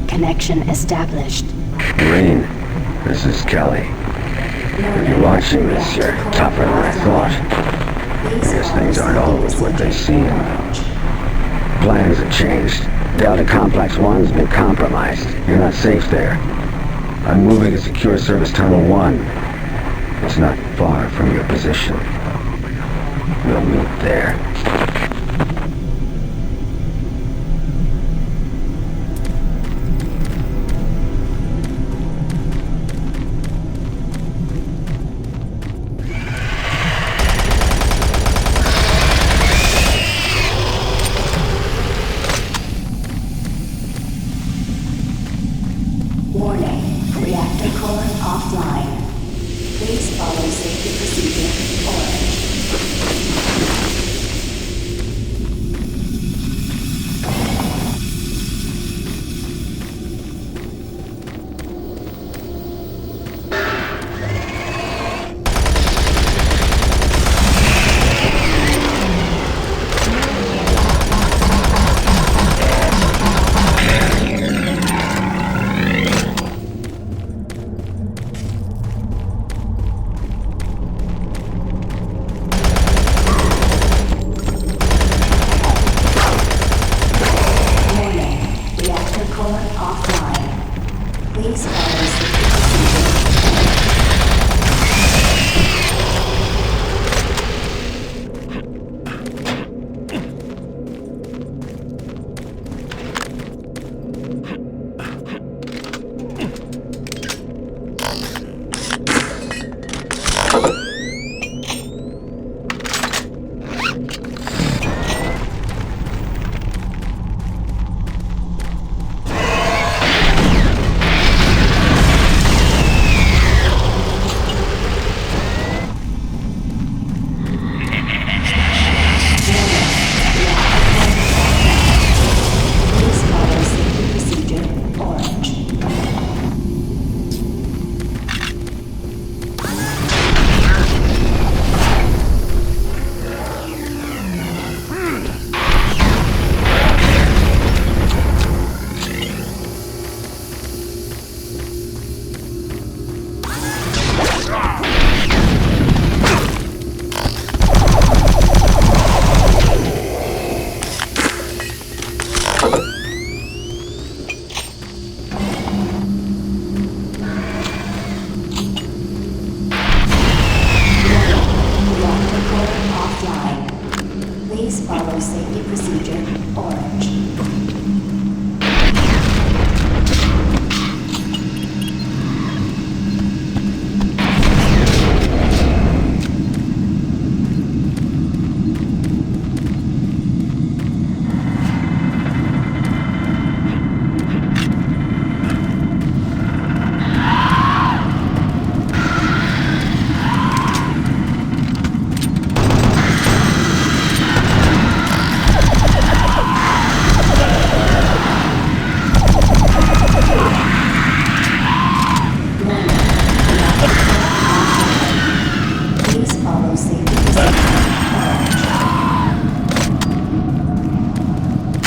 Connection established. Rain, this is Kelly. If you're watching this, you're tougher than I thought. These things aren't always what they seem. Plans have changed. Delta Complex 1's been compromised. You're not safe there. I'm moving to Secure Service Tunnel 1. It's not far from your position. We'll meet there.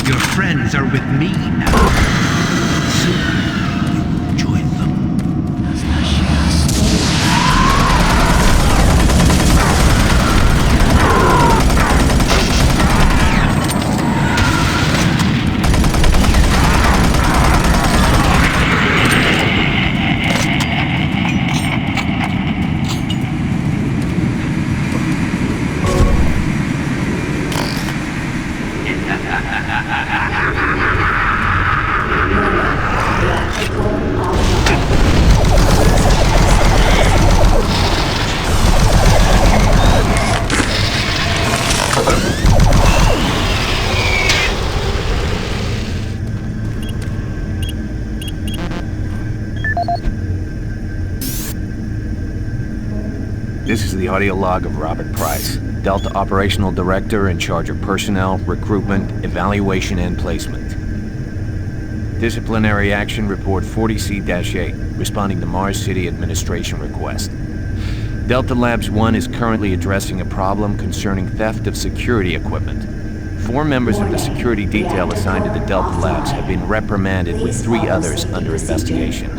Your friends are with me now. Soon, you join them. This is the audio log of Robert Price, Delta Operational Director in charge of personnel, recruitment, evaluation, and placement. Disciplinary Action Report 40C-8, responding to Mars City Administration request. Delta Labs 1 is currently addressing a problem concerning theft of security equipment. 4 members of the security detail assigned to the Delta Labs have been reprimanded with 3 others under investigation.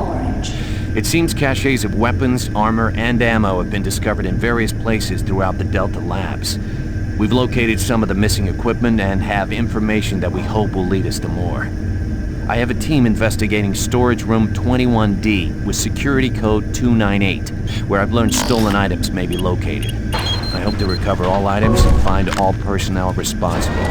It seems caches of weapons, armor, and ammo have been discovered in various places throughout the Delta Labs. We've located some of the missing equipment and have information that we hope will lead us to more. I have a team investigating storage room 21D with security code 298, where I've learned stolen items may be located. I hope to recover all items and find all personnel responsible.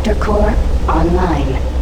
Reactor core online.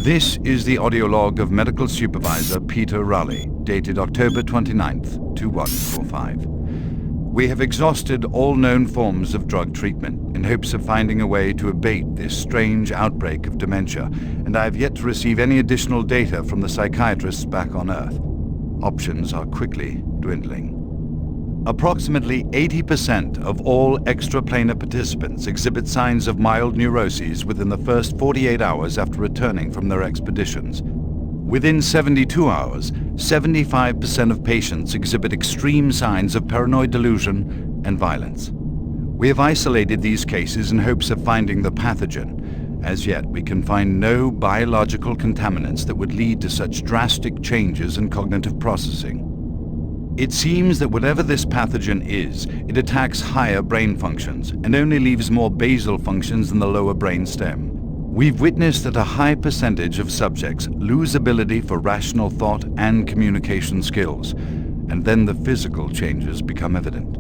This is the audio log of Medical Supervisor Peter Raleigh, dated October 29th, 2145. We have exhausted all known forms of drug treatment in hopes of finding a way to abate this strange outbreak of dementia, and I have yet to receive any additional data from the psychiatrists back on Earth. Options are quickly dwindling. Approximately 80% of all extraplanar participants exhibit signs of mild neuroses within the first 48 hours after returning from their expeditions. Within 72 hours, 75% of patients exhibit extreme signs of paranoid delusion and violence. We have isolated these cases in hopes of finding the pathogen. As yet, we can find no biological contaminants that would lead to such drastic changes in cognitive processing. It seems that whatever this pathogen is, it attacks higher brain functions and only leaves more basal functions in the lower brain stem. We've witnessed that a high percentage of subjects lose ability for rational thought and communication skills, and then the physical changes become evident.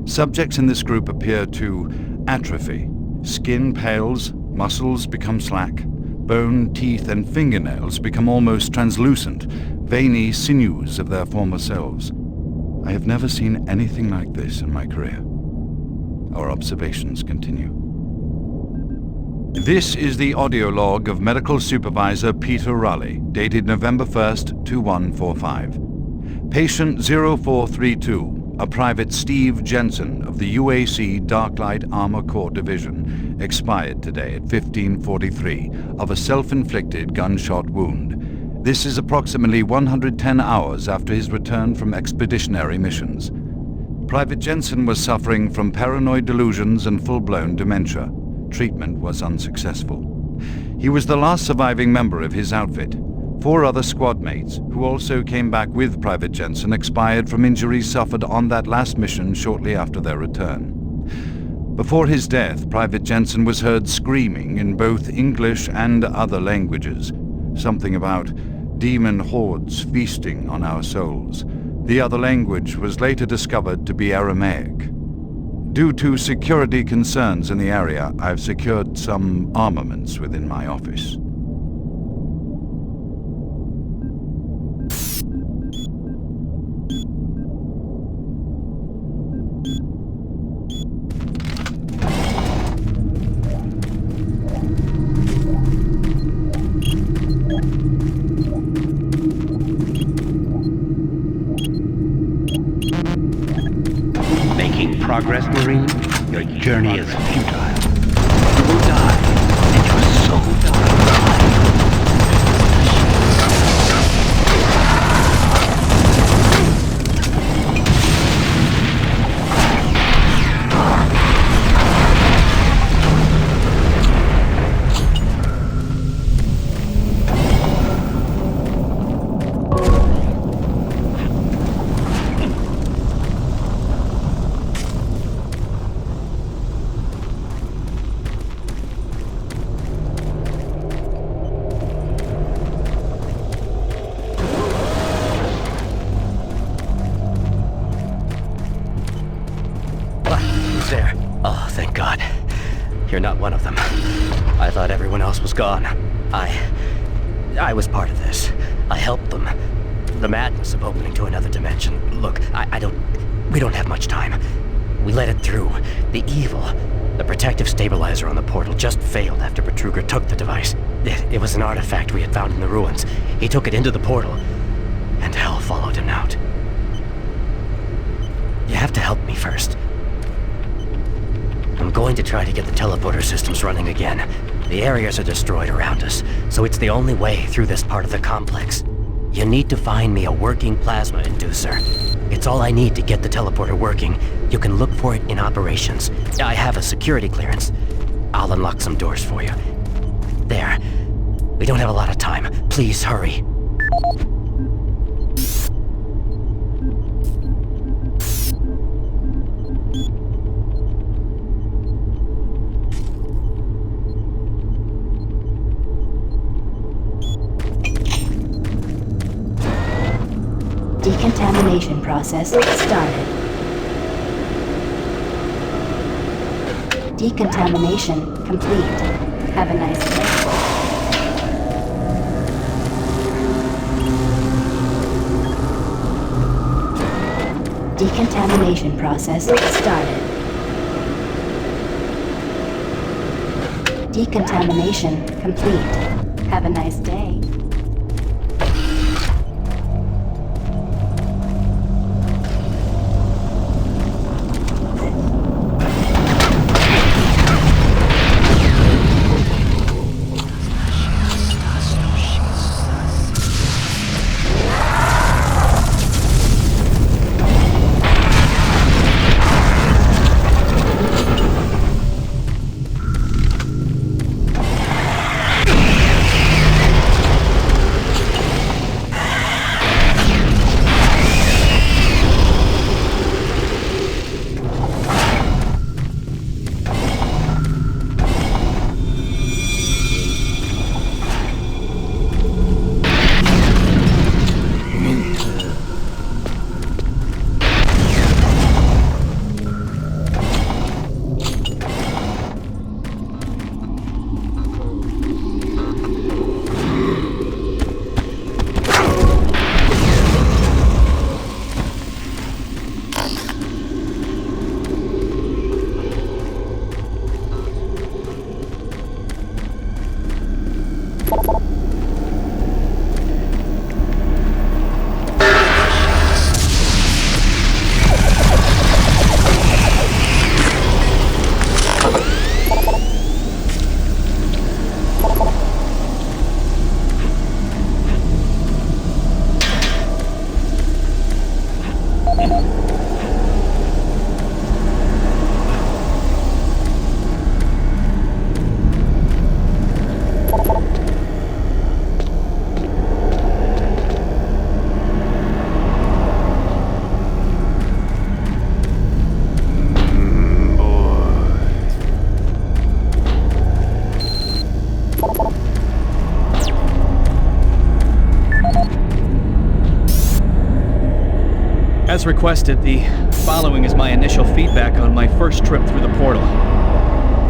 Subjects in this group appear to atrophy. Skin pales, muscles become slack, bone, teeth, and fingernails become almost translucent, veiny sinews of their former selves. I have never seen anything like this in my career. Our observations continue. This is the audio log of Medical Supervisor Peter Raleigh, dated November 1st, 2145. Patient 0432, a Private Steve Jensen of the UAC Darklight Armor Corps Division, expired today at 1543 of a self-inflicted gunshot wound. This is approximately 110 hours after his return from expeditionary missions. Private Jensen was suffering from paranoid delusions and full-blown dementia. Treatment was unsuccessful. He was the last surviving member of his outfit. 4 other squad mates, who also came back with Private Jensen, expired from injuries suffered on that last mission shortly after their return. Before his death, Private Jensen was heard screaming in both English and other languages, something about demon hordes feasting on our souls. The other language was later discovered to be Aramaic. Due to security concerns in the area, I've secured some armaments within my office. Progress, Marine. Your journey is futile. You will die, and your soul will die. I thought everyone else was gone. I was part of this. I helped them. The madness of opening to another dimension. Look, we don't have much time. We let it through. The evil, the protective stabilizer on the portal just failed after Betruger took the device. It was an artifact we had found in the ruins. He took it into the portal, and hell followed him out. You have to help me first. I'm going to try to get the teleporter systems running again. The areas are destroyed around us, so it's the only way through this part of the complex. You need to find me a working plasma inducer. It's all I need to get the teleporter working. You can look for it in operations. I have a security clearance. I'll unlock some doors for you. There. We don't have a lot of time. Please hurry. Decontamination process started. Decontamination complete. Have a nice day. Decontamination process started. Decontamination complete. Have a nice day. As requested, the following is my initial feedback on my first trip through the portal.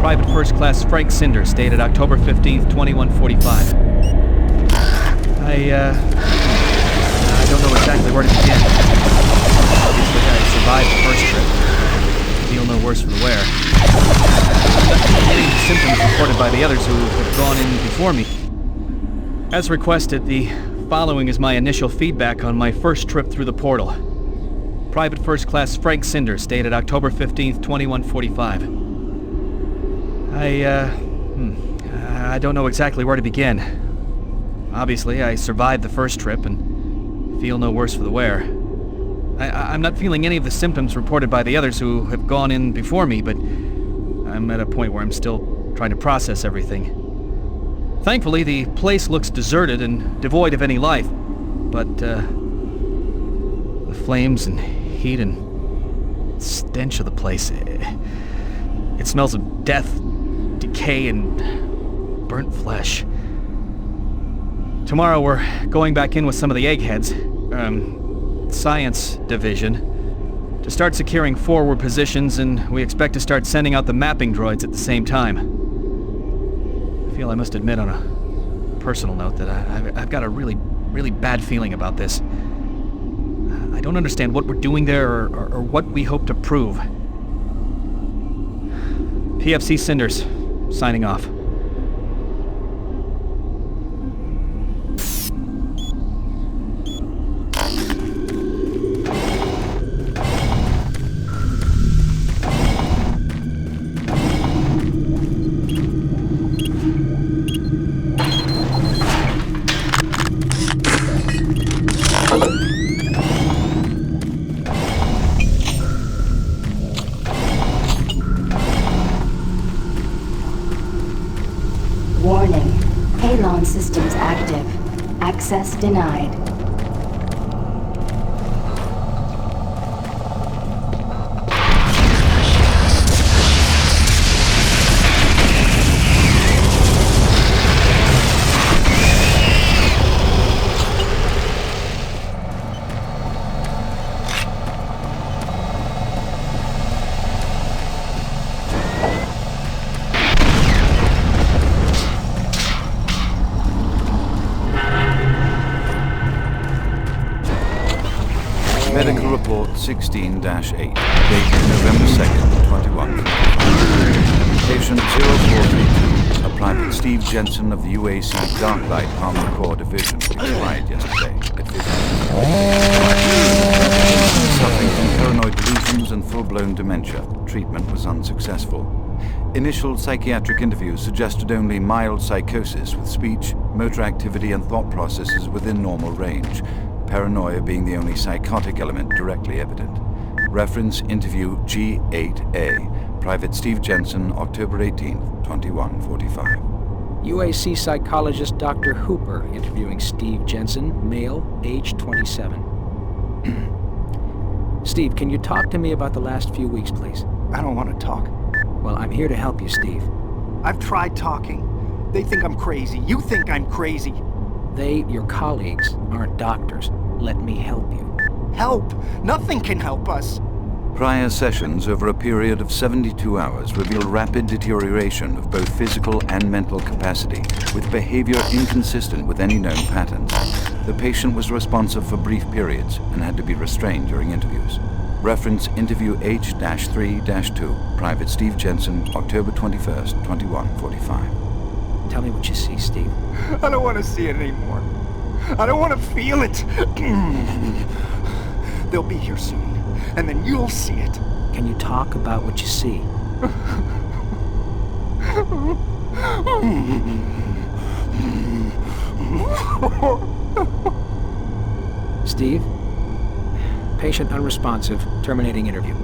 Private First Class Frank Cinders, dated October 15th, 2145. I don't know exactly where to begin. Obviously, I survived the first trip. Feel no worse for the wear. Any symptoms reported by the others who have gone in before me. As requested, the following is my initial feedback on my first trip through the portal. Private First Class Frank Cinders, dated October 15th, 2145. I don't know exactly where to begin. Obviously, I survived the first trip and feel no worse for the wear. I'm not feeling any of the symptoms reported by the others who have gone in before me, but I'm at a point where I'm still trying to process everything. Thankfully, the place looks deserted and devoid of any life, but the flames and heat and stench of the place, it smells of death, decay, and burnt flesh. Tomorrow we're going back in with some of the eggheads, Science Division, to start securing forward positions, and we expect to start sending out the mapping droids at the same time. feel I must admit on a personal note that I've got a really bad feeling about this. I don't understand what we're doing there or what we hope to prove. PFC Cinders, signing off. Warning. Halon systems active. Access denied. Medical Report 16-8, dated November 2nd, 21. Patient 0432, a Private Steve Jensen of the UAC Dark Light Armored Corps Division, expired yesterday at 50. Suffering from paranoid delusions and full-blown dementia. Treatment was unsuccessful. Initial psychiatric interviews suggested only mild psychosis with speech, motor activity and thought processes within normal range. Paranoia being the only psychotic element directly evident. Reference interview G8A. Private Steve Jensen, October 18th, 2145. UAC psychologist Dr. Hooper interviewing Steve Jensen, male, age 27. Steve, can you talk to me about the last few weeks, please? I don't want to talk. Well, I'm here to help you, Steve. I've tried talking. They think I'm crazy. You think I'm crazy. They, your colleagues, aren't doctors. Let me help you. Help? Nothing can help us. Prior sessions over a period of 72 hours reveal rapid deterioration of both physical and mental capacity, with behavior inconsistent with any known patterns. The patient was responsive for brief periods and had to be restrained during interviews. Reference interview H-3-2, Private Steve Jensen, October 21st, 2145. Tell me what you see, Steve. I don't want to see it anymore. I don't want to feel it. They'll be here soon, and then you'll see it. Can you talk about what you see? Steve? Patient unresponsive. Terminating interview.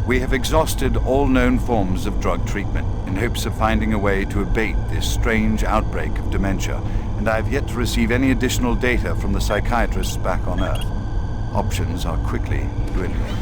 We have exhausted all known forms of drug treatment in hopes of finding a way to abate this strange outbreak of dementia, and I have yet to receive any additional data from the psychiatrists back on Earth. Options are quickly dwindling.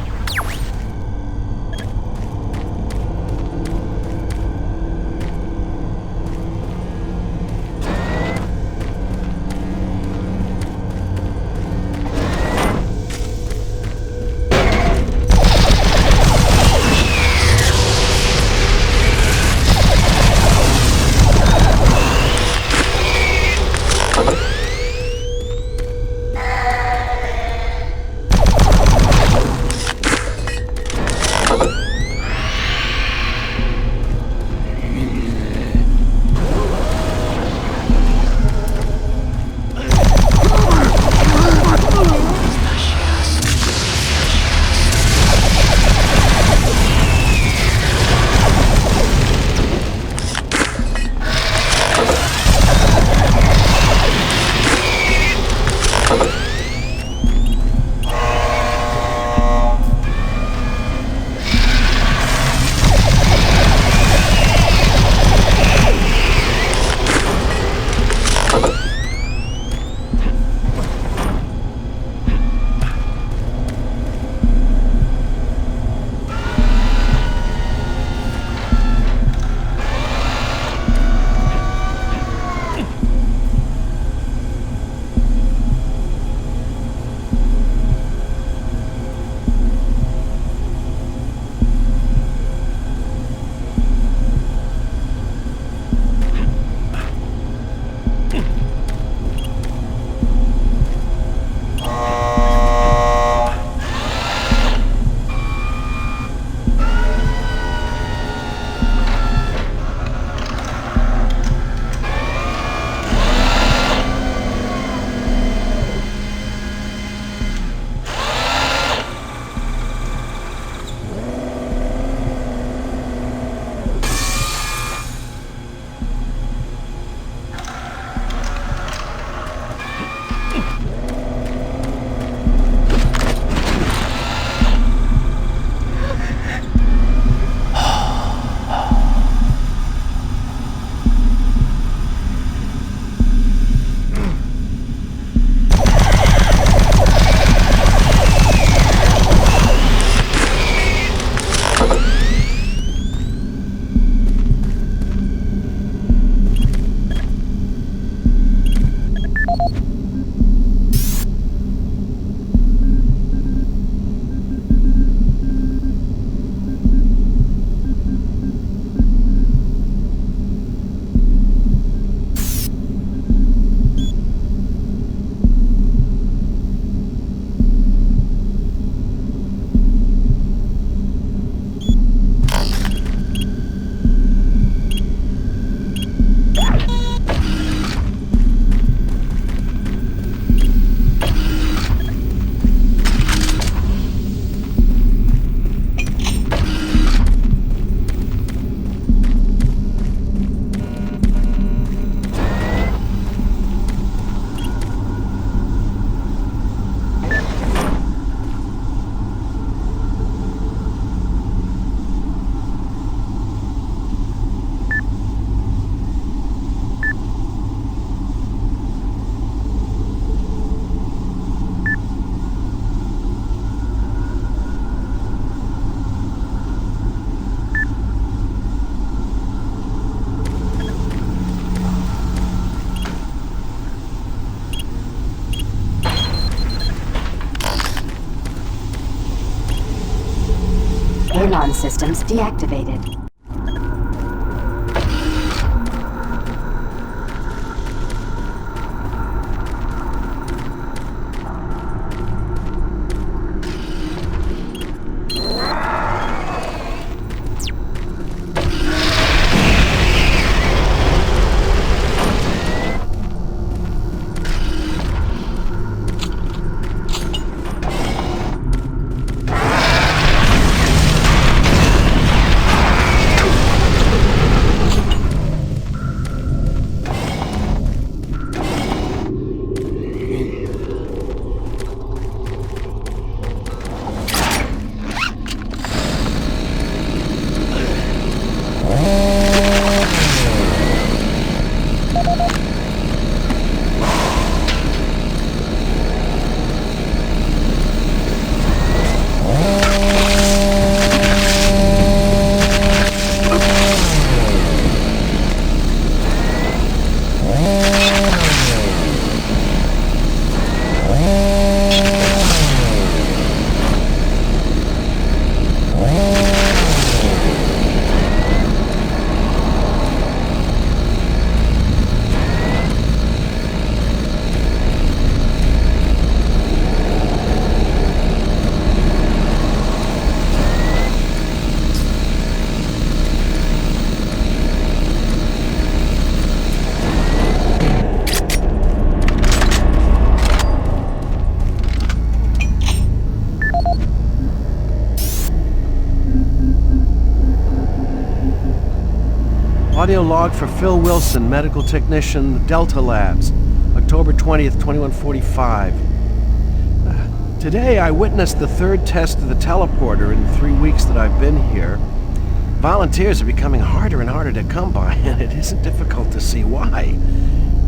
systems deactivated. Audio log for Phil Wilson, medical technician, Delta Labs, October 20th, 2145. Today I witnessed the third test of the teleporter in the 3 weeks that I've been here. Volunteers are becoming harder and harder to come by, and it isn't difficult to see why.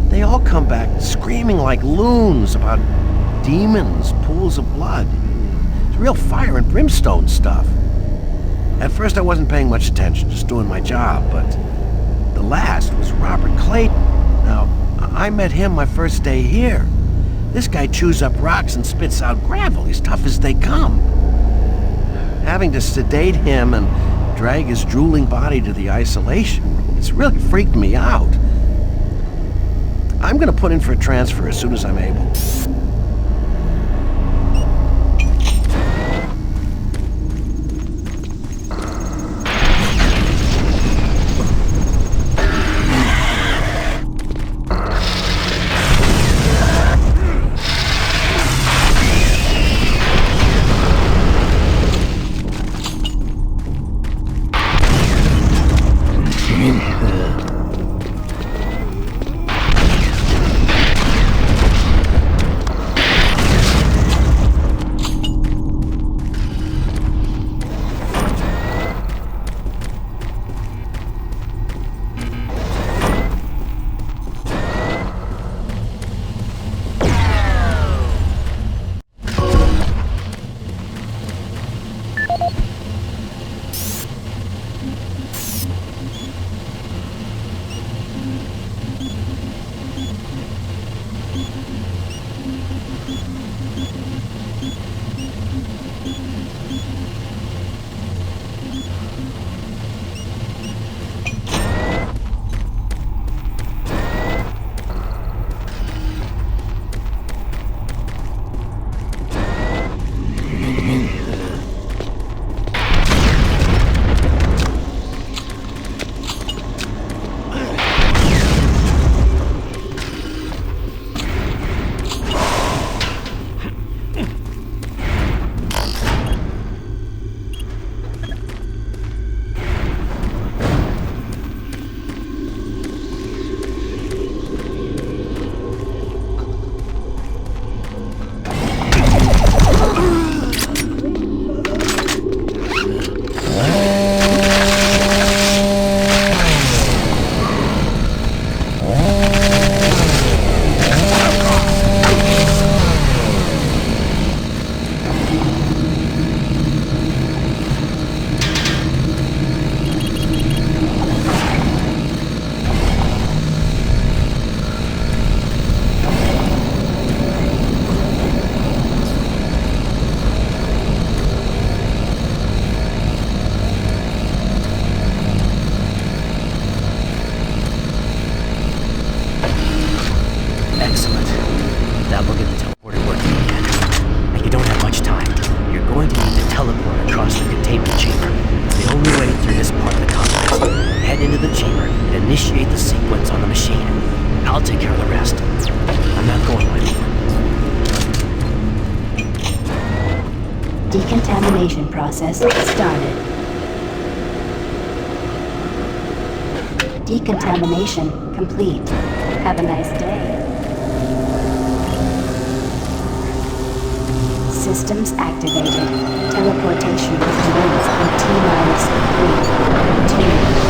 They all come back screaming like loons about demons, pools of blood. It's real fire and brimstone stuff. At first I wasn't paying much attention, just doing my job, but the last was Robert Clayton. Now, I met him my first day here. This guy chews up rocks and spits out gravel. He's tough as they come. Having to sedate him and drag his drooling body to the isolation room, it's really freaked me out. I'm gonna put in for a transfer as soon as I'm able. Excellent. That will get the teleporter working again. And you don't have much time. You're going to need to teleport across the containment chamber. It's the only way through this part of the complex. Head into the chamber and initiate the sequence on the machine. I'll take care of the rest. I'm not going anywhere. Decontamination process started. Decontamination complete. Have a nice day. Systems activated. Teleportation will commence in T-3, 2, 1.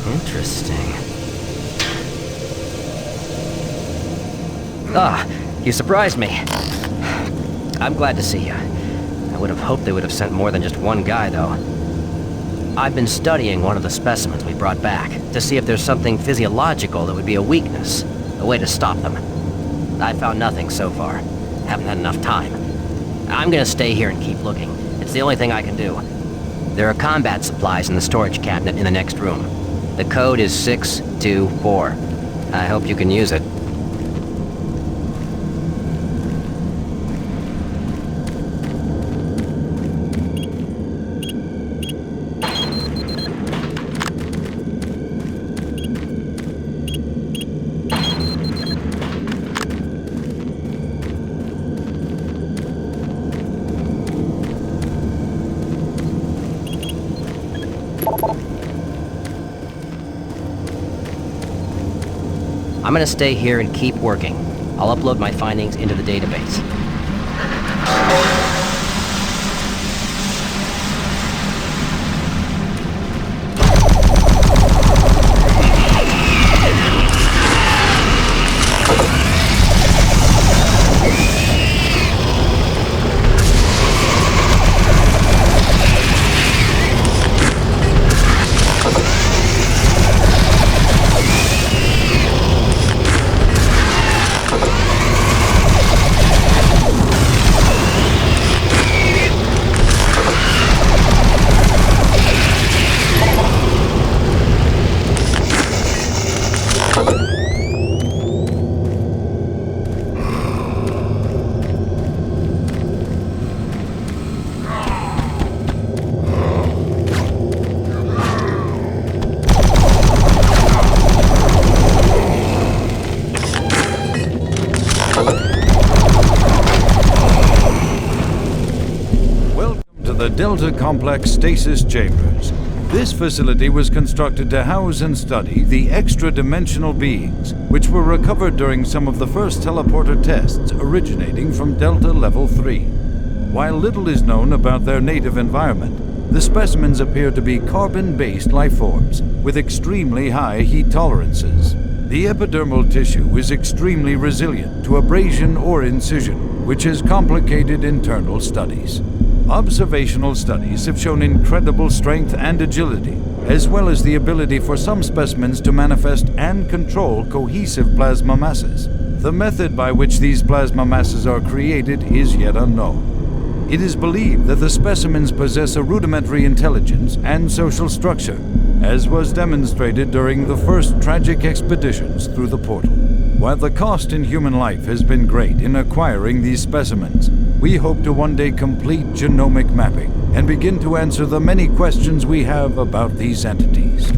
Interesting. Ah, you surprised me. I'm glad to see you. I would have hoped they would have sent more than just one guy, though. I've been studying one of the specimens we brought back to see if there's something physiological that would be a weakness, a way to stop them. I found nothing so far. Haven't had enough time. I'm gonna stay here and keep looking. It's the only thing I can do. There are combat supplies in the storage cabinet in the next room. The code is 624. I hope you can use it. I'm gonna stay here and keep working. I'll upload my findings into the database. Delta Complex Stasis Chambers. This facility was constructed to house and study the extra-dimensional beings, which were recovered during some of the first teleporter tests originating from Delta Level 3. While little is known about their native environment, the specimens appear to be carbon-based lifeforms with extremely high heat tolerances. The epidermal tissue is extremely resilient to abrasion or incision, which has complicated internal studies. Observational studies have shown incredible strength and agility, as well as the ability for some specimens to manifest and control cohesive plasma masses. The method by which these plasma masses are created is yet unknown. It is believed that the specimens possess a rudimentary intelligence and social structure, as was demonstrated during the first tragic expeditions through the portal. While the cost in human life has been great in acquiring these specimens, we hope to one day complete genomic mapping and begin to answer the many questions we have about these entities.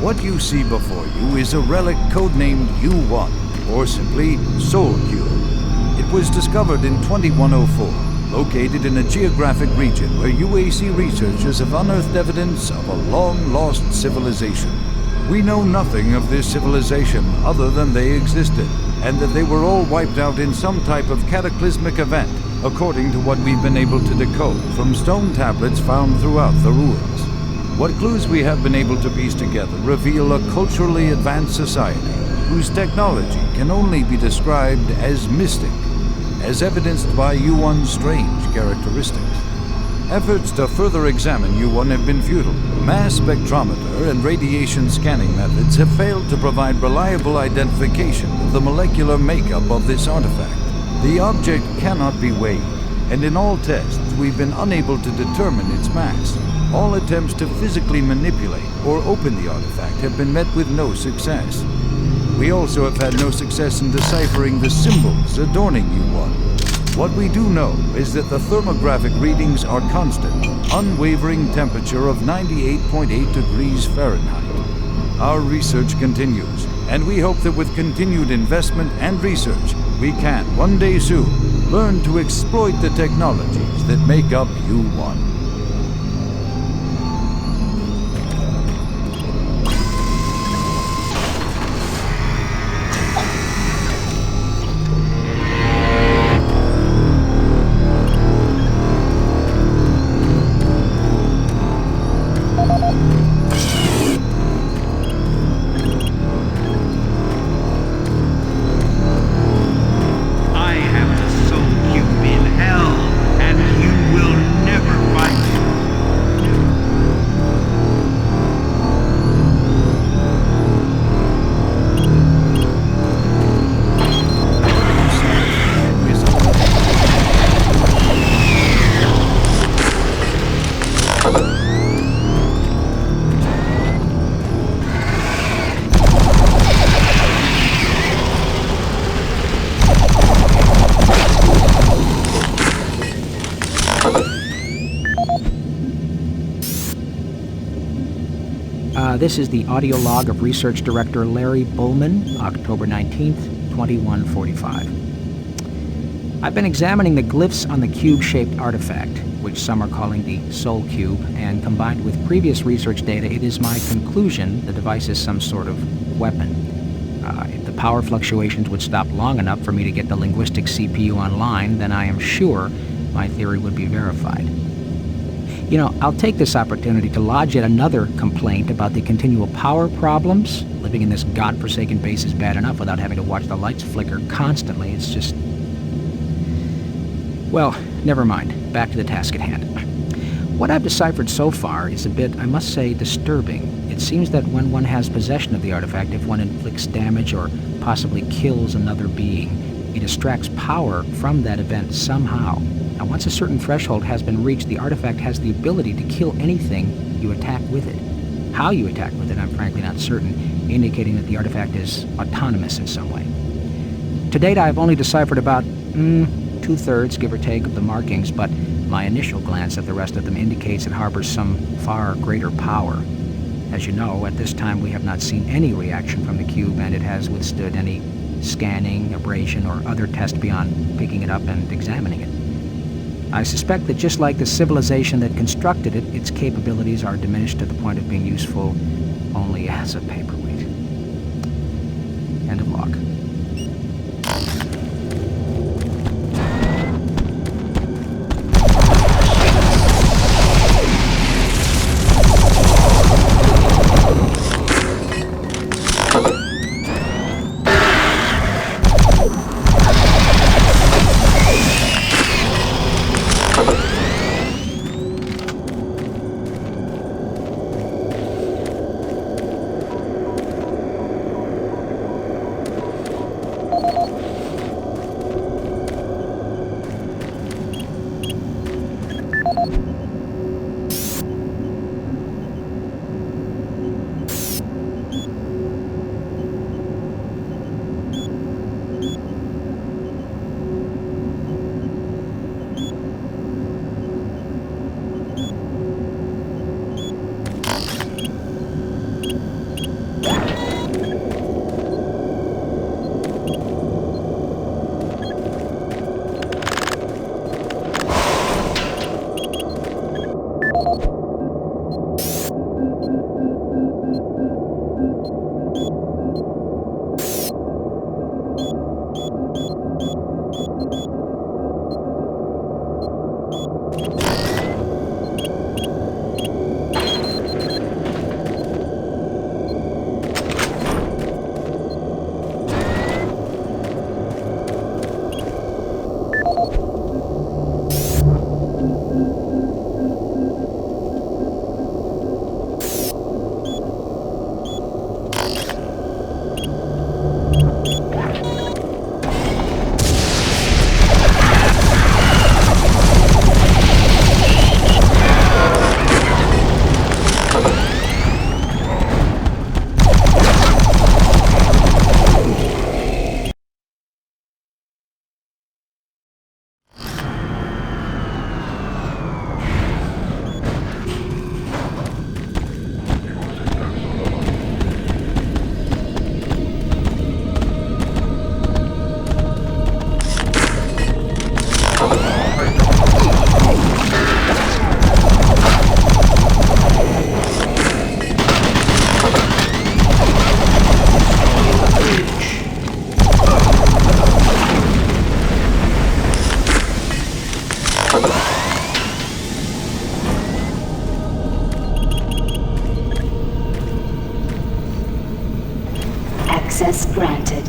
What you see before you is a relic codenamed U1, or simply Soul Cube. It was discovered in 2104, located in a geographic region where UAC researchers have unearthed evidence of a long-lost civilization. We know nothing of this civilization other than they existed, and that they were all wiped out in some type of cataclysmic event, according to what we've been able to decode from stone tablets found throughout the ruins. What clues we have been able to piece together reveal a culturally advanced society whose technology can only be described as mystic, as evidenced by U1's strange characteristics. Efforts to further examine U1 have been futile. Mass spectrometer and radiation scanning methods have failed to provide reliable identification of the molecular makeup of this artifact. The object cannot be weighed, and in all tests we've been unable to determine its mass. All attempts to physically manipulate or open the artifact have been met with no success. We also have had no success in deciphering the symbols adorning U1. What we do know is that the thermographic readings are constant, unwavering temperature of 98.8 degrees Fahrenheit. Our research continues, and we hope that with continued investment and research, we can, one day soon, learn to exploit the technologies that make up U1. This is the audio log of Research Director Larry Bullman, October 19th, 2145. I've been examining the glyphs on the cube-shaped artifact, which some are calling the Soul Cube, and combined with previous research data, it is my conclusion the device is some sort of weapon. If the power fluctuations would stop long enough for me to get the linguistic CPU online, then I am sure my theory would be verified. You know, I'll take this opportunity to lodge yet another complaint about the continual power problems. Living in this godforsaken base is bad enough without having to watch the lights flicker constantly. It's just... Well, never mind. Back to the task at hand. What I've deciphered so far is a bit, I must say, disturbing. It seems that when one has possession of the artifact, if one inflicts damage or possibly kills another being, it extracts power from that event somehow. Now, once a certain threshold has been reached, the artifact has the ability to kill anything you attack with it. How you attack with it, I'm frankly not certain, indicating that the artifact is autonomous in some way. To date, I've only deciphered about, 2/3, give or take, of the markings, but my initial glance at the rest of them indicates it harbors some far greater power. As you know, at this time we have not seen any reaction from the cube, and it has withstood any scanning, abrasion, or other test beyond picking it up and examining it. I suspect that just like the civilization that constructed it, its capabilities are diminished to the point of being useful only as a paperweight. End of log. Access granted.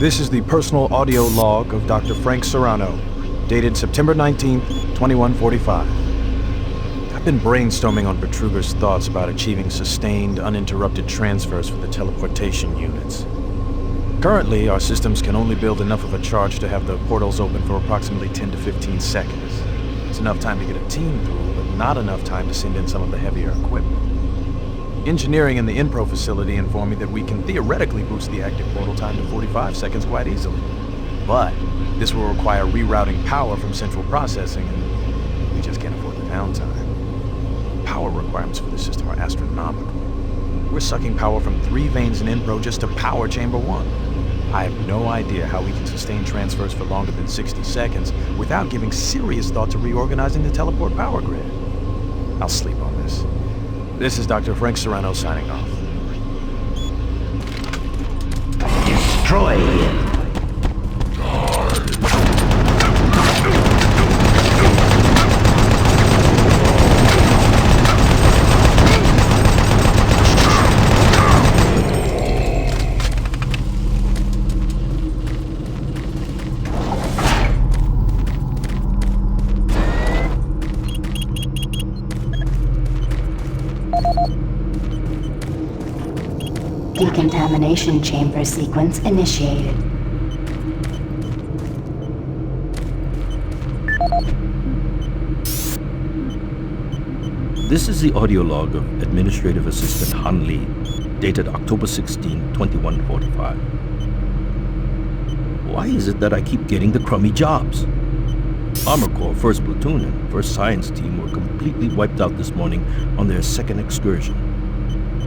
This is the personal audio log of Dr. Frank Serrano, dated September 19th, 2145. I've been brainstorming on Betruger's thoughts about achieving sustained, uninterrupted transfers for the teleportation units. Currently, our systems can only build enough of a charge to have the portals open for approximately 10 to 15 seconds. It's enough time to get a team through, but not enough time to send in some of the heavier equipment. Engineering in the Inpro facility informed me that we can theoretically boost the active portal time to 45 seconds quite easily. But this will require rerouting power from central processing, and we just can't afford the downtime. Power requirements for the system are astronomical. We're sucking power from 3 veins in Inpro just to power Chamber 1. I have no idea how we can sustain transfers for longer than 60 seconds without giving serious thought to reorganizing the teleport power grid. I'll sleep on this. This is Dr. Frank Serrano signing off. Destroy him. Decontamination chamber sequence initiated. This is the audio log of Administrative Assistant Han Lee, dated October 16, 2145. Why is it that I keep getting the crummy jobs? Armor Corps 1st Platoon and 1st Science Team were completely wiped out this morning on their 2nd excursion.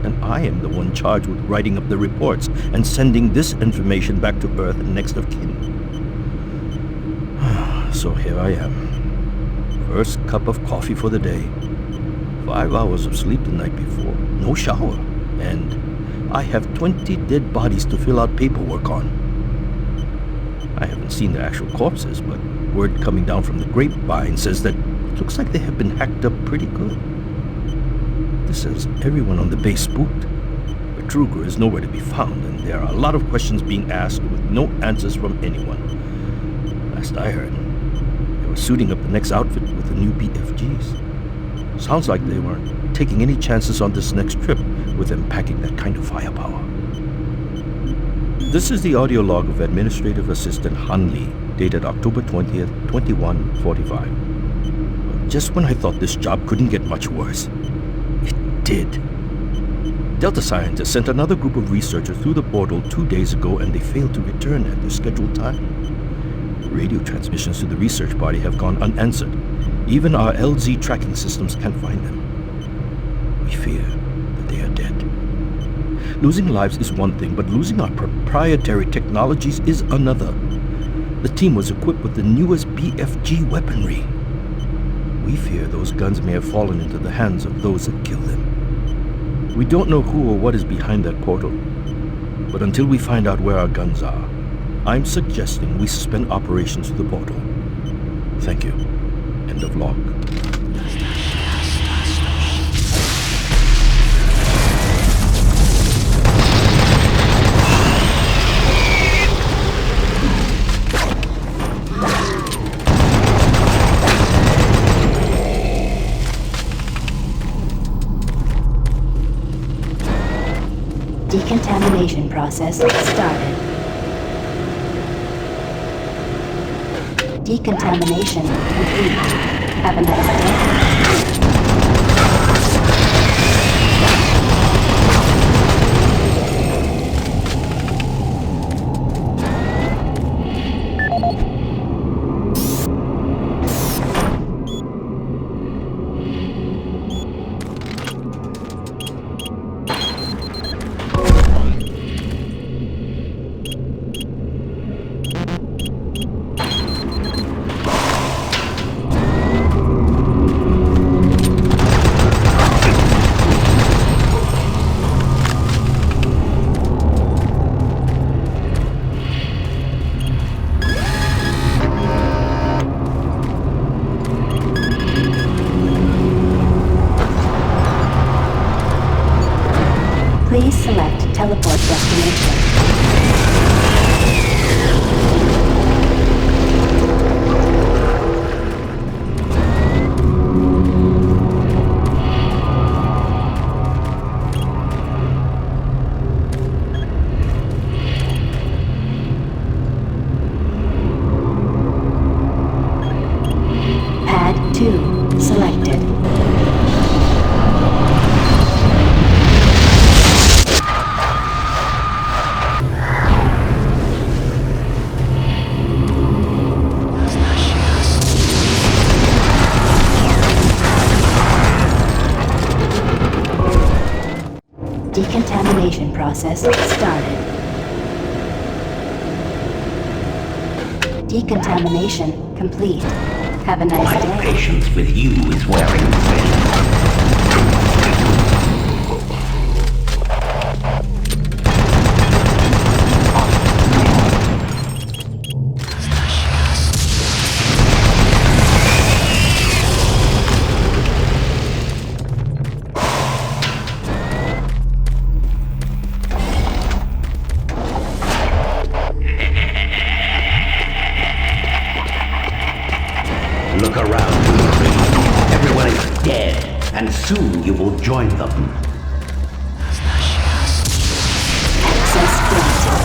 And I am the one charged with writing up the reports and sending this information back to Earth and next of kin. So here I am. First cup of coffee for the day. 5 hours of sleep the night before. No shower. And I have 20 dead bodies to fill out paperwork on. I haven't seen the actual corpses, but word coming down from the grapevine says that it looks like they have been hacked up pretty good. This says everyone on the base spooked. Betruger is nowhere to be found, and there are a lot of questions being asked with no answers from anyone. Last I heard, they were suiting up the next outfit with the new BFGs. Sounds like they weren't taking any chances on this next trip with them packing that kind of firepower. This is the audio log of Administrative Assistant Han Lee, dated October 20th, 2145. Just when I thought this job couldn't get much worse, did. Delta scientists sent another group of researchers through the portal 2 days ago, and they failed to return at their scheduled time. Radio transmissions to the research party have gone unanswered. Even our LZ tracking systems can't find them. We fear that they are dead. Losing lives is one thing, but losing our proprietary technologies is another. The team was equipped with the newest BFG weaponry. We fear here, those guns may have fallen into the hands of those that killed them. We don't know who or what is behind that portal, but until we find out where our guns are, I'm suggesting we suspend operations to the portal. Thank you. End of log. Decontamination process started. Decontamination complete. Have a nice day. Please select teleport destination. Pad 2 selected. Decontamination process started. Decontamination complete. Have a nice day. My patience with you is wearing thin. Look around you, Marie. Everyone is dead, and soon you will join them. Access granted.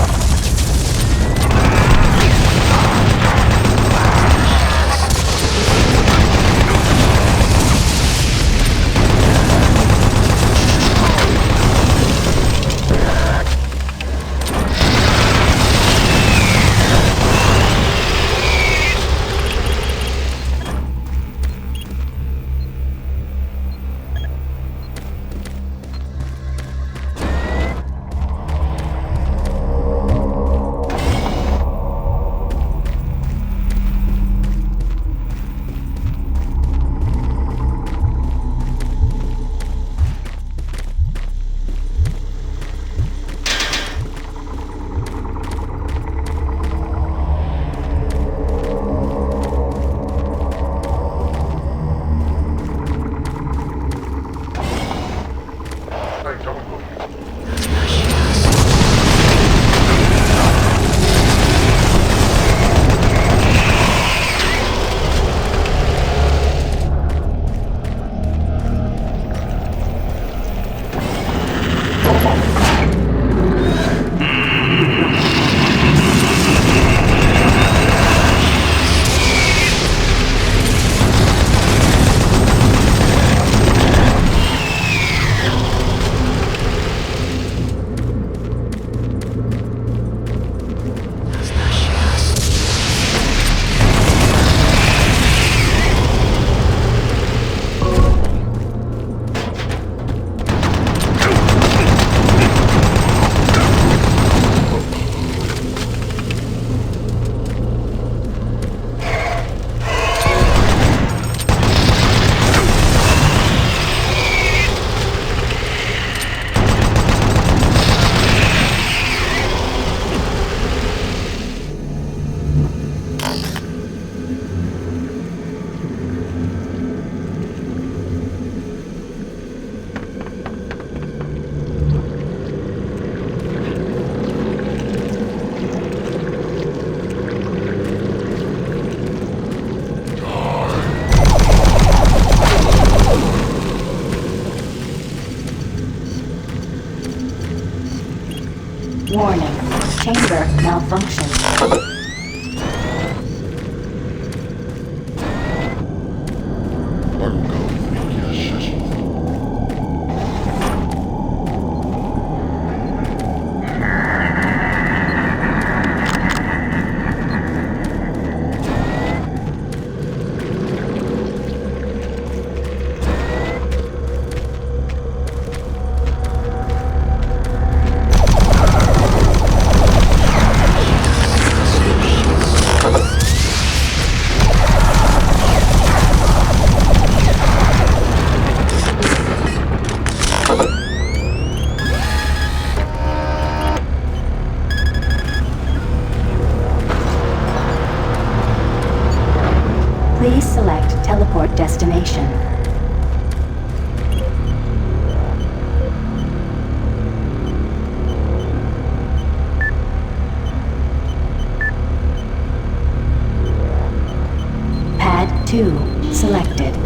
Chamber malfunction. Please select teleport destination. Pad 2 selected.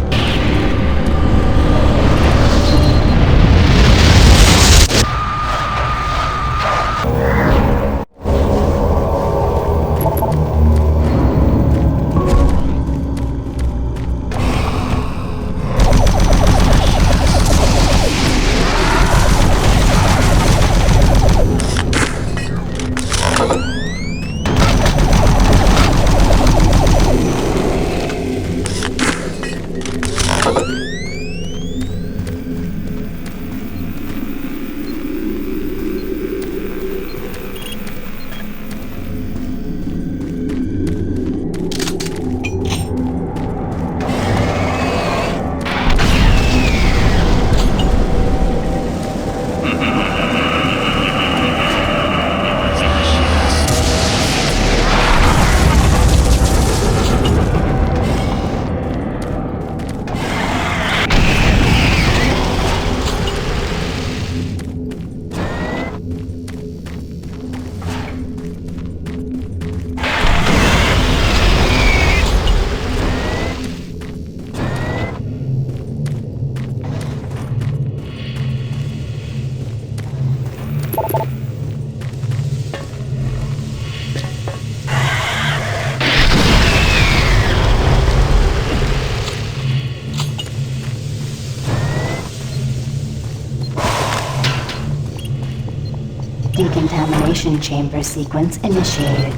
Decontamination chamber sequence initiated.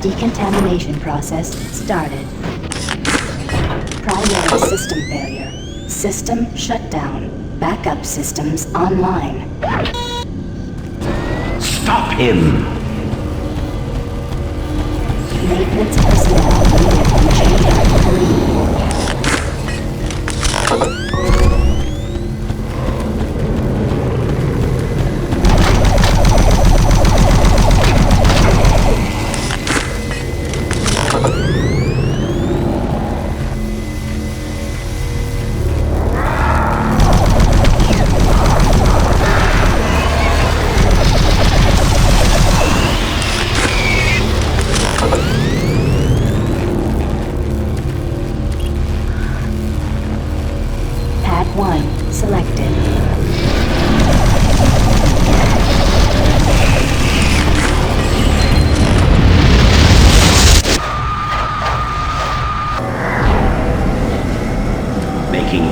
Decontamination process started. Primary system failure. System shutdown. Backup systems online. Stop him! Maintenance personnel needed from Chamber 3.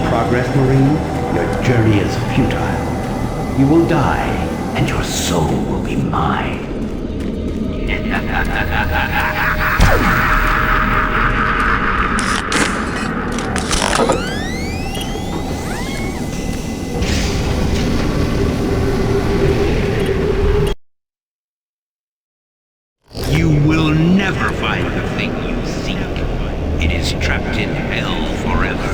Progress, Marine, your journey is futile. You will die, and your soul will be mine. You will never find the thing you seek. It is trapped in hell forever.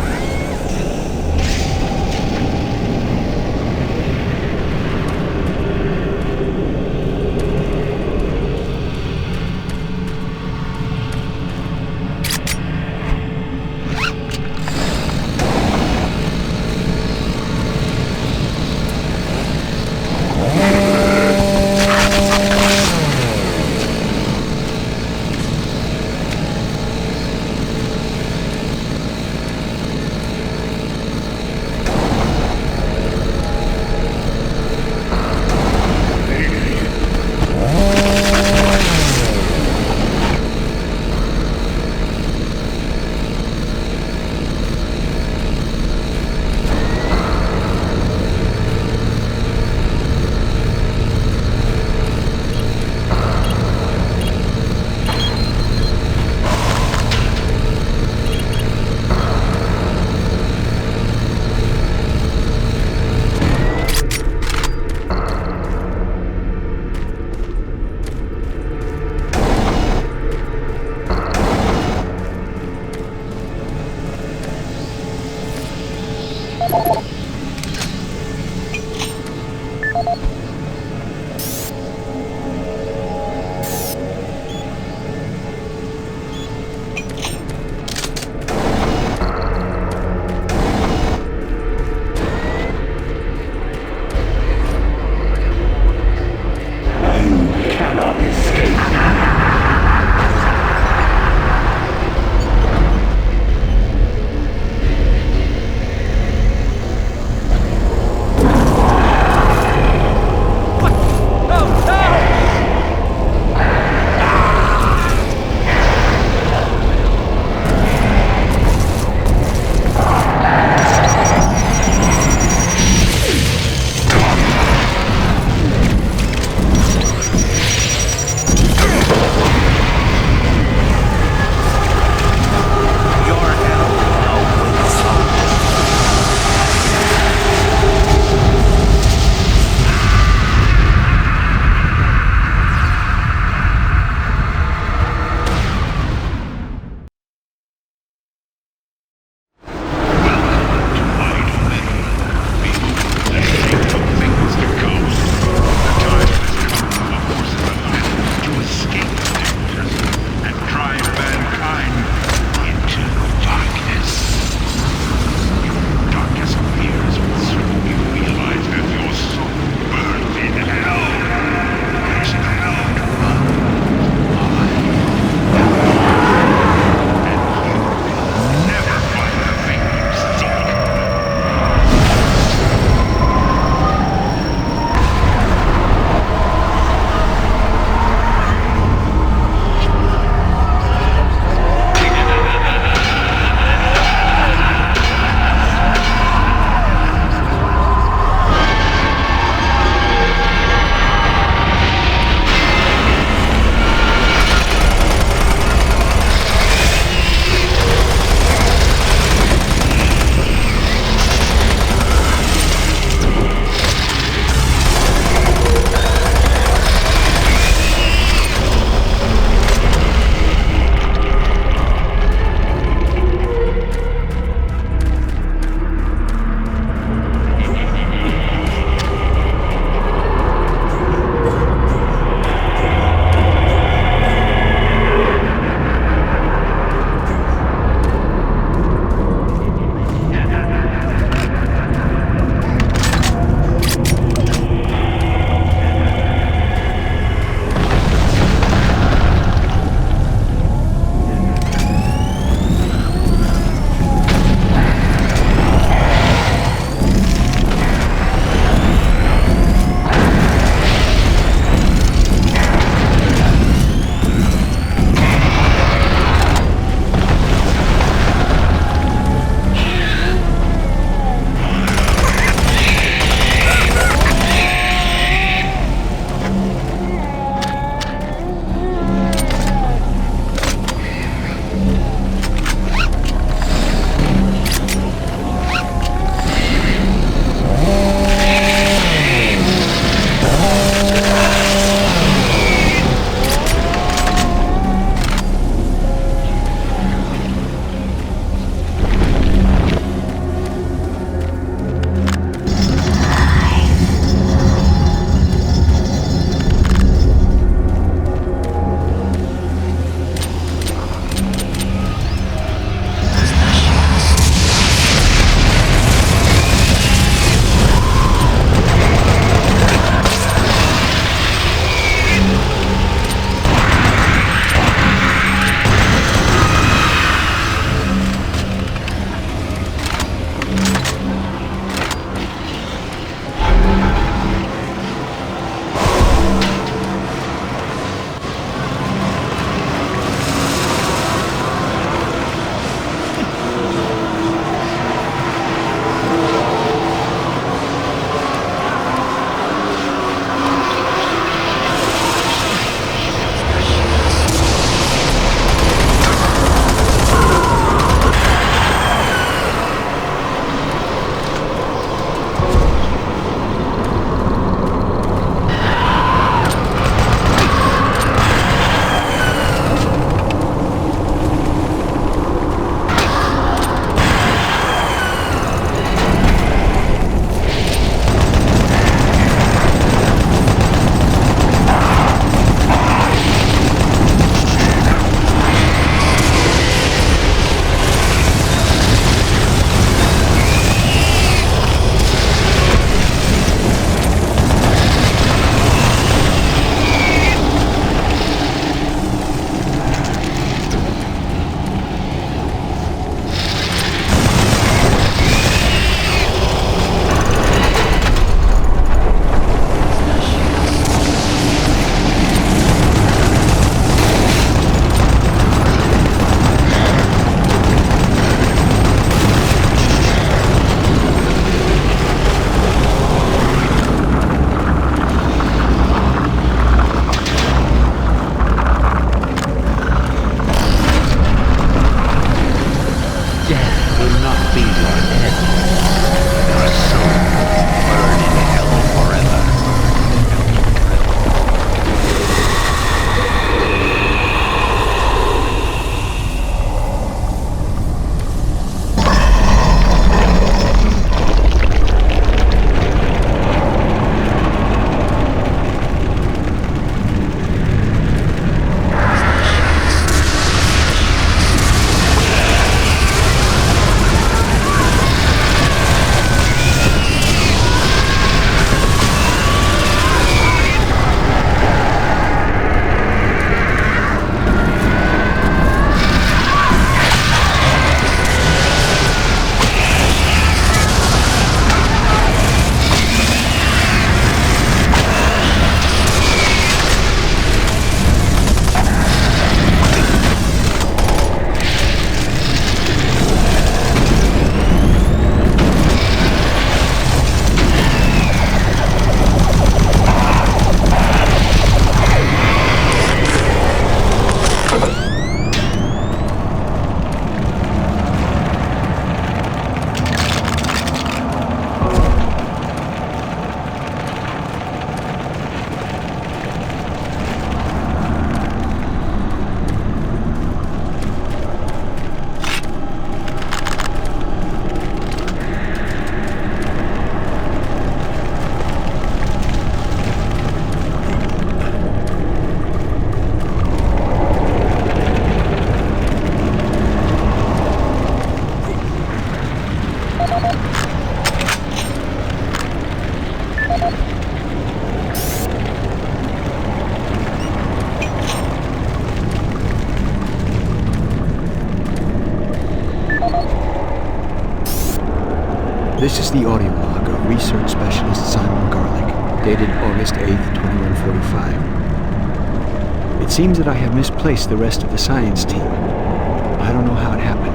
This is the audio log of Research Specialist Simon Garlick, dated August 8th, 2145. It seems that I have misplaced the rest of the science team. I don't know how it happened.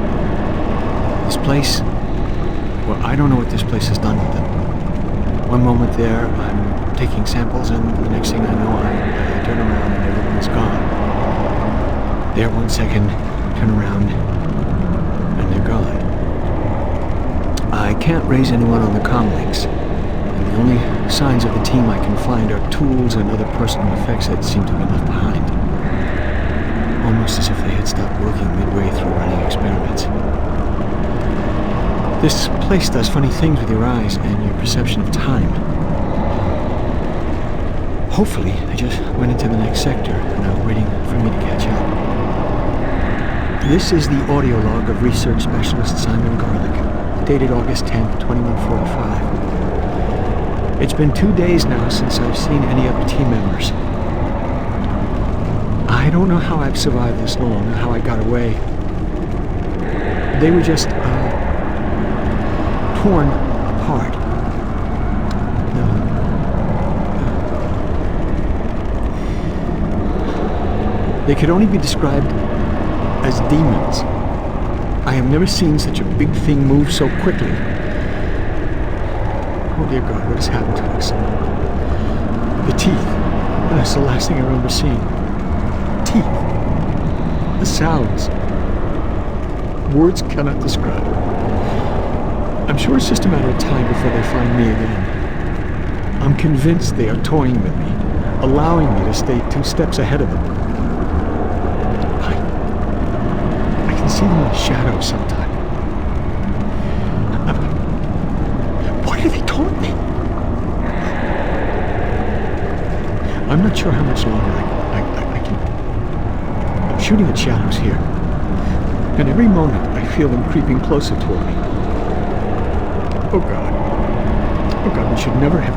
This place... Well, I don't know what this place has done with them. One moment there, I'm taking samples, and the next thing I know, I turn around and everyone's gone. There 1 second, turn around, and they're gone. I can't raise anyone on the comm links, and the only signs of the team I can find are tools and other personal effects that seem to have been left behind. Almost as if they had stopped working midway through running experiments. This place does funny things with your eyes and your perception of time. Hopefully, they just went into the next sector and are waiting for me to catch up. This is the audio log of Research Specialist Simon Garlick, dated August 10th, 2145. It's been 2 days now since I've seen any other team members. I don't know how I've survived this long, or how I got away. They were just, torn apart. They could only be described as demons. I have never seen such a big thing move so quickly. Oh dear God, what has happened to us? The teeth. That's the last thing I remember seeing. Teeth. The sounds. Words cannot describe. I'm sure it's just a matter of time before they find me again. I'm convinced they are toying with me, allowing me to stay 2 steps ahead of them. I can see them in the shadows sometimes. Why do they taunt me? I'm not sure how much longer I can... I'm shooting at shadows here, and every moment I feel them creeping closer toward me. Oh God. Oh God, we should never have...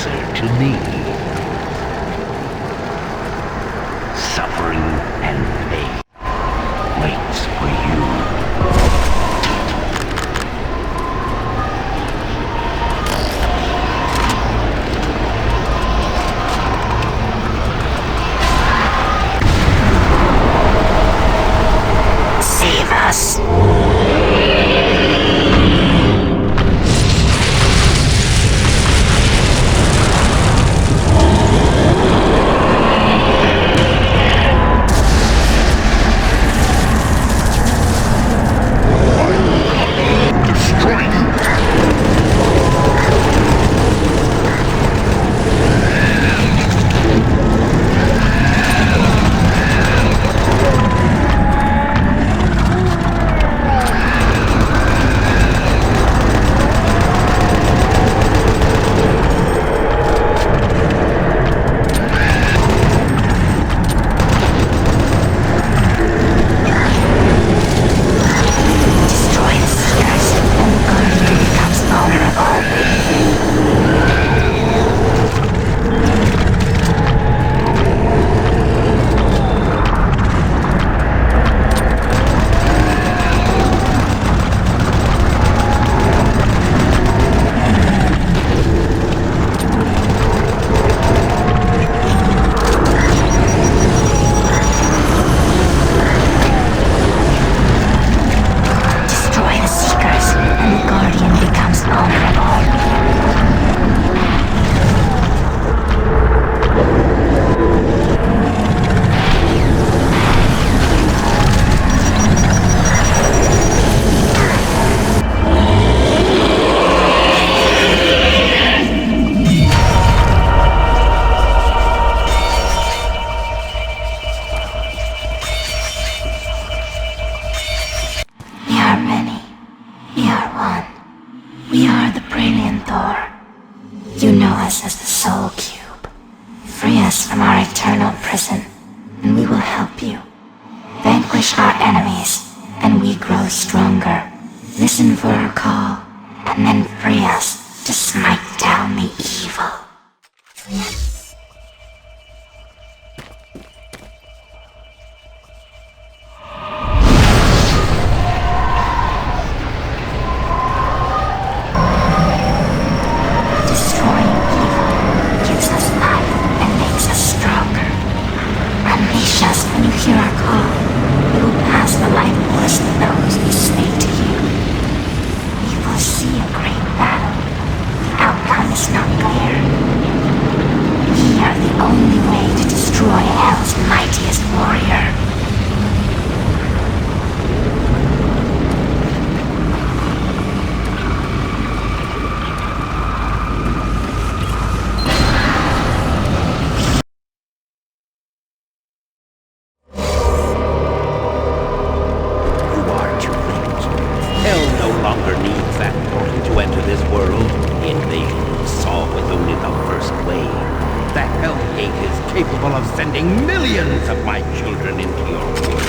closer to me. Suffering and pain waits for you. Save us. Listen for our call, and then free us to smite down the evil. Destroying evil gives us life and makes us stronger. Unleash us when you hear our call. We will pass the life force of those who slay to you. We will see a great battle. The outcome is not clear. We are the only way to destroy Hell's mightiest warrior. Sending millions of my children into your world.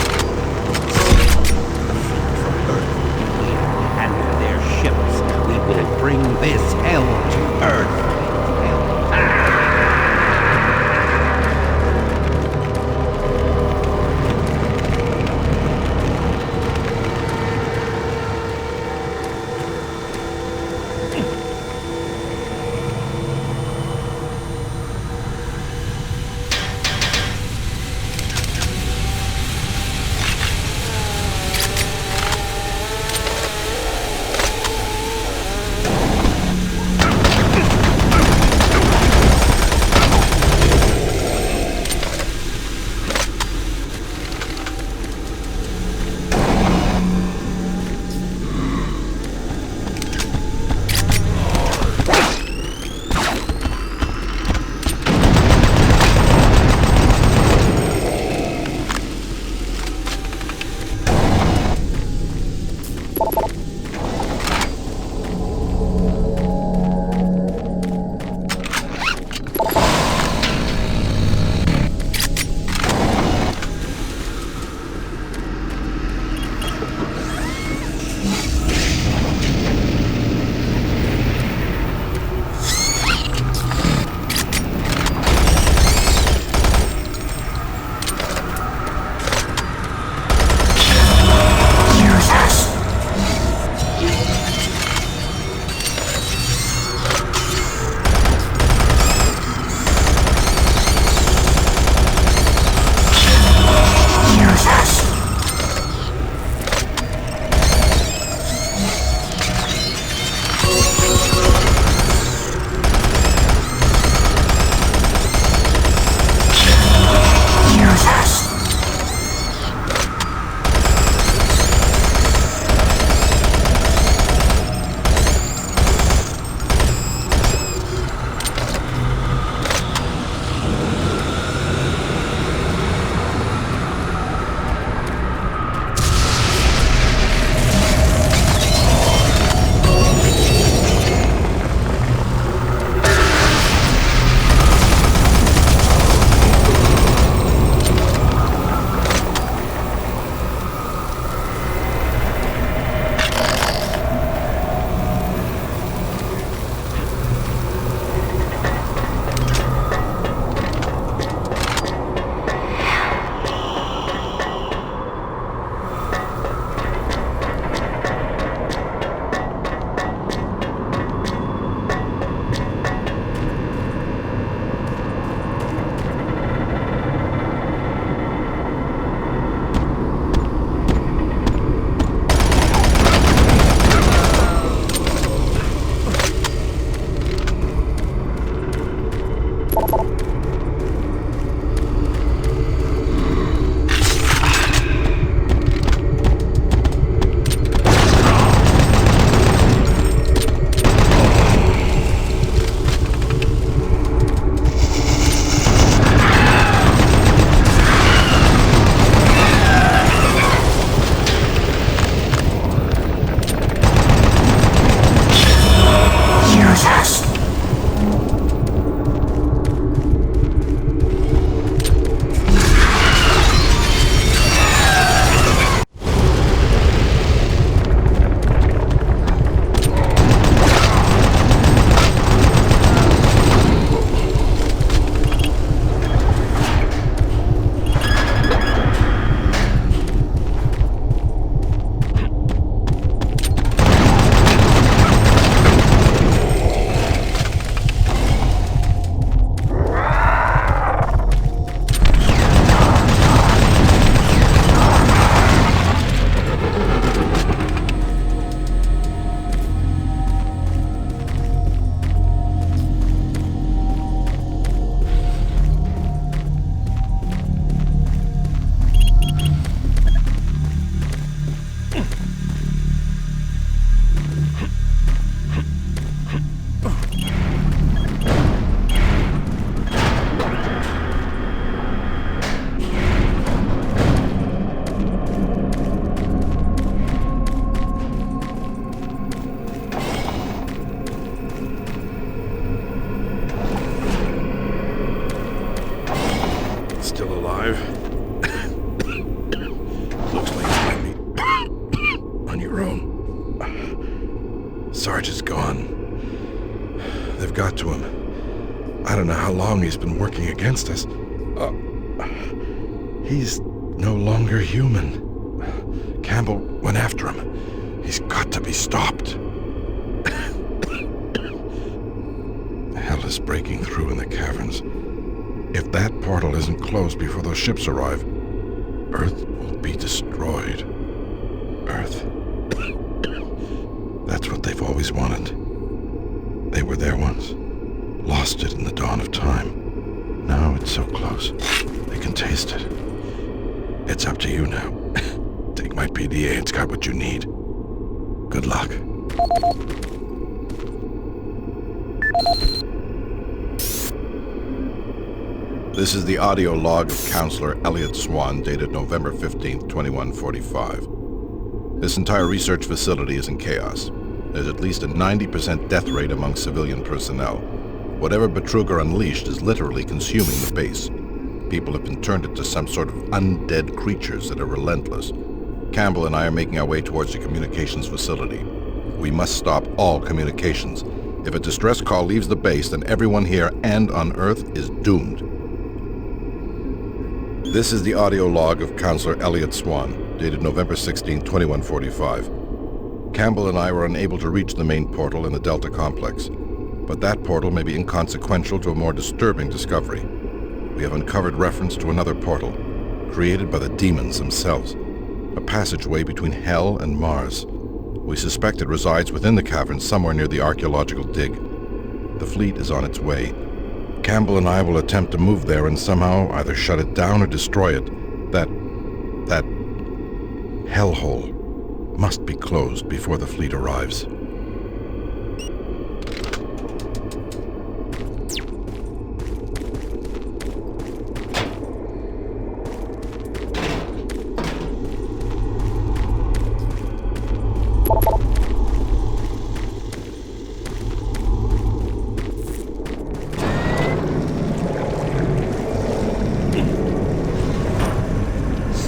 The fleet from Earth will be here, and with their ships, we will bring this hell to Earth. Sarge is gone. They've got to him. I don't know how long he's been working against us. He's no longer human. Campbell went after him. He's got to be stopped. Hell is breaking through in the caverns. If that portal isn't closed before those ships arrive, Earth will be destroyed. Earth. That's what they've always wanted. They were there once. Lost it in the dawn of time. Now it's so close. They can taste it. It's up to you now. Take my PDA, it's got what you need. Good luck. This is the audio log of Counselor Elliot Swan, dated November 15th, 2145. This entire research facility is in chaos. There's at least a 90% death rate among civilian personnel. Whatever Betruger unleashed is literally consuming the base. People have been turned into some sort of undead creatures that are relentless. Campbell and I are making our way towards the communications facility. We must stop all communications. If a distress call leaves the base, then everyone here and on Earth is doomed. This is the audio log of Counselor Elliot Swan, dated November 16, 2145. Campbell and I were unable to reach the main portal in the Delta Complex, but that portal may be inconsequential to a more disturbing discovery. We have uncovered reference to another portal, created by the demons themselves, a passageway between Hell and Mars. We suspect it resides within the cavern somewhere near the archaeological dig. The fleet is on its way. Campbell and I will attempt to move there and somehow either shut it down or destroy it. That hellhole must be closed before the fleet arrives.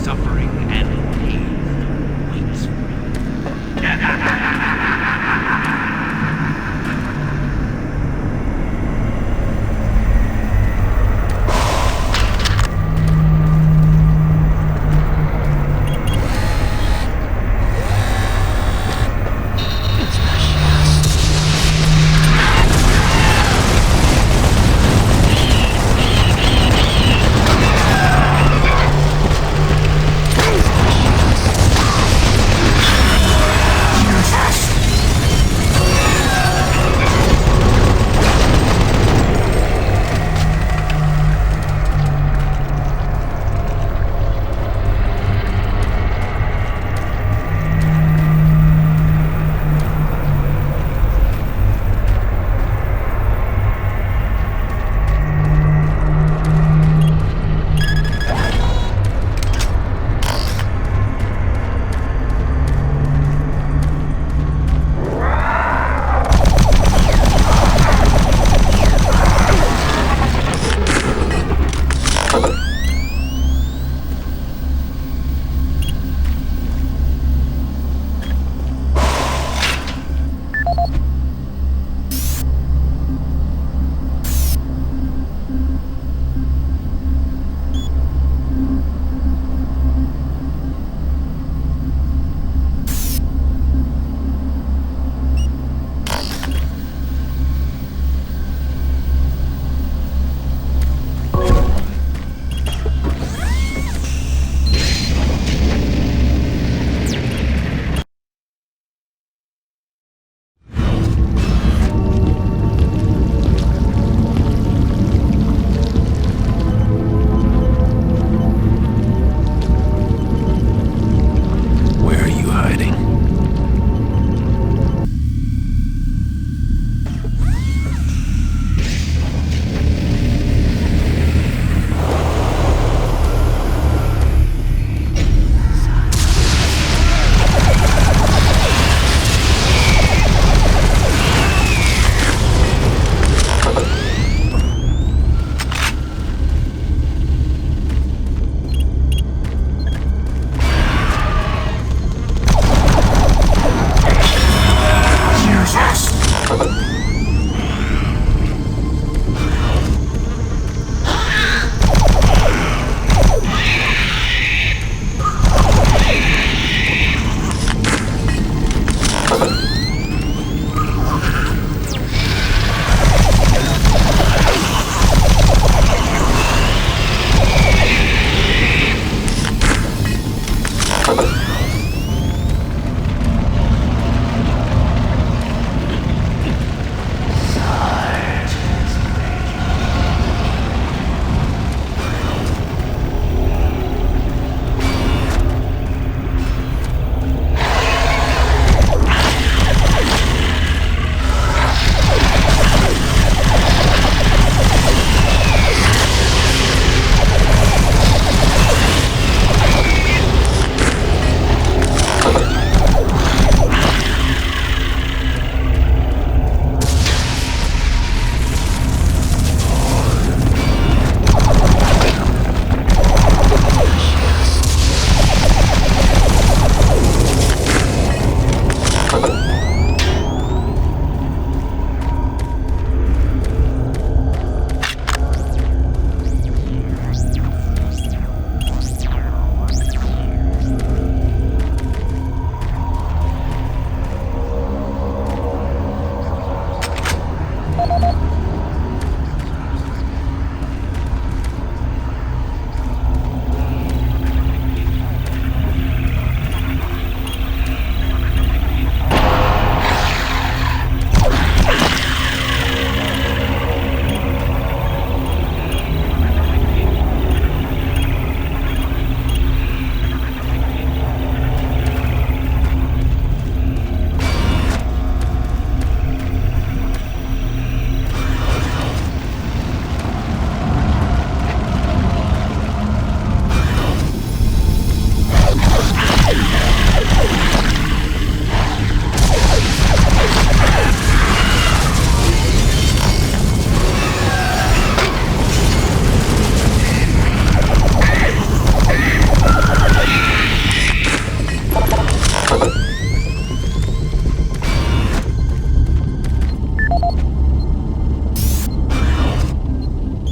Suffering and pain waits for you.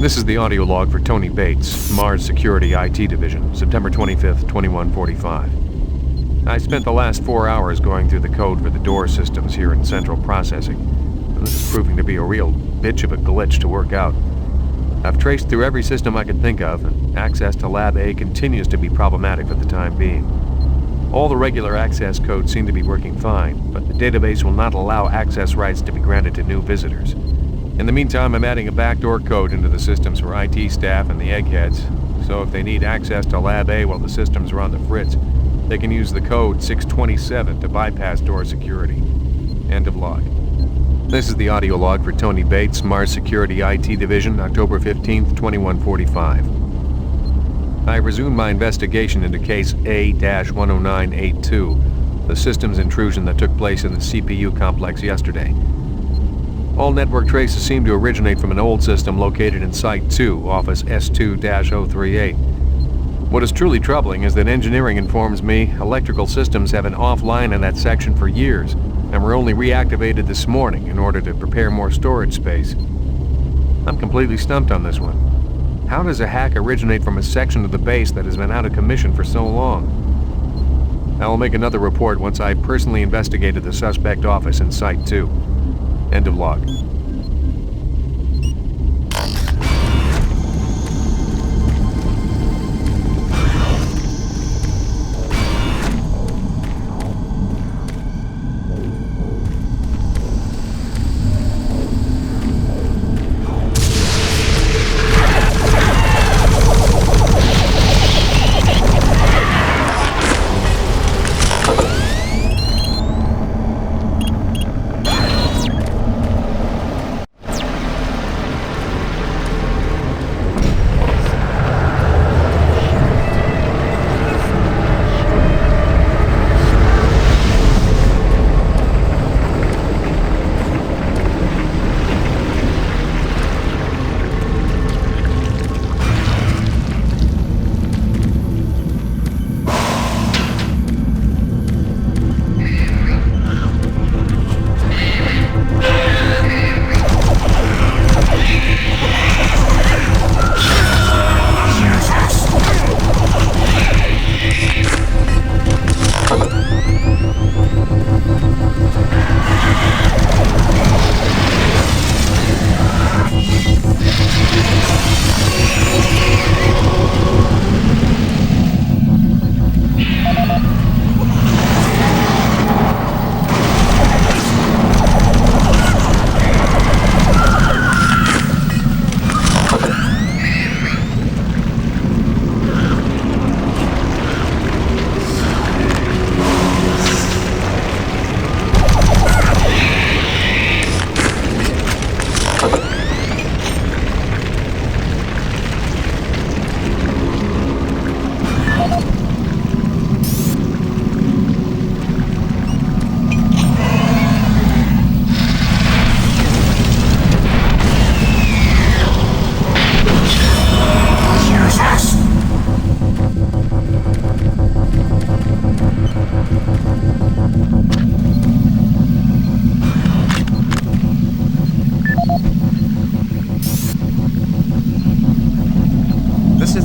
This is the audio log for Tony Bates, Mars Security IT Division, September 25th, 2145. I spent the last 4 hours going through the code for the door systems here in Central Processing, and this is proving to be a real bitch of a glitch to work out. I've traced through every system I could think of, and access to Lab A continues to be problematic for the time being. All the regular access codes seem to be working fine, but the database will not allow access rights to be granted to new visitors. In the meantime, I'm adding a backdoor code into the systems for IT staff and the eggheads, so if they need access to Lab A while the systems are on the fritz, they can use the code 627 to bypass door security. End of log. This is the audio log for Tony Bates, Mars Security IT Division, October 15th, 2145. I resumed my investigation into case A-10982, the systems intrusion that took place in the CPU complex yesterday. All network traces seem to originate from an old system located in Site 2, Office S2-038. What is truly troubling is that engineering informs me electrical systems have been offline in that section for years, and were only reactivated this morning in order to prepare more storage space. I'm completely stumped on this one. How does a hack originate from a section of the base that has been out of commission for so long? I will make another report once I personally investigated the suspect office in Site 2. End of log.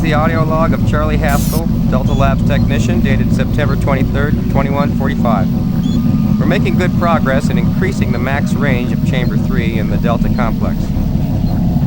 The audio log of Charlie Haskell, Delta Labs technician, dated September 23rd, 2145. We're making good progress in increasing the max range of Chamber 3 in the Delta complex.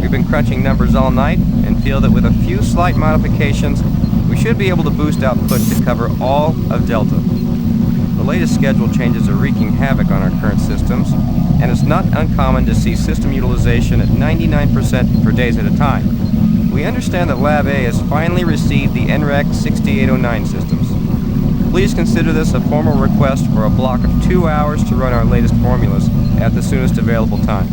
We've been crunching numbers all night and feel that with a few slight modifications, we should be able to boost output to cover all of Delta. The latest schedule changes are wreaking havoc on our current systems, and it's not uncommon to see system utilization at 99% for days at a time. We understand that Lab A has finally received the NREC 6809 systems. Please consider this a formal request for a block of 2 hours to run our latest formulas at the soonest available time.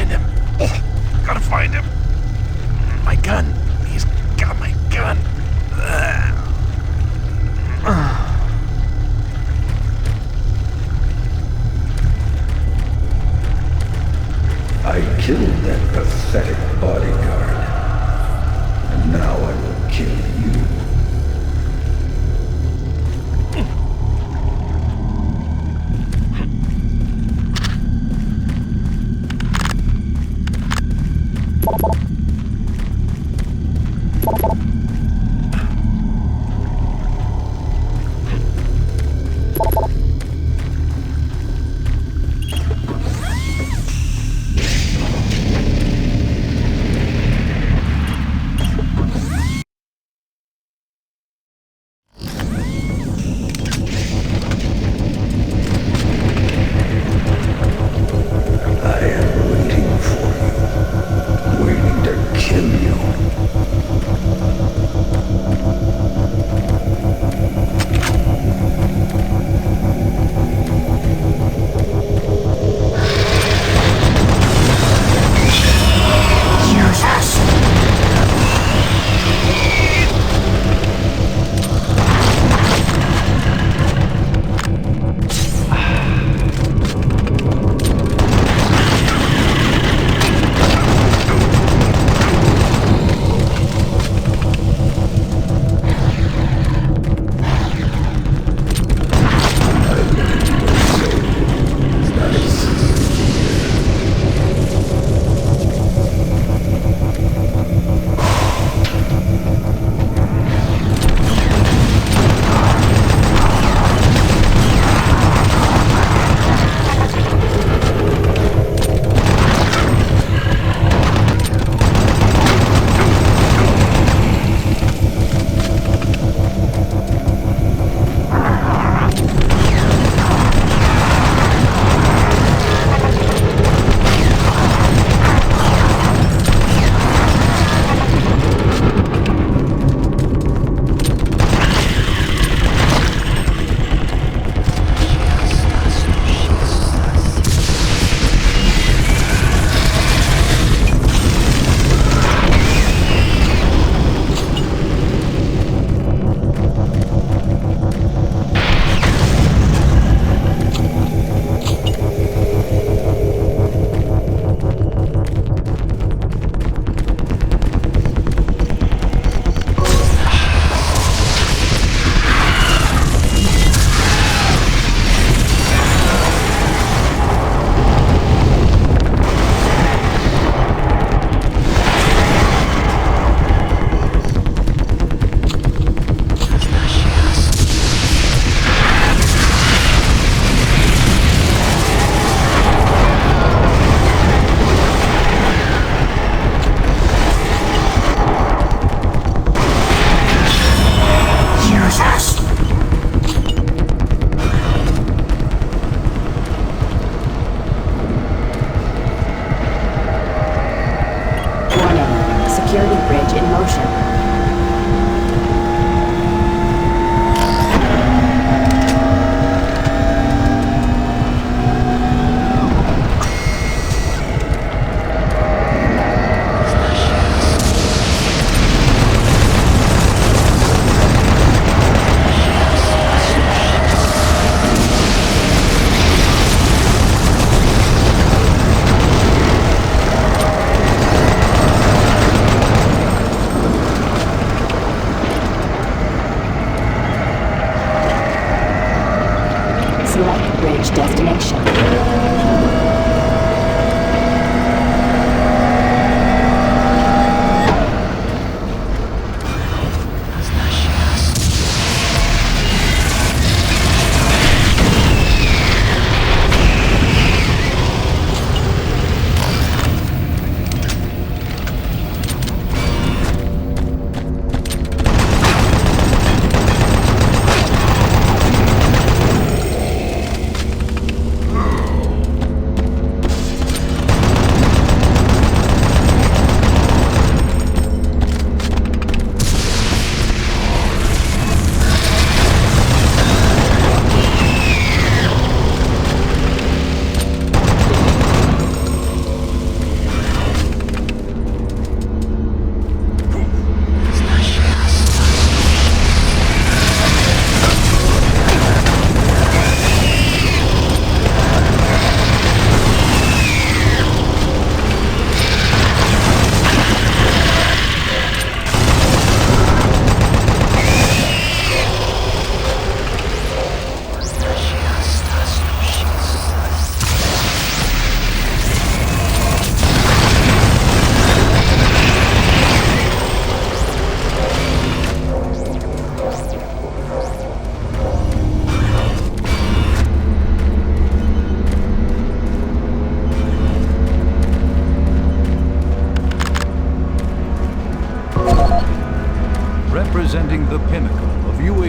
find him. Gotta find him. My gun. He's got my gun. I killed that pathetic bodyguard. And now I will kill you.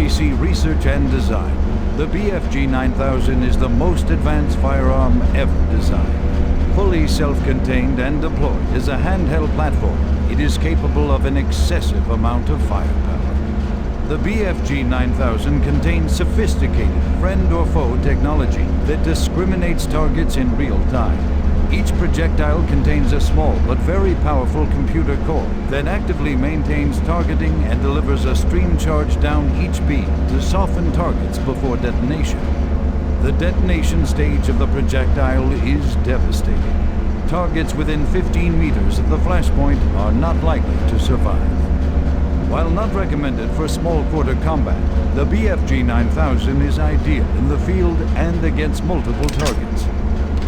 UAC research and design. The BFG 9000 is the most advanced firearm ever designed. Fully self-contained and deployed as a handheld platform, it is capable of an excessive amount of firepower. The BFG 9000 contains sophisticated friend or foe technology that discriminates targets in real time. Each projectile contains a small but very powerful computer core that actively maintains targeting and delivers a stream charge down each beam to soften targets before detonation. The detonation stage of the projectile is devastating. Targets within 15 meters of the flashpoint are not likely to survive. While not recommended for small quarter combat, the BFG 9000 is ideal in the field and against multiple targets.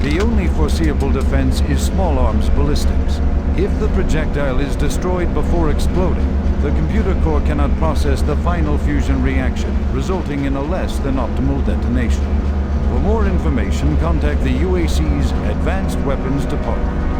The only foreseeable defense is small arms ballistics. If the projectile is destroyed before exploding, the computer core cannot process the final fusion reaction, resulting in a less than optimal detonation. For more information, contact the UAC's Advanced Weapons Department.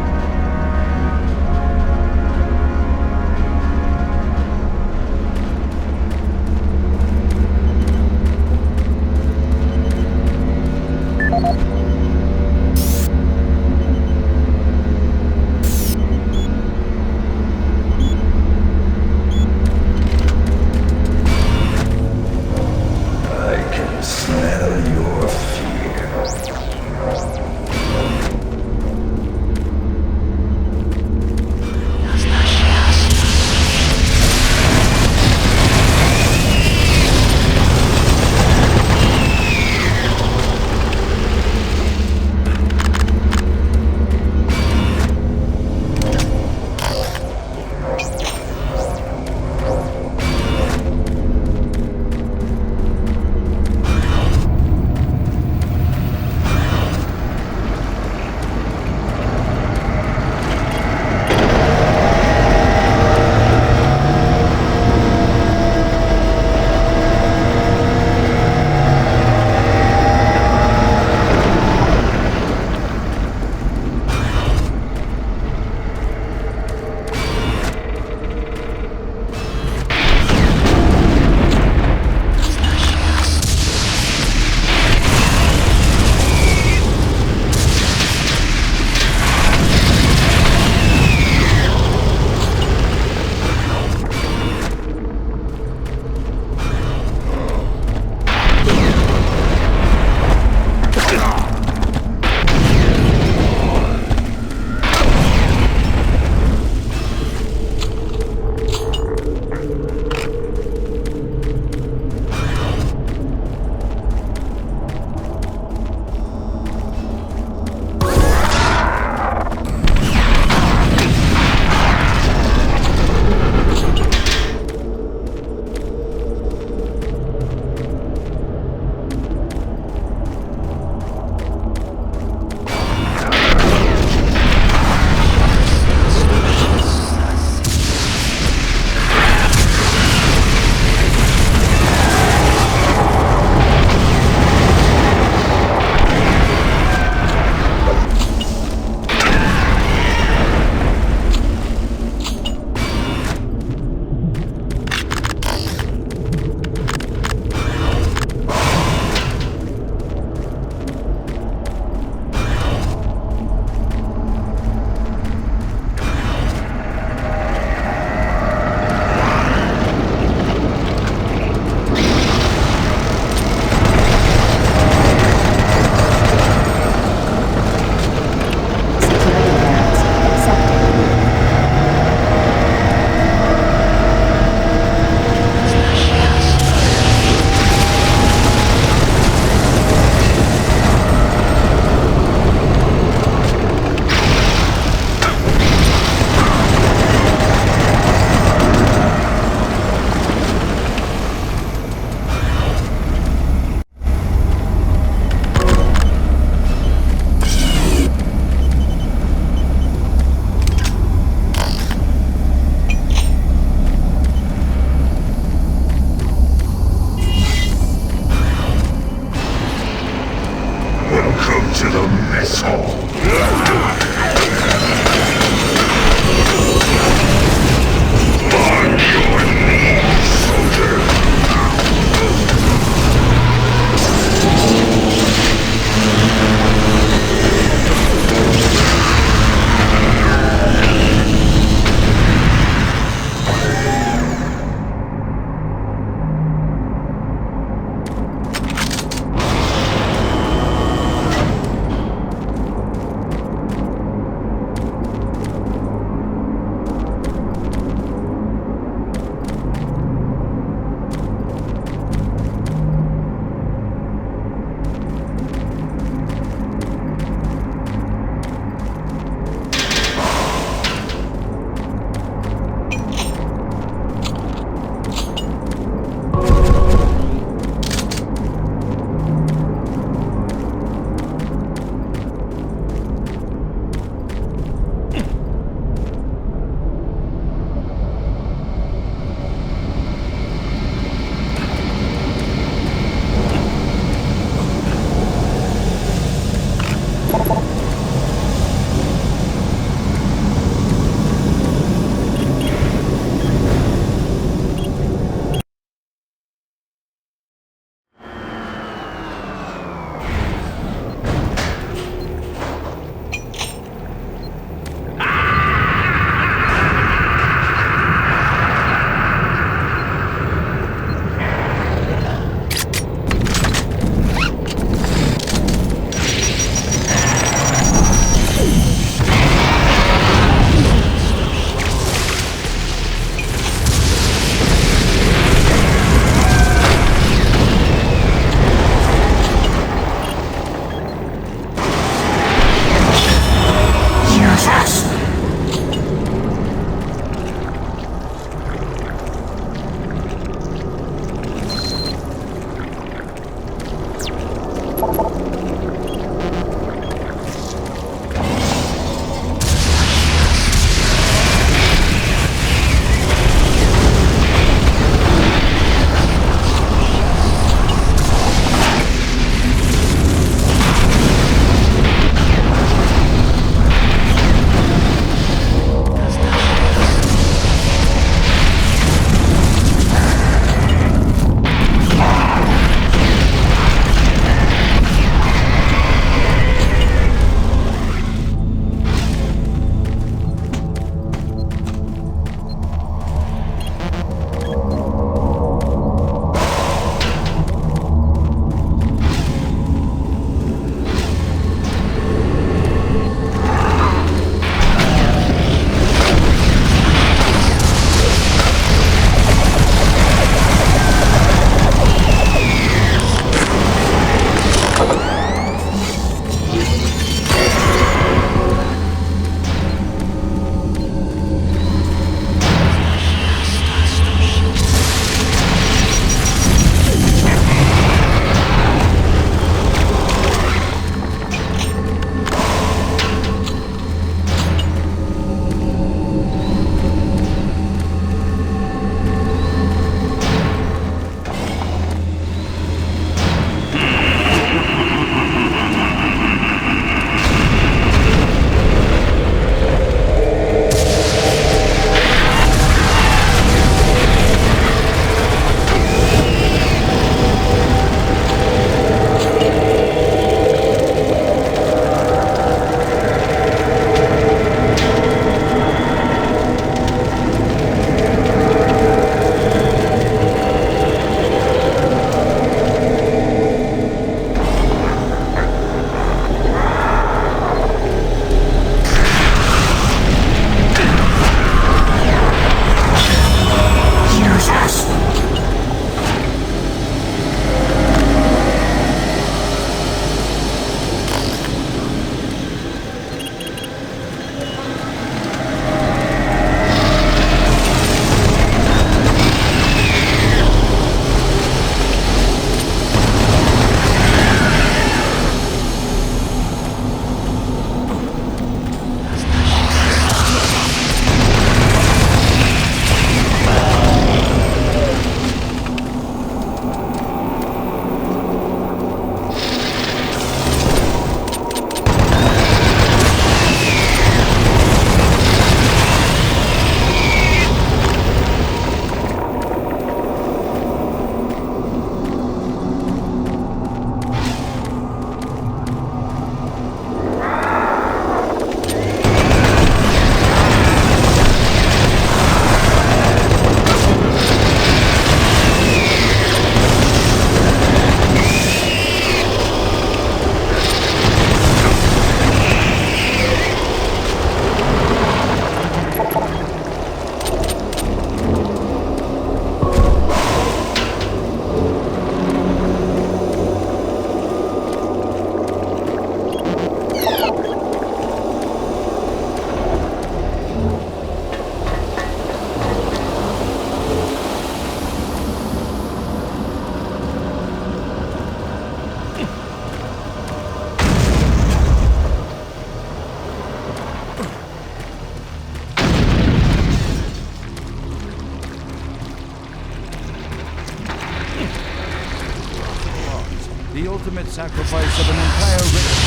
ultimate sacrifice of an entire race.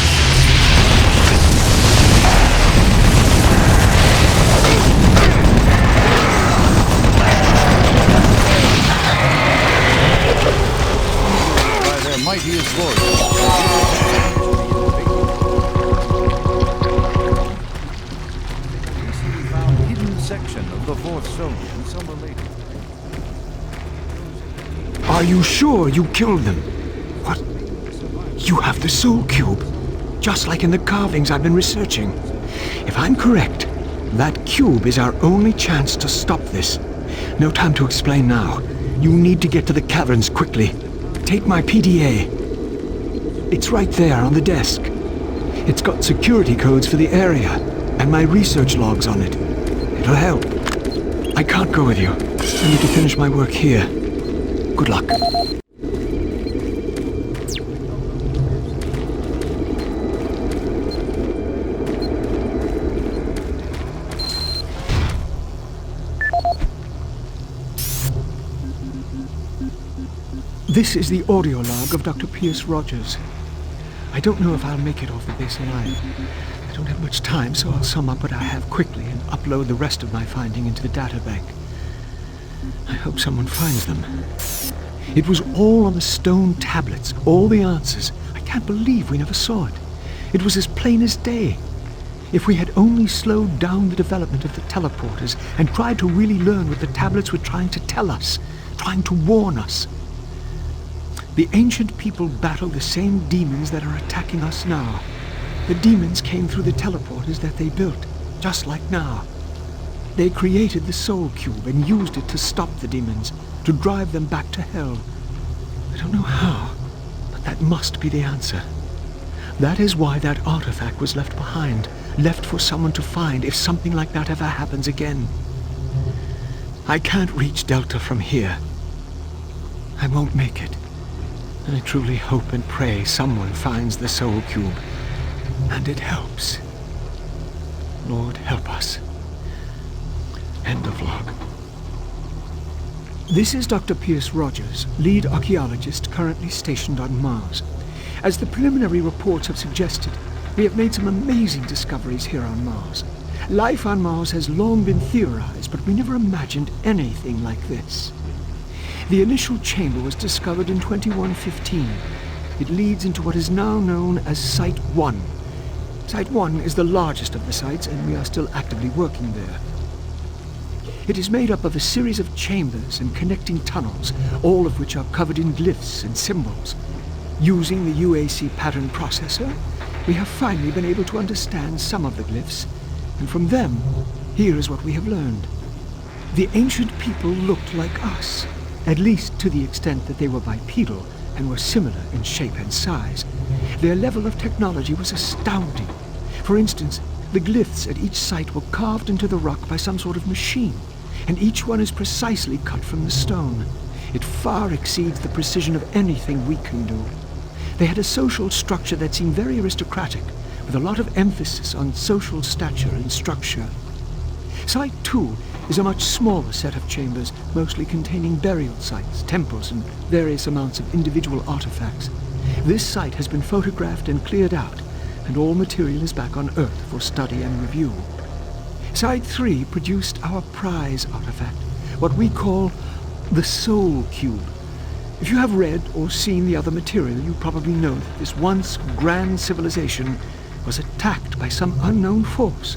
By their mightiest warriors. Section of the fourth zone and some are later. Are you sure you killed them? What? You have the soul cube, just like in the carvings I've been researching. If I'm correct, that cube is our only chance to stop this. No time to explain now. You need to get to the caverns quickly. Take my PDA. It's right there on the desk. It's got security codes for the area, and my research logs on it. It'll help. I can't go with you. I need to finish my work here. Good luck. This is the audio log of Dr. Pierce Rogers. I don't know if I'll make it off the base alive. I don't have much time, so I'll sum up what I have quickly and upload the rest of my finding into the databank. I hope someone finds them. It was all on the stone tablets, all the answers. I can't believe we never saw it. It was as plain as day. If we had only slowed down the development of the teleporters and tried to really learn what the tablets were trying to tell us, trying to warn us. The ancient people battled the same demons that are attacking us now. The demons came through the teleporters that they built, just like now. They created the Soul Cube and used it to stop the demons, to drive them back to hell. I don't know how, but that must be the answer. That is why that artifact was left behind, left for someone to find if something like that ever happens again. I can't reach Delta from here. I won't make it. And I truly hope and pray someone finds the Soul Cube. And it helps. Lord, help us. End of log. This is Dr. Pierce Rogers, lead archaeologist currently stationed on Mars. As the preliminary reports have suggested, we have made some amazing discoveries here on Mars. Life on Mars has long been theorized, but we never imagined anything like this. The initial chamber was discovered in 2115. It leads into what is now known as Site 1. Site 1 is the largest of the sites, and we are still actively working there. It is made up of a series of chambers and connecting tunnels, all of which are covered in glyphs and symbols. Using the UAC pattern processor, we have finally been able to understand some of the glyphs, and from them, here is what we have learned. The ancient people looked like us, at least to the extent that they were bipedal and were similar in shape and size. Their level of technology was astounding. For instance, the glyphs at each site were carved into the rock by some sort of machine, and each one is precisely cut from the stone. It far exceeds the precision of anything we can do. They had a social structure that seemed very aristocratic, with a lot of emphasis on social stature and structure. Site 2 is a much smaller set of chambers, mostly containing burial sites, temples, and various amounts of individual artifacts. This site has been photographed and cleared out, and all material is back on Earth for study and review. Site 3 produced our prize artifact, what we call the Soul Cube. If you have read or seen the other material, you probably know that this once grand civilization was attacked by some unknown force.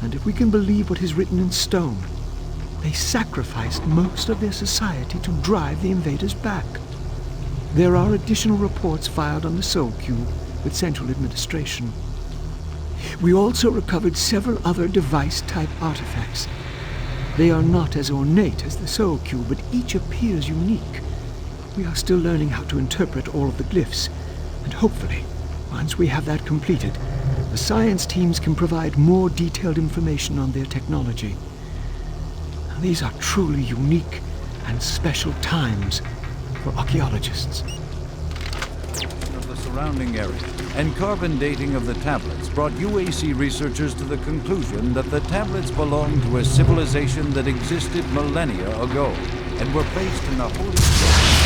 And if we can believe what is written in stone, they sacrificed most of their society to drive the invaders back. There are additional reports filed on the Soul Cube with Central Administration. We also recovered several other device-type artifacts. They are not as ornate as the Soul Cube, but each appears unique. We are still learning how to interpret all of the glyphs, and hopefully, once we have that completed, the science teams can provide more detailed information on their technology. Now, these are truly unique and special times for archaeologists. Of the surrounding area and carbon dating of the tablets brought UAC researchers to the conclusion that the tablets belonged to a civilization that existed millennia ago and were placed in the Holy Spirit.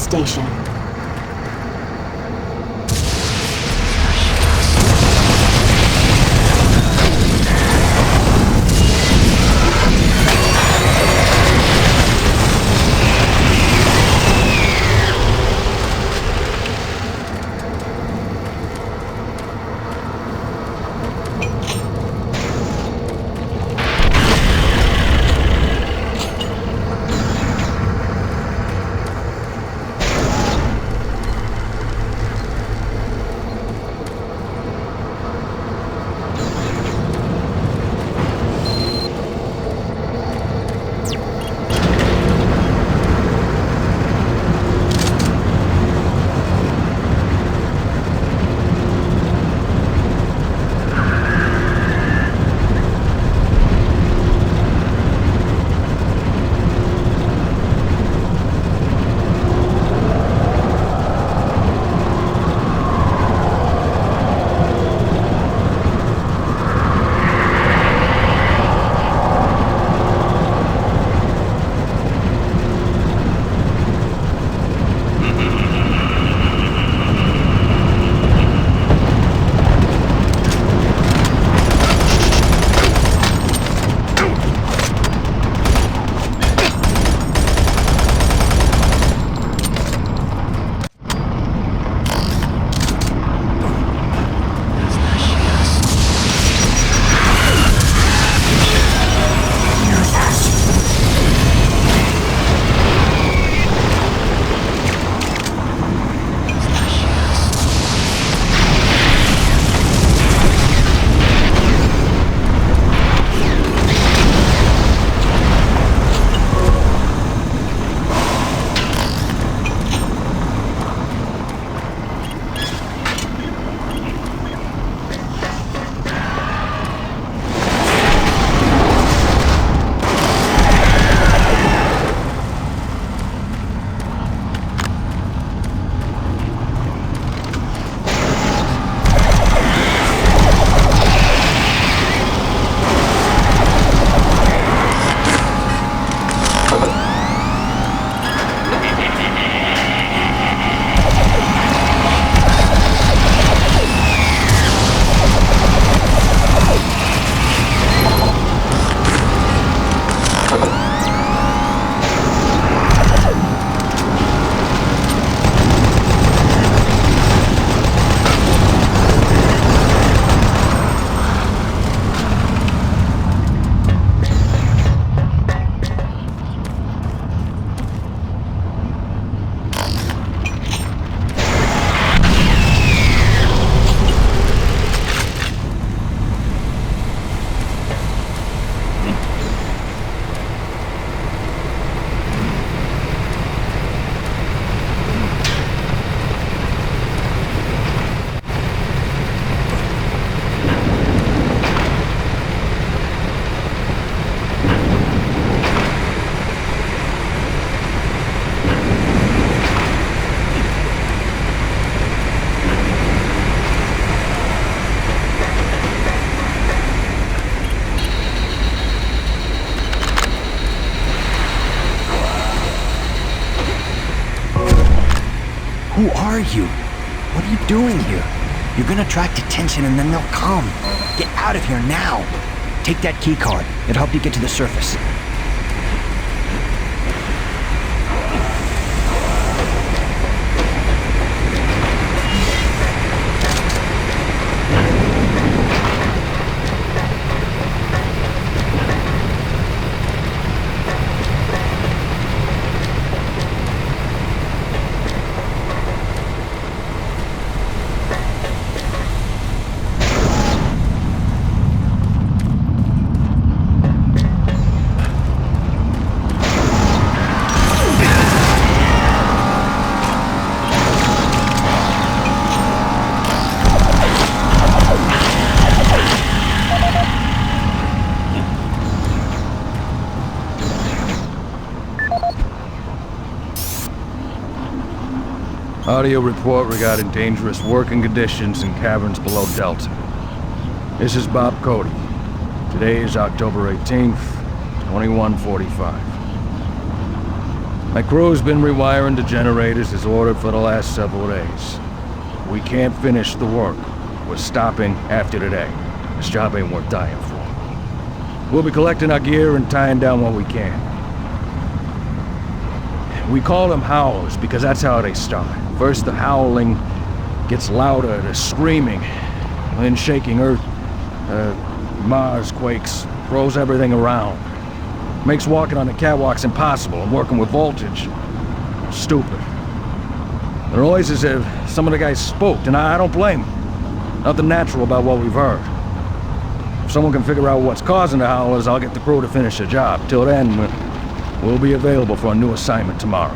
station. Who are you? What are you doing here? You're gonna attract attention and then they'll come. Get out of here now. Take that key card. It'll help you get to the surface. Audio report regarding dangerous working conditions in caverns below Delta. This is Bob Cody. Today is October 18th, 2145. My crew's been rewiring the generators as ordered for the last several days. We can't finish the work. We're stopping after today. This job ain't worth dying for. We'll be collecting our gear and tying down what we can. We call them howlers because that's how they start. First the howling gets louder, the screaming, then shaking earth. Mars quakes, throws everything around. Makes walking on the catwalks impossible and working with voltage stupid. The noise is as if some of the guys spooked, and I don't blame them. Nothing natural about what we've heard. If someone can figure out what's causing the howlers, I'll get the crew to finish the job. Till then, we'll be available for a new assignment tomorrow.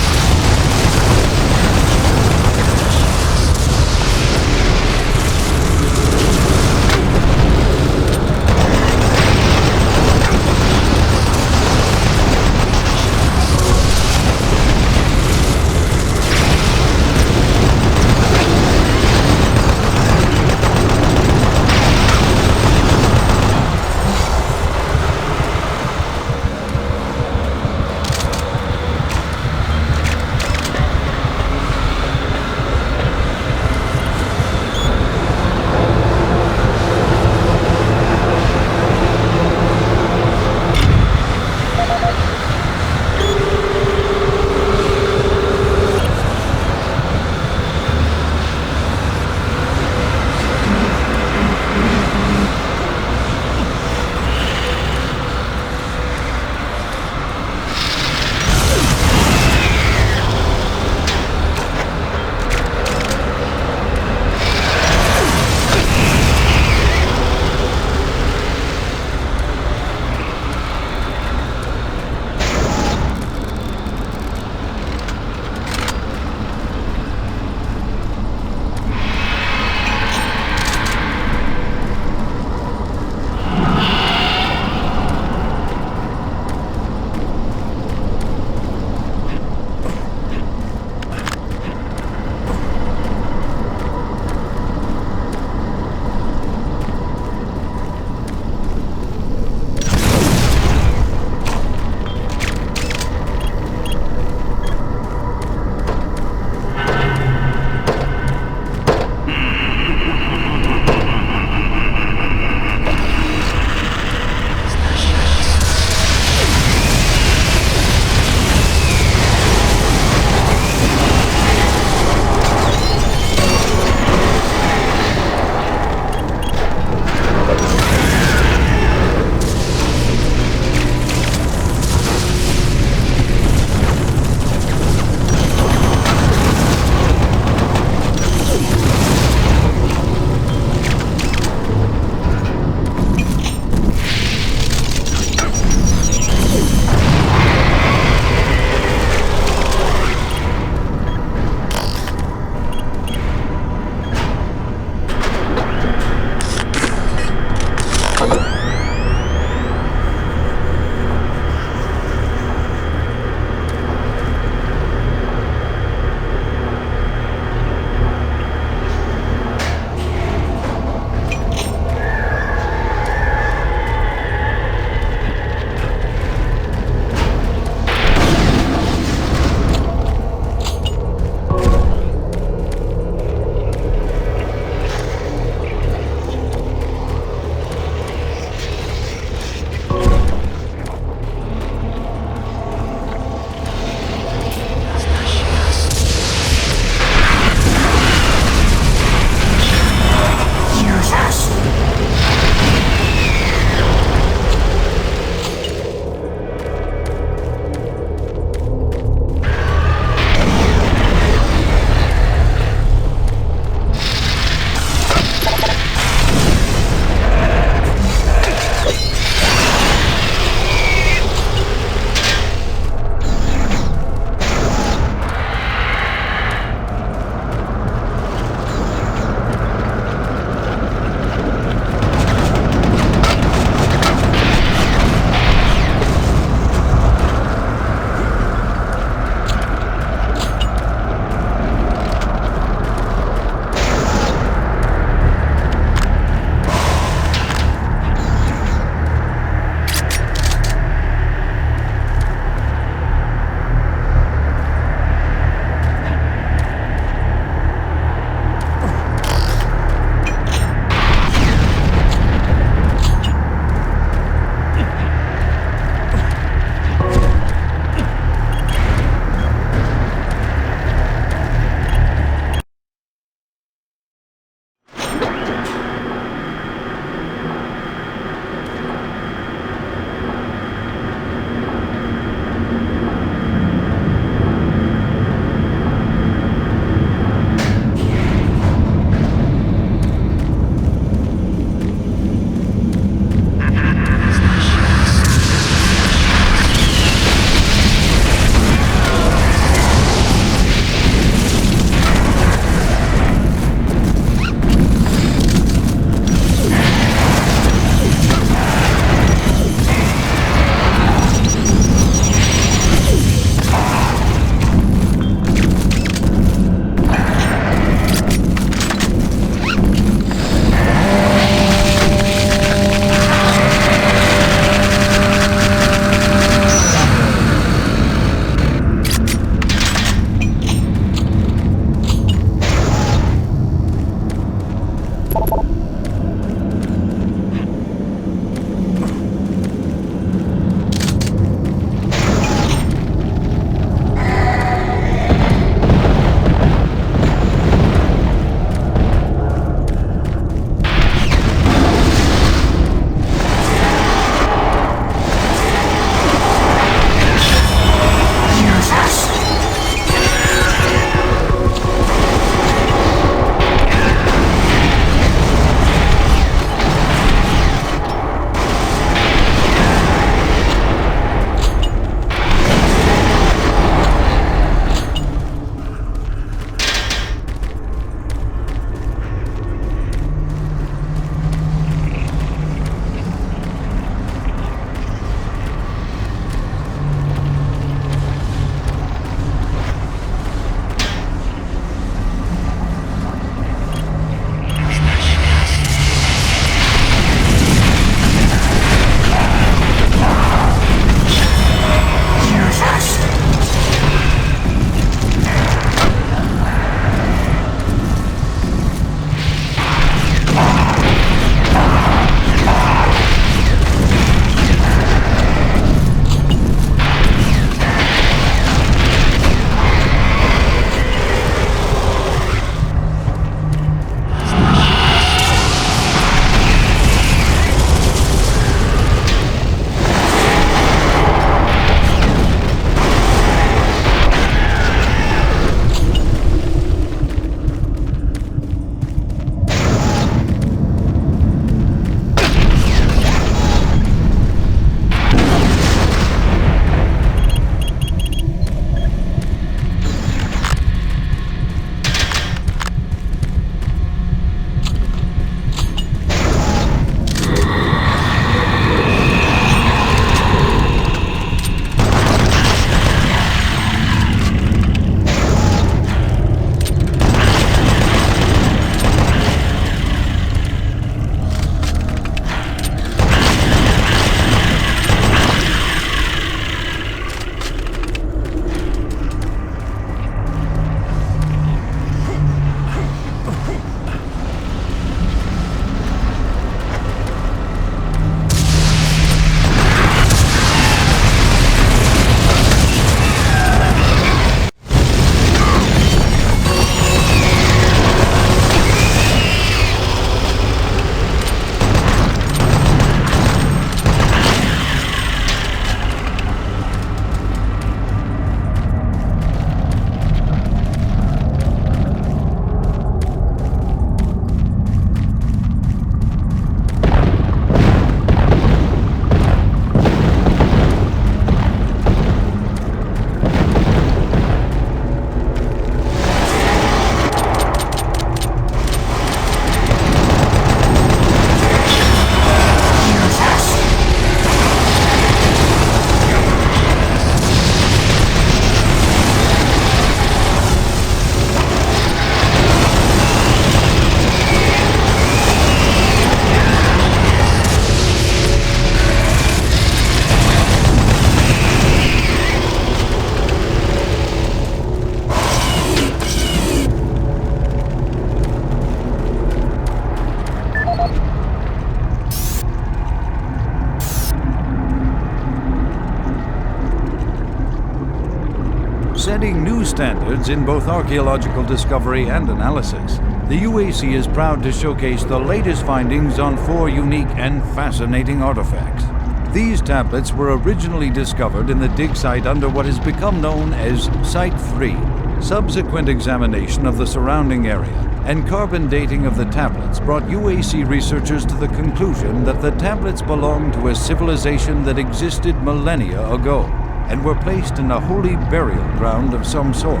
standards in both archaeological discovery and analysis, the UAC is proud to showcase the latest findings on 4 unique and fascinating artifacts. These tablets were originally discovered in the dig site under what has become known as Site 3. Subsequent examination of the surrounding area and carbon dating of the tablets brought UAC researchers to the conclusion that the tablets belonged to a civilization that existed millennia ago and were placed in a holy burial ground of some sort.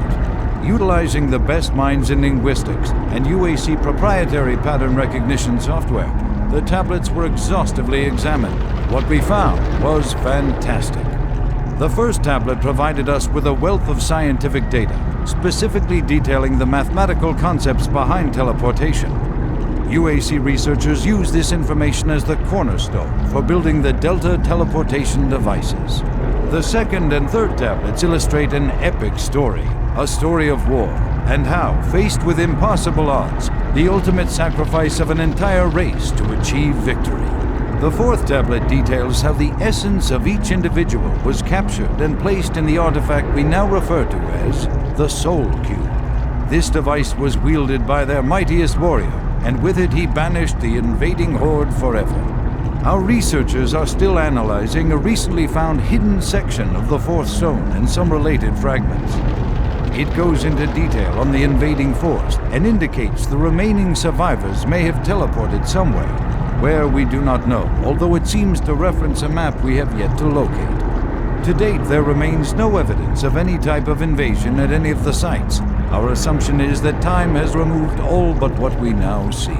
Utilizing the best minds in linguistics and UAC proprietary pattern recognition software, the tablets were exhaustively examined. What we found was fantastic. The first tablet provided us with a wealth of scientific data, specifically detailing the mathematical concepts behind teleportation. UAC researchers used this information as the cornerstone for building the Delta teleportation devices. The second and third tablets illustrate an epic story, a story of war, and how, faced with impossible odds, the ultimate sacrifice of an entire race to achieve victory. The fourth tablet details how the essence of each individual was captured and placed in the artifact we now refer to as the Soul Cube. This device was wielded by their mightiest warrior, and with it he banished the invading horde forever. Our researchers are still analyzing a recently found hidden section of the fourth stone and some related fragments. It goes into detail on the invading force and indicates the remaining survivors may have teleported somewhere, where we do not know, although it seems to reference a map we have yet to locate. To date, there remains no evidence of any type of invasion at any of the sites. Our assumption is that time has removed all but what we now see.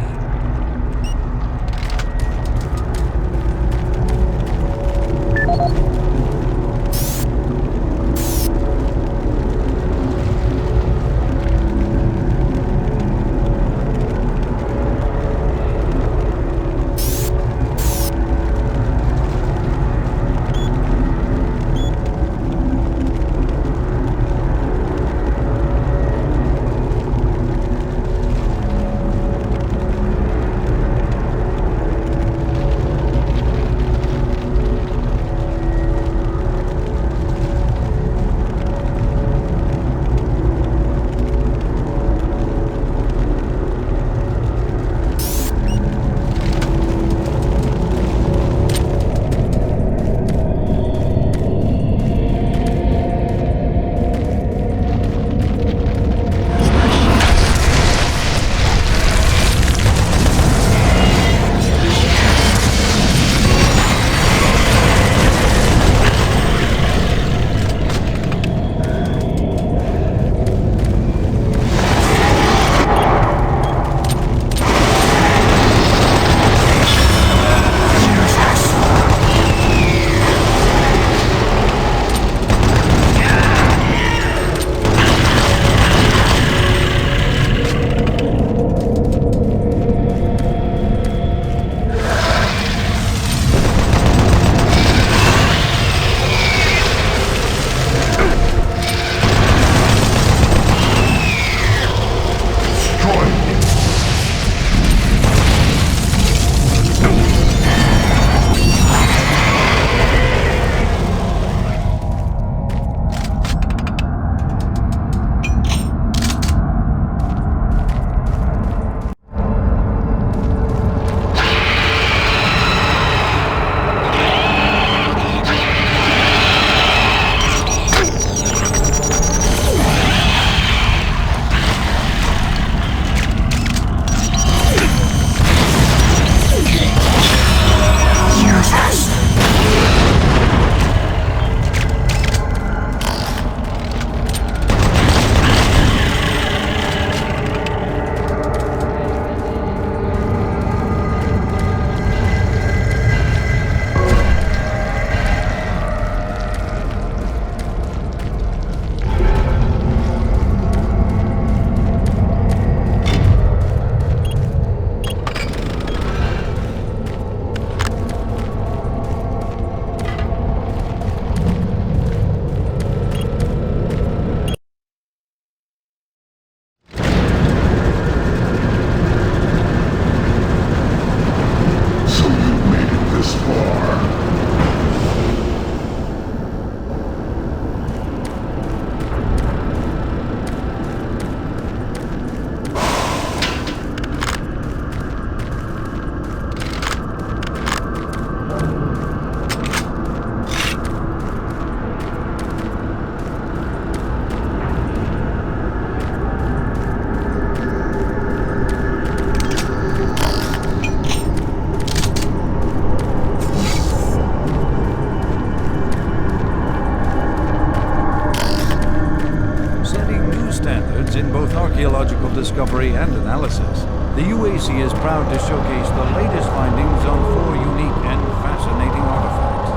and analysis, the UAC is proud to showcase the latest findings on 4 unique and fascinating artifacts.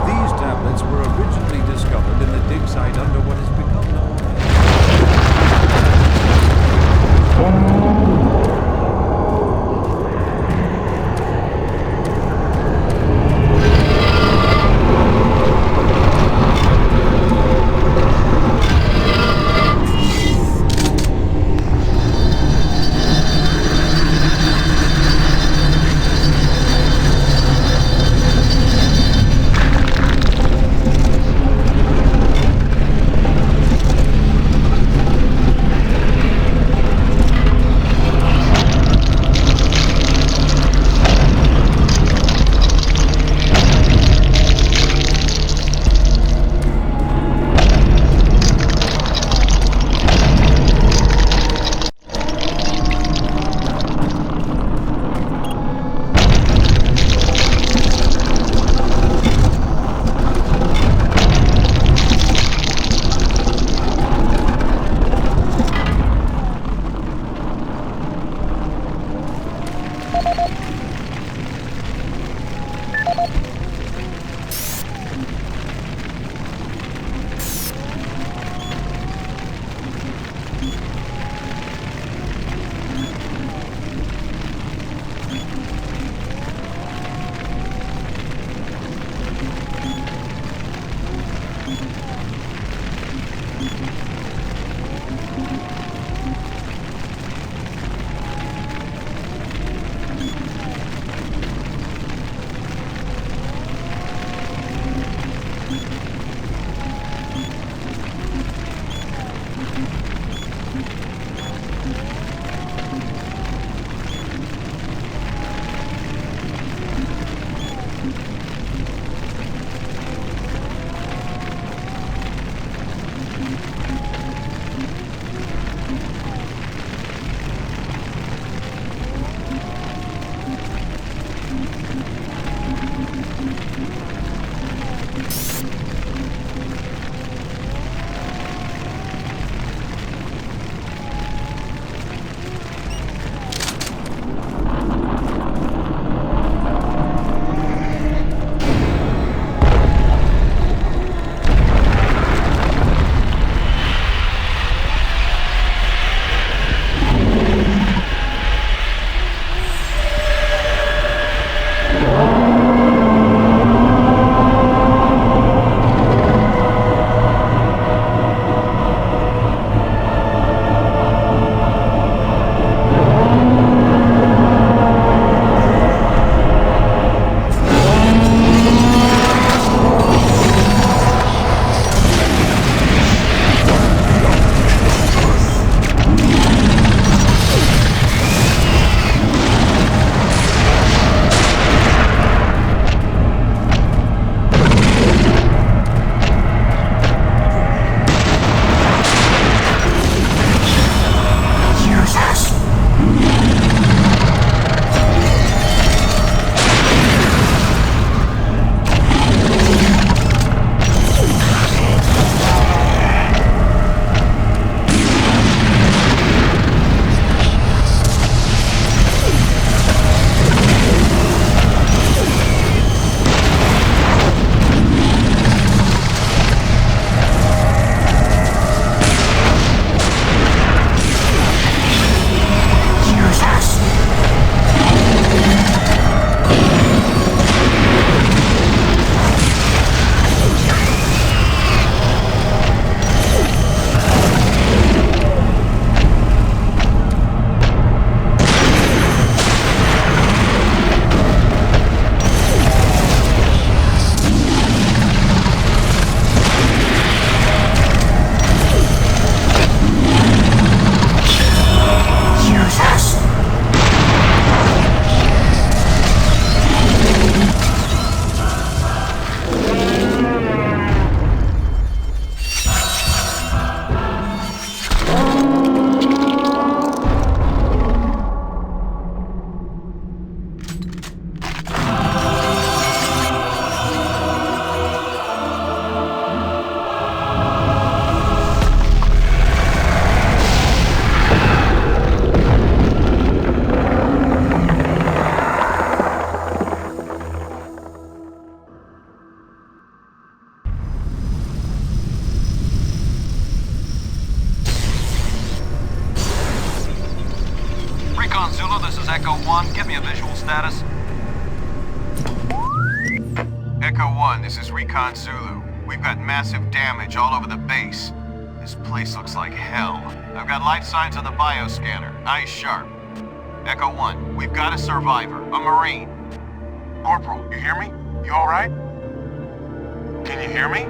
These tablets were originally discovered in the dig site under what has become known Echo 1, give me a visual status. Echo 1, this is Recon Zulu. We've got massive damage all over the base. This place looks like hell. I've got life signs on the bioscanner. Eyes sharp. Echo 1, we've got a survivor, a Marine. Corporal, you hear me? You alright? Can you hear me?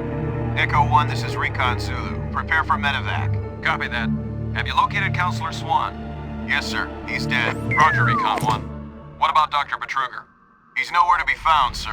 Echo 1, this is Recon Zulu. Prepare for medevac. Copy that. Have you located Counselor Swan? Yes, sir. He's dead. Roger, Recon 1. What about Dr. Betruger? He's nowhere to be found, sir.